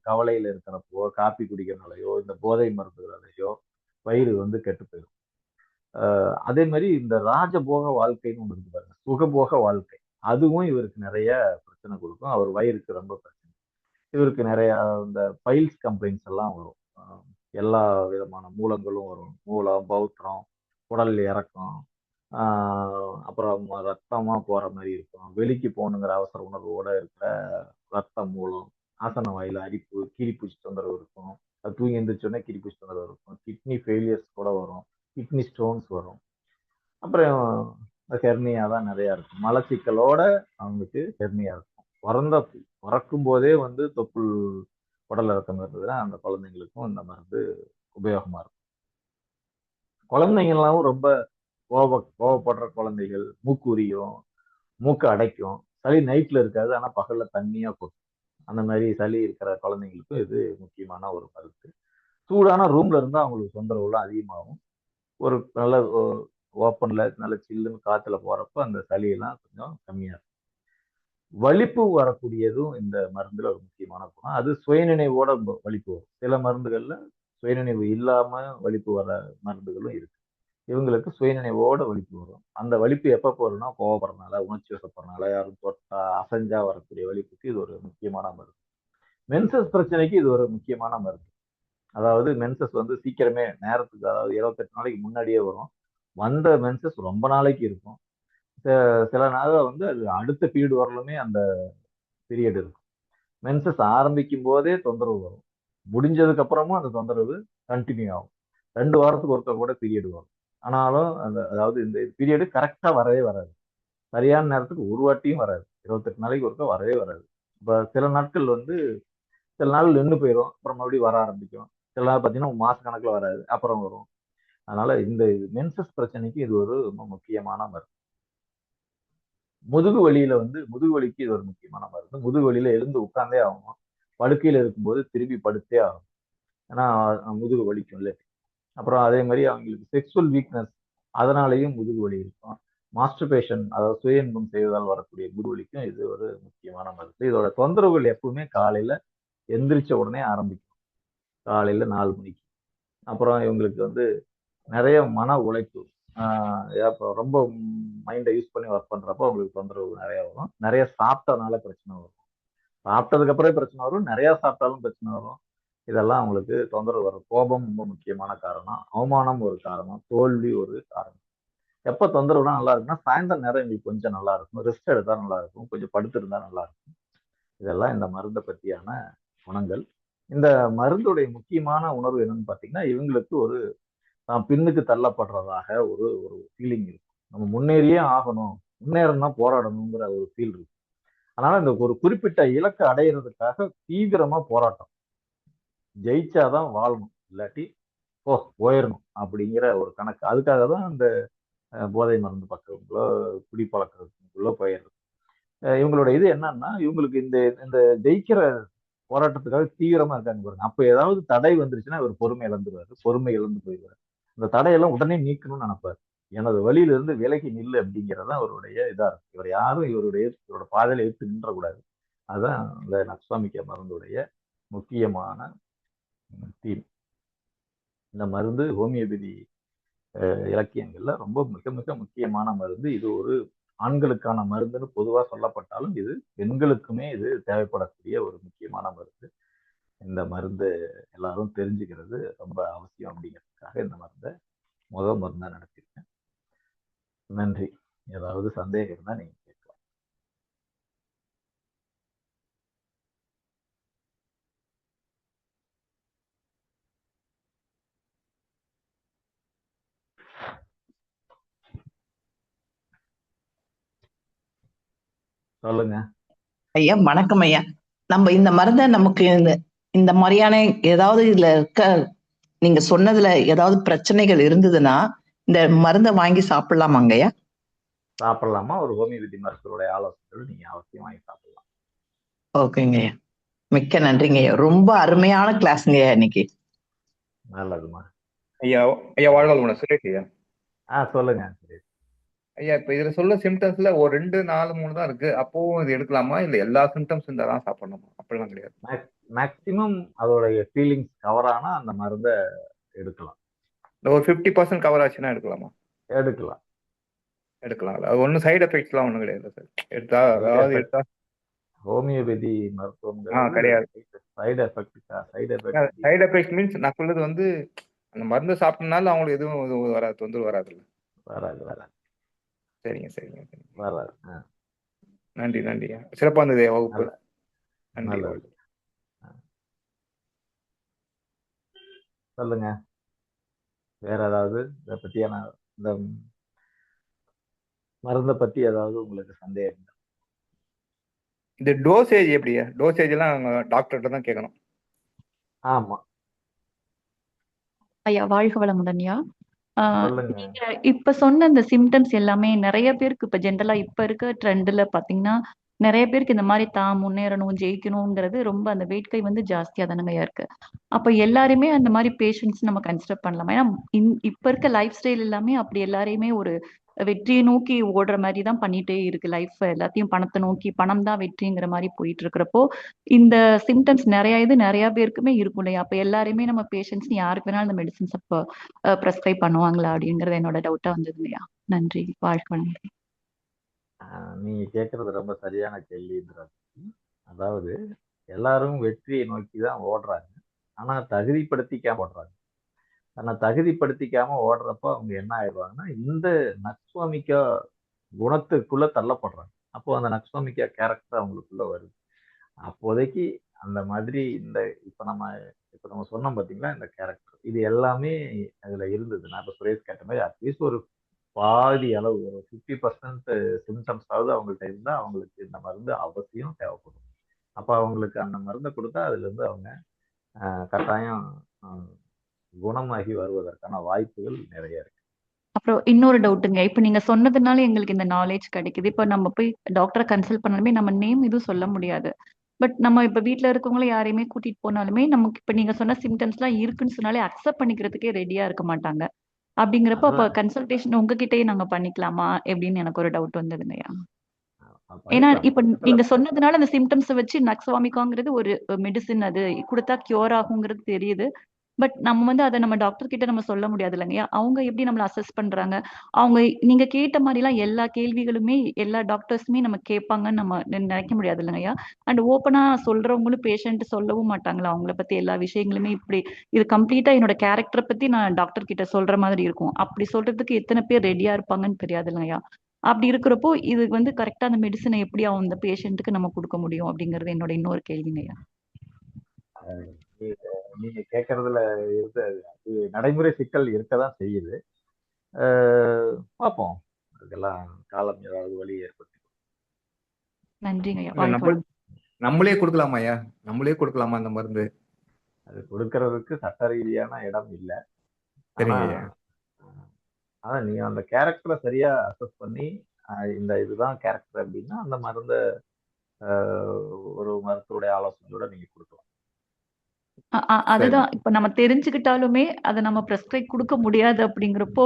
கவலையில் இருக்கிறப்போ காப்பி குடிக்கிறனாலையோ இந்த போதை மருந்துகளாலேயோ வயிறு வந்து கெட்டு போயிடும். அதே மாதிரி இந்த ராஜபோக வாழ்க்கைன்னு ஒன்று இருக்கு பாருங்க, சுகபோக வாழ்க்கை, அதுவும் இவருக்கு நிறைய பிரச்சனை கொடுக்கும். அவர் வயிறுக்கு ரொம்ப பிரச்சனை. இவருக்கு நிறைய இந்த பைல்ஸ் கம்ப்ளைண்ட்ஸ் எல்லாம் வரும். எல்லா விதமான மூலங்களும் வரும். மூலம், பௌத்திரம், உடல் இறக்கம், அப்புறம் ரத்தமா போற மாதிரி இருக்கும். வெளிக்கு போகணுங்கிற அவசர உணர்வோட இருக்கிற ரத்தம் மூலம், ஆசன வாயில அரிப்பு, கீரிப்பூச்சி தொந்தரவு இருக்கும். அது தூங்கி எந்திரிச்சோடனே கீரிப்பூச்சி தொந்தரவு இருக்கும். கிட்னி ஃபெயிலியர்ஸ் கூட வரும். கிட்னி ஸ்டோன்ஸ் வரும். அப்புறம் ஹெர்னியா தான் நிறைய இருக்கும். மலச்சிக்கலோட அவங்களுக்கு ஹெர்னியா இருக்கும். பிறக்கும் போதே வந்து தொப்புள் உடல் இறக்கம் இருந்ததுன்னா அந்த குழந்தைங்களுக்கும் இந்த மருந்து உபயோகமா இருக்கும். குழந்தைங்கள்லாம் ரொம்ப கோவப்படுற குழந்தைகள், மூக்குரியும், மூக்கு அடைக்கும், சளி நைட்ல இருக்காது, ஆனா பகல்ல தண்ணியா கொட்டும். அந்த மாதிரி சளி இருக்கிற குழந்தைங்களுக்கும் இது முக்கியமான ஒரு மருந்து. சூடான ரூம்ல இருந்தா அவங்களுக்கு தொந்தரவுலாம் அதிகமாகும். ஒரு நல்ல ஓப்பன்ல நல்ல சில்லுன்னு காத்துல போறப்ப அந்த சளியெல்லாம் கொஞ்சம் கம்மியா இருக்கும். வலிப்பு வரக்கூடியதும் இந்த மருந்துல ஒரு முக்கியமான குணம். அது சுயநினைவோட வலிப்பு வரும். சில மருந்துகள்ல சுயநினைவு இல்லாம வலிப்பு வர மருந்துகளும் இருக்கு. இவங்களுக்கு சுயநினைவோட வலிப்பு வரும். அந்த வலிப்பு எப்ப வரும்னா கோவப்படுறதுனால, உணர்ச்சி வசப்படுறதுனால, யாரும் தொட்டா அசைஞ்சா வரக்கூடிய வலிப்புக்கு இது ஒரு முக்கியமான மருந்து. மென்சஸ் பிரச்சனைக்கு இது ஒரு முக்கியமான மருந்து. அதாவது மென்சஸ் வந்து சீக்கிரமே நேரத்துக்கு, அதாவது 28 நாளைக்கு முன்னாடியே வரும். வந்த மென்சஸ் ரொம்ப நாளைக்கு இருக்கும். சில நாள் வந்து அது அடுத்த பீரியட் வரலுமே அந்த பீரியட் இருக்கும். மென்சஸ் ஆரம்பிக்கும் போதே தொந்தரவு வரும். முடிஞ்சதுக்கு அப்புறமும் அந்த தொந்தரவு கண்டினியூ ஆகும். 2 வாரத்துக்கு ஒருக்க கூட பீரியட் வரும். ஆனாலும் அதாவது இந்த பீரியடு கரெக்டா வரவே வராது. சரியான நேரத்துக்கு ஒரு வாட்டியும் வராது. 28 நாளைக்கு ஒருக்க வரவே வராது. இப்போ சில நாட்கள் வந்து சில நாள் நின்று போயிடும், அப்புறம் மறுபடியும் வர ஆரம்பிக்கும். சில நாள் பார்த்தீங்கன்னா மாச கணக்கில் வராது, அப்புறம் வரும். அதனால இந்த மென்சஸ் பிரச்சனைக்கு இது ஒரு ரொம்ப முக்கியமான மருந்து. முதுகு வலிக்கு இது ஒரு முக்கியமான மருந்து. முதுகு வலியில எழுந்து உட்கார்ந்தே ஆகணும். படுக்கையில இருக்கும்போது திருப்பி படுத்தே ஆகணும். ஏன்னா முதுகு வலிக்கும் இல்லை. அப்புறம் அதே மாதிரி அவங்களுக்கு செக்ஸுவல் வீக்னஸ், அதனாலேயும் முதுகு வலி இருக்கும். மாஸ்டர்பேஷன், அதாவது சுய இன்பம் செய்வதால் வரக்கூடிய முதுகு வலிக்கும் இது ஒரு முக்கியமான மருந்து. இதோட தொந்தரவுகள் எப்பவுமே காலையில எந்திரிச்ச உடனே ஆரம்பிக்கும். காலையில 4 மணிக்கு. அப்புறம் இவங்களுக்கு வந்து நிறைய மன உழைப்பு, ரொம்ப மைண்டை யூஸ் பண்ணி ஒர்க் பண்றப்போ அவங்களுக்கு தொந்தரவு நிறைய வரும். நிறைய சாப்பிட்டதுனால பிரச்சனை வரும். சாப்பிட்டதுக்கு அப்புறம் பிரச்சனை வரும், நிறைய சாப்பிட்டாலும் பிரச்சனை வரும். இதெல்லாம் அவங்களுக்கு தொந்தரவு வரும். கோபம் ரொம்ப முக்கியமான காரணம், அவமானம் ஒரு காரணம், தோல்வி ஒரு காரணம். எப்ப தொந்தரவுனா நல்லா இருக்குன்னா சாயந்தரம் நேரம் எங்களுக்கு கொஞ்சம் நல்லா இருக்கும், ரெஸ்ட் எடுத்தா நல்லா இருக்கும், கொஞ்சம் படுத்திருந்தா நல்லா இருக்கும். இதெல்லாம் இந்த மருந்தை பற்றியான குணங்கள். இந்த மருந்துடைய முக்கியமான உணர்வு என்னன்னு பார்த்தீங்கன்னா, இவங்களுக்கு ஒரு தான் பின்னுக்கு தள்ளப்படுறதாக ஒரு ஒரு ஃபீலிங் இருக்கும். நம்ம முன்னேறியே ஆகணும், முன்னேறணும்னா போராடணுங்கிற ஒரு ஃபீல் இருக்கு. அதனால இந்த ஒரு குறிப்பிட்ட இலக்கை அடையிறதுக்காக தீவிரமா போராட்டம். ஜெயிச்சாதான் வாழணும், இல்லாட்டி போயிடணும் அப்படிங்கிற ஒரு கணக்கு. அதுக்காக தான் அந்த போதை மருந்து பக்கங்களோ குடிப்பழக்கத்துக்குள்ளோ போயிடுறது. இவங்களோட இது என்னன்னா, இவங்களுக்கு இந்த இந்த ஜெயிக்கிற போராட்டத்துக்காக தீவிரமா இருக்காங்க பாருங்க. அப்ப ஏதாவது தடை வந்துருச்சுன்னா இவர் பொறுமை இழந்துருவாரு, பொறுமை இழந்து போயிடுவாரு. அந்த தடையெல்லாம் உடனே நீக்கணும்னு நினைப்பாரு. எனது வழியில இருந்து விலகி நில்லு அப்படிங்கிறதா அவருடைய இதா இருக்கு. இவர் யாரும் இவரோட பாதையில எடுத்து நின்றக்கூடாது. அதுதான் இந்த நக்ஸ்வாமிக்க மருந்துடைய முக்கியமான தீம். இந்த மருந்து ஹோமியோபதி இலக்கியங்கள்ல ரொம்ப மிக மிக முக்கியமான மருந்து. இது ஒரு ஆண்களுக்கான மருந்துன்னு பொதுவா சொல்லப்பட்டாலும் இது பெண்களுக்குமே இது தேவைப்படக்கூடிய ஒரு முக்கியமான மருந்து. இந்த மருந்து எல்லாரும் தெரிஞ்சுக்கிறது ரொம்ப அவசியம் அப்படிங்கிறதுக்காக இந்த மருந்தை மருந்தா நடத்திருக்கேன். நன்றி. ஏதாவது சந்தேகம் இருந்தா நீங்க கேட்கலாம். சொல்லுங்க ஐயா. வணக்கம் ஐயா. நம்ம இந்த மருந்தை நமக்கு இந்த மாதிரியான ஏதாவது இதுல இருக்க நீங்க சொன்னதுல ஏதாவது பிரச்சனைகள் இருந்ததுன்னா இந்த மருந்தை வாங்கி சாப்பிடலாமாங்க ஐயா? சாப்பிடலாமா? ஒரு ஹோமியோபதி மருத்துவருடைய ஆலோசனைகள் நீங்க அவசியம் வாங்கி சாப்பிடலாம். ஓகேங்க ஐயா, மிக்க நன்றிங்க ஐயா. ரொம்ப அருமையான கிளாஸ்ங்க ஐயா இன்னைக்கு. நல்லதுமா ஐயா. ஐயா வாழ்க சுரேஷ் ஐயா. சொல்லுங்க. ஐயா இப்ப இதுல சொல்ல சிம்டம்ஸ்ல ஒரு 2, 4, 3 தான் இருக்கு. அப்பவும் இது எடுக்கலாமா? இல்ல எல்லா சிம்டம்ஸ் இருந்தாதான் சாப்பிடணுமா? அப்படிலாம் கிடையாது. மேக்சிமம் அதோடைய ஃபீலிங்ஸ் கவர் ஆனா அந்த மருந்தை எடுக்கலாம். ஒரு 50% கவர் ஆச்சுன்னா எடுக்கலாமா? எடுக்கலாம். அது ஒன்றும் சைடு எஃபெக்ட்ஸ்லாம் ஒன்றும் கிடையாது சார். எடுத்தா ஹோமியோபதி மருத்துவம் கிடையாது. Side effect side effect means நான் சொல்றது வந்து அந்த மருந்து சாப்பிட்டனால அவங்களுக்கு எதுவும் வராது, தொந்தரவு வராதுல்ல? வராது. சரிங்க. வராது. நன்றி. சிறப்பா இருந்தது வகுப்பு. நன்றி. சொல்லுங்க. வேற ஏதாவது இதை பத்தியான இந்த மருந்தை பத்தி ஏதாவது உங்களுக்கு சந்தேகம்? இந்த டோசேஜ் எப்படியா? டோசேஜ் எல்லாம் டாக்டர்கிட்ட தான் கேட்கணும். ஆமா ஐயா வாழ்க வளமுடன்யா. சொல்லுங்க. நீங்க இப்ப சொன்ன இந்த சிம்டம்ஸ் எல்லாமே நிறைய பேருக்கு இப்ப ஜென்ரலா இப்ப இருக்க ட்ரெண்ட்ல பாத்தீங்கன்னா நிறைய பேருக்கு இந்த மாதிரி தான் முன்னேறணும் ஜெயிக்கணுங்கிறது ரொம்ப அந்த வேட்கை வந்து ஜாஸ்தியா தானங்கய்யா இருக்கு. அப்ப எல்லாருமே அந்த மாதிரி பேஷண்ட்ஸ் நம்ம கன்சிடர் பண்ணலாமா? ஏன்னா இப்ப இருக்க லைஃப் ஸ்டைல் எல்லாமே அப்படி எல்லாரையுமே ஒரு வெற்றியை நோக்கி ஓடுற மாதிரி தான் பண்ணிட்டே இருக்கு. லைஃப் எல்லாத்தையும் பணத்தை நோக்கி, பணம் தான் வெற்றிங்கிற மாதிரி போயிட்டு இருக்கிறப்போ இந்த சிம்டம்ஸ் நிறைய பேருக்குமே இருக்கும் இல்லையா? அப்ப எல்லாருமே நம்ம பேஷண்ட்ஸ் யாருக்கு வேணாலும் அந்த மெடிசின்ஸ் அப்போ ப்ரெஸ்கிரைப் பண்ணுவாங்களா அப்படிங்கறது என்னோட டவுட்டா வந்தது இல்லையா? நன்றி. வாழ்க்கை. நீங்க கேட்கறது ரொம்ப சரியான கேள்வின்றது. அதாவது எல்லாரும் வெற்றியை நோக்கி தான் ஓடுறாங்க, ஆனா தகுதிப்படுத்திக்காம ஓடுறாங்க. தன்னை தகுதிப்படுத்திக்காம ஓடுறப்போ அவங்க என்ன ஆயிடுவாங்கன்னா இந்த நக்ஸ்வாமிக்கா குணத்துக்குள்ள தள்ளப்படுறாங்க. அப்போ அந்த நக்ஸ்வாமிக்கா கேரக்டர் அவங்களுக்குள்ள வருது. அப்போதைக்கு அந்த மாதிரி இப்ப நம்ம சொன்னோம் பாத்தீங்களா, இந்த கேரக்டர் இது எல்லாமே அதுல இருந்தது. நான் இப்ப சுரேஷ் கேட்ட மாதிரி அட்லீஸ்ட் ஒரு பாதி அளவு, ஒரு 50% சிம்டம்ஸ் ஆகுது அவங்கள்ட்ட இருந்தா அவங்களுக்கு இந்த மருந்து அவசியம் தேவைப்படும். அப்ப அவங்களுக்கு அந்த மருந்தை கொடுத்தா அதுல இருந்து அவங்க கட்டாயம் குணமாகி வருவதற்கான வாய்ப்புகள் நிறைய இருக்கு. அப்புறம் இன்னொரு டவுட்டுங்க. இப்ப நீங்க சொன்னதுனால எங்களுக்கு இந்த நாலேஜ் கிடைக்குது. இப்ப நம்ம போய் டாக்டரை கன்சல்ட் பண்ணாலுமே நம்ம நேம் எதுவும் சொல்ல முடியாது. பட் நம்ம இப்ப வீட்ல இருக்கவங்கள யாரையுமே கூட்டிட்டு போனாலுமே நமக்கு இப்ப நீங்க சொன்ன சிம்டம்ஸ் எல்லாம் இருக்குன்னு சொன்னாலே அக்செப்ட் பண்ணிக்கிறதுக்கே ரெடியா இருக்க மாட்டாங்க. அப்படிங்கிறப்ப அப்ப கன்சல்டேஷன் உங்ககிட்டயே நாங்க பண்ணிக்கலாமா எப்படின்னு எனக்கு ஒரு டவுட் வந்ததுங்கய்யா. ஏன்னா இப்ப நீங்க சொன்னதுனால அந்த சிம்டம்ஸ் வச்சு நக்ஸ்வாமிகாங்கிறது ஒரு மெடிசின், அது கொடுத்தா கியூர் ஆகுங்கிறது தெரியுது. பட் நம்ம வந்து அதை நம்ம டாக்டர் கிட்ட நம்ம சொல்ல முடியாது இல்லைங்கய்யா. அவங்க எப்படி நம்மள அசஸ் பண்றாங்க? அவங்க நீங்க கேட்ட மாதிரி எல்லாம் எல்லா கேள்விகளுமே எல்லா டாக்டர்ஸுமே நம்ம கேட்பாங்கன்னு நம்ம நினைக்க முடியாது இல்லைங்கய்யா. அண்ட் ஓப்பனா சொல்றவங்களும் பேஷண்ட் சொல்லவும் மாட்டாங்களா அவங்கள பத்தி எல்லா விஷயங்களுமே? இப்படி இது கம்ப்ளீட்டா என்னோட கேரக்டரை பத்தி நான் டாக்டர் கிட்ட சொல்ற மாதிரி இருக்கும். அப்படி சொல்றதுக்கு எத்தனை பேர் ரெடியா இருப்பாங்கன்னு தெரியாது இல்லைங்கய்யா. அப்படி இருக்கிறப்போ இது வந்து கரெக்டா அந்த மெடிசனை எப்படி அந்த பேஷண்ட்டுக்கு நம்ம கொடுக்க முடியும் அப்படிங்கறது என்னோட இன்னொரு கேள்விங்கய்யா. நீங்க கேட்கறதுல இருந்து அது நடைமுறை சிக்கல் இருக்கதான் செய்யுது. பார்ப்போம், அதுக்கெல்லாம் காலம் ஏதாவது வழி ஏற்பட்டு. நன்றிங்கய்யா. நம்மளே கொடுக்கலாமா ஐயா? நம்மளே கொடுக்கலாமா அந்த மருந்து? அது கொடுக்கறதுக்கு சட்ட ரீதியான இடம் இல்லை. ஆனா நீங்க அந்த கேரக்டரை சரியா அசஸ் பண்ணி இந்த இதுதான் கேரக்டர் அப்படின்னா அந்த மருந்தை ஒரு மருத்துவருடைய ஆலோசனையோட நீங்க கொடுக்கலாம். அதுதான் இப்ப நம்ம தெரிஞ்சுக்கிட்டாலுமே அதை நம்ம பிரெஸ்கிரைப் கொடுக்க முடியாது. அப்படிங்கிறப்போ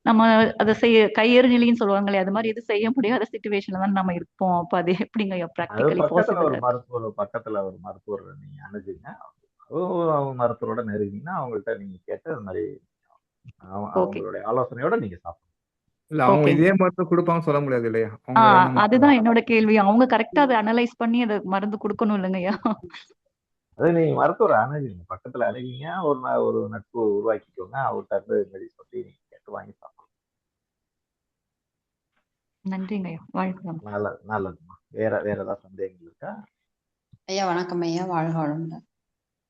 நம்ம அதை கையெறிஞ்சிலின்னு சொல்லுவாங்களே, அது மாதிரி எது செய்ய முடியாத சிச்சுவேஷன்ல தான் நம்ம இருப்போம். அப்ப அது எப்படிங்க பிராக்டிகலி பாசிபிள்? பக்கத்துல ஒரு மருத்துவர் நீங்க அணுகுங்க. மருத்துவரோட நெருங்கினா அவங்கள்ட்ட நீங்க கேட்டு அது மாதிரி அவங்களுடைய ஆலோசனையோட நீங்க சாப்பிடணும். இல்ல அவங்க இதே மருந்து கொடுப்பாங்க சொல்ல முடியாது இல்லையா? அதுதான் என்னோட கேள்வி. அவங்க கரெக்டா அதை அனலைஸ் பண்ணி அதை மருந்து கொடுக்கணும் இல்லைங்கய்யா? அது நீங்க மருத்துவரை அணுகுங்க, பக்கத்துல அணுகிங்க, ஒரு நட்பு உருவாக்கிக்கோங்க. அவர்கிட்ட இருந்து மெடிசன் சொல்லி நீங்க கேட்டு வாங்கி சாப்பிடலாம். நன்றிங்கய்யா. வாழ்க்கை. நல்லதுமா. வேற ஏதாவது சந்தேகங்கள் இருக்கா? ஐயா வணக்கம் ஐயா. வாழ்க வளமுடன்.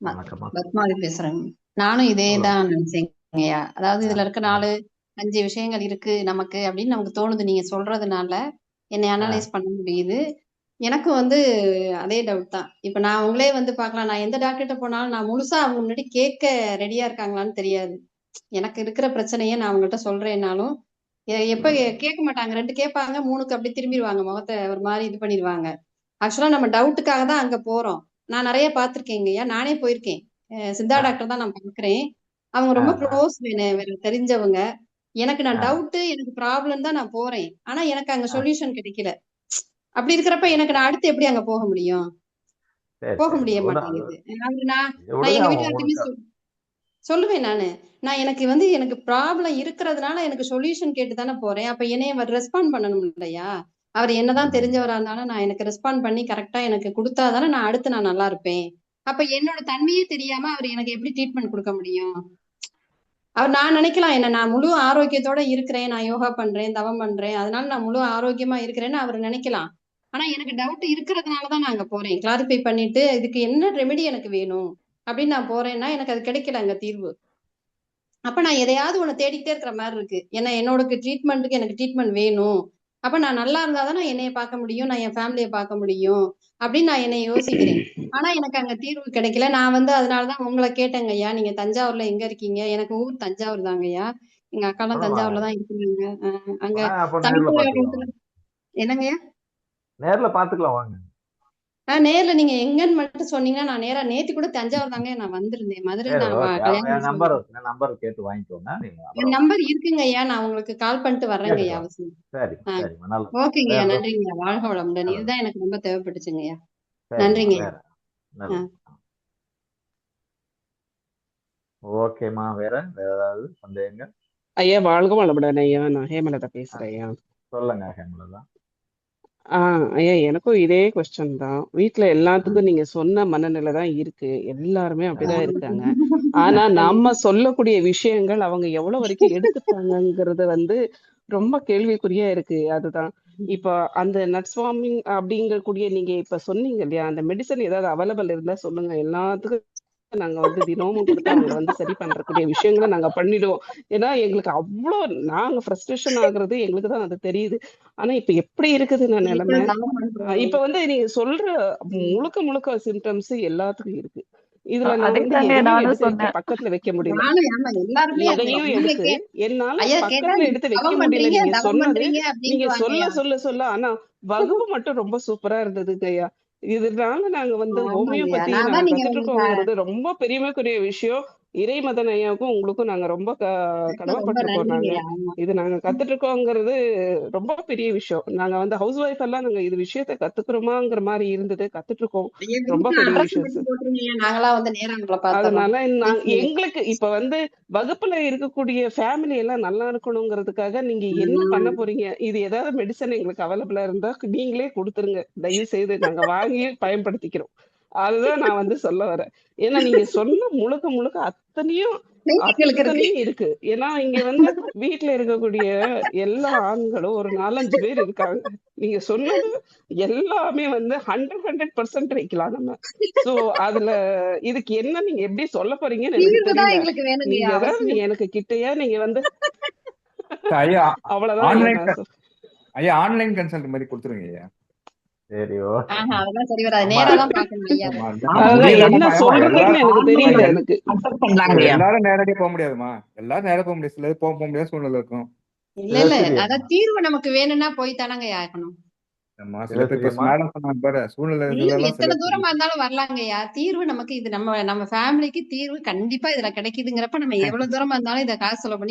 வணக்கம்மா. பத்மாவதி பேசுறேங்க. நானும் இதே தான் நினைச்சேங்க ஐயா. அதாவது இதுல இருக்க 4-5 விஷயங்கள் இருக்கு நமக்கு அப்படின்னு நமக்கு தோணுது. நீங்க சொல்றதுனால என்னை அனலைஸ் பண்ண முடியுது. எனக்கு வந்து அதே டவுட் தான். இப்ப நான் அவங்களே வந்து பார்க்கலாம். நான் எந்த டாக்டர்கிட்ட போனாலும் நான் முழுசா அவங்க முன்னாடி கேட்க ரெடியா இருக்காங்களான்னு தெரியாது. எனக்கு இருக்கிற பிரச்சனையை நான் அவங்கள்ட்ட சொல்றேன்னாலும் எப்ப கேட்க மாட்டாங்க. 2 கேட்பாங்க, 3க்கு அப்படி திரும்பிடுவாங்க. முகத்தை ஒரு மாதிரி இது பண்ணிடுவாங்க. ஆக்சுவலா நம்ம டவுட்டுக்காக தான் அங்க போறோம். நான் நிறைய பார்த்திருக்கேங்கய்யா. நானே போயிருக்கேன். சித்தா டாக்டர் தான் நான் பாக்குறேன். அவங்க ரொம்ப க்ளோஸ், வேற தெரிஞ்சவங்க. எனக்கு ஆ, நான் டவுட் எனக்கு ப்ராப்ளம் தான் நான் போறேன். ஆனா எனக்கு அங்க ஆ. சொல்யூஷன் கிடைக்கல. அப்படி இருக்கிறப்ப எனக்கு நான் அடுத்து எப்படி அங்க போக முடியும்? சரி போக சரி முடிய விட மாட்டேங்குது. நான் நான் விடுங்க எங்க அவங்க வீட்டுக்கார்ட்டயுமே உங்களுக்கு. சொல்லுவேன் நானு. நான் எனக்கு ப்ராப்ளம் இருக்கிறதுனால எனக்கு சொல்யூஷன் கேட்டு தானே போறேன். அப்ப என்னைய அவர் ரெஸ்பாண்ட் பண்ணணும் இல்லையா? அவர் என்னதான் ம். தெரிஞ்சவரா இருந்தாலும் நான் எனக்கு ரெஸ்பாண்ட் பண்ணி கரெக்டா எனக்கு கொடுத்தா தானே நான் அடுத்து நான் நல்லா இருப்பேன். அப்ப என்னோட தன்மையே தெரியாம அவர் எனக்கு எப்படி ட்ரீட்மெண்ட் கொடுக்க முடியும்? நான் நினைக்கலாம் என்ன நான் முழு ஆரோக்கியத்தோட இருக்கிறேன், நான் யோகா பண்றேன், தவம் பண்றேன், அதனால நான் முழு ஆரோக்கியமா இருக்கிறேன்னு அவர் நினைக்கலாம். ஆனா எனக்கு டவுட் இருக்கிறதுனாலதான் நான் அங்க போறேன். கிளாரிஃபை பண்ணிட்டு இதுக்கு என்ன ரெமெடி எனக்கு வேணும் அப்படின்னு நான் போறேன்னா எனக்கு அது கிடைக்கல அங்க தீர்வு. அப்ப நான் எதையாவது ஒண்ணு தேடிக்கிட்டே இருக்கிற மாதிரி இருக்கு. ஏன்னா என்னோட ட்ரீட்மெண்ட்டுக்கு எனக்கு ட்ரீட்மெண்ட் வேணும். அப்ப நான் நல்லா இருந்தாதான் நான் என்னைய பார்க்க முடியும், நான் என் ஃபேமிலியை பார்க்க முடியும் அப்படின்னு நான் என்னை யோசிக்கிறேன். ஆனா எனக்கு அங்க தீர்வு கிடைக்கல. நான் அதனாலதான் உங்களை கேட்டேங்க ஐயா. நீங்க தஞ்சாவூர்ல எங்க இருக்கீங்க? எனக்கு ஊர் தஞ்சாவூர் தாங்க ஐயா. எங்க அக்காலாம் வாங்க தஞ்சாவூர்ல தான் இருக்கிறாங்க. அங்க அப்ப நேர்ல தமிழ்நாடு பாத்துக்கலாம் வாங்க. என்னங்கய்யா? நேர்ல பாத்துக்கலாம் வாங்க. நேர்ல நீங்க எங்கன்னு மட்டும் சொன்னீங்கன்னா நான் நேத்து கூட தஞ்சாவூர் தாங்க நான் வந்திருந்தேன். மதுரை சரி நான் ஓகே. கல்யாணம் என் நம்பர் கேட்டு வாங்கிக்கோங்க. நீங்க என் அப்புறம் நம்பர் இருக்குங்க ஐயா. நான் உங்களுக்கு கால் பண்ணிட்டு வர்றேங்க ஐயா கேட்டுக்கலாம். அவசியம். சரி சரிம்மா நல்லது. ஓகேங்க ஐயா. வேற நன்றிங்க ஐயா. வாழ்க வளமுடன். நல்லது. இதுதான் எனக்கு ரொம்ப தேவைப்பட்டுச்சுங்க ஐயா. சரிம்மா நன்றிங்க ஐயா. வேற நல்லது. ஓகேம்மா வேற வேற ஏதாவது சந்தேகங்கள்? ஐயா வாழ்க வளமுடன் ஐயா. நான் ஹேமலதா பேசுறேன் ஐயா. சொல்லுங்க ஹேமலதா. ஐயா எனக்கும் இதே கொஸ்டின் தான். வீட்ல எல்லாத்துக்கும் நீங்க சொன்ன மனநிலை தான் இருக்கு. எல்லாருமே அப்படிதான் இருக்காங்க. ஆனா நம்ம சொல்லக்கூடிய விஷயங்கள் அவங்க எவ்வளவு வரைக்கும் எடுத்துப்பாங்கங்கிறது ரொம்ப கேள்விக்குறியா இருக்கு. அதுதான் இப்ப அந்த நட்ஸ் ஃபார்மிங் அப்படிங்கக்கூடிய நீங்க இப்ப சொன்னீங்க இல்லையா, அந்த மெடிசன் ஏதாவது அவைலபிள் இருந்தா சொல்லுங்க. எல்லாத்துக்கும் நாங்க தினமும் கொடுத்து அவங்கள சரி பண்றக்கூடிய விஷயங்களை நாங்க பண்ணிடுவோம். ஏன்னா எங்களுக்கு அவ்வளோ நாங்க ஃப்ரஸ்ட்ரேஷன் ஆகுறது எங்களுக்கு தான் அது தெரியுது. ஆனா இப்ப எப்படி இருக்குது நான் நிலைமை? இப்ப நீங்க சொல்ற முழுக்க முழுக்க சிம்டம்ஸ் எல்லாத்துக்கும் இருக்கு. இதுல நான் அதுக்குதாங்க எதையும் நானும் எடுத்து சொன்னேன். பக்கத்துல வைக்க முடியல. நானும் ஆமா எல்லாருமே எதையும் எடுத்து என்னால ஐயா கேட்டா பக்கத்துல நீங்க எடுத்து வைக்க தவம் முடியல. பண்றீங்க நீங்க தவம் சொன்னது பண்றீங்க நீங்க அப்படின்ட்டு சொல்ல வாங்கய்யா. சொல்ல சொல்ல ஆனா வகுப்பு மட்டும் ரொம்ப சூப்பரா இருந்ததுங்க ஐயா. இதனால நாங்க ஆமாங்கய்யா. ஹோமியோபதி நான் நாங்க தான் நீங்க கத்துட்டு உங்களுக்கு இருக்கோங்கிறது ரொம்ப பெருமைக்குரிய விஷயம். இறைமதன் ஐயாவுக்கும் உங்களுக்கும் நாங்க ரொம்ப ரொம்ப கடமைப்பட்டிருக்கோம். நாங்க நன்றிங்கய்யா. ஆமா இது நாங்க கத்துட்டு இருக்கோங்கிறது ரொம்ப பெரிய விஷயம். நாங்க ஹவுஸ் ஒய்ஃப் எல்லாம் நாங்க இது விஷயத்த கத்துக்கிறோமாங்கிற மாதிரி இருந்தது. கத்துட்டு இருக்கோம். ஐயா ரொம்ப வீட்டுல பெரிய அட்ரஸ் விஷயம் மட்டும் சார். போட்டுருங்கய்யா. நாங்களா நேரா உங்களை பார்த்தோம். அதனால எங்களுக்கு இப்ப வகுப்புல இருக்கக்கூடிய ஃபேமிலி எல்லாம் நல்லா இருக்கணுங்கிறதுக்காக நீங்க என்ன பண்ண போறீங்க? இது ஏதாவது மெடிசன் எங்களுக்கு அவைலபிளா இருந்தா நீங்களே கொடுத்துருங்க. தயவு செய்து நாங்க வாங்கி பயன்படுத்திக்கிறோம். அதுதான் நான் சொல்ல வரேன். ஏன்னா நீங்க சொன்ன முழுக்க முழுக்க அத்தனையும் எங்களுக்கு இருக்கு. இருக்கு. ஏன்னா இங்க வீட்டுல இருக்கக்கூடிய எல்லா ஆண்களும் ஒரு 4-5 பேர் இருக்காங்க. நீங்க சொன்னது எல்லாமே 100% வைக்கலாம் நம்ம. சோ அதுல இதுக்கு என்ன நீங்க எப்படி சொல்ல போறீங்கன்னு எனக்கு தீர்வு தான் தெரியல. எங்களுக்கு வேணுங்கய்யா நீங்க ஏதாவது அவசியம். எனக்கு கிட்டயா நீங்க ஐயா அவ்வளவுதான் ஐயா ஆன்லைன் நான் ஐயா ஆன்லைன் கன்சல்ட் மாதிரி கொடுத்துருங்க ஐயா. சரி அதெல்லாம் சரி வராது. நேரா தான் பார்க்கணும் ஐயா. அதான் என்ன சொல்றதுன்னு எனக்கு தெரியல. எனக்கு எல்லாரும் நேரடியா போக முடியாதுமா. எல்லாரும் நேரம் போக முடியாது. சில போக முடியாத சூழ்நிலை இருக்கும். இல்ல அதான் தீர்வு நமக்கு வேணும்னா போய் தானங்க ஆகணும். சில பேர் மேடம் சொன்னாங்க பாரு சூழ்நிலை எத்தனை தூரமா இருந்தாலும் வரலாங்கய்யா. தீர்வு நமக்கு இது நம்ம ஃபேமிலிக்கு தீர்வு கண்டிப்பா இதுல கிடைக்குதுங்கிறப்ப நம்ம எவ்வளவு தூரமா இருந்தாலும் இதை காசு செலவு பண்ணி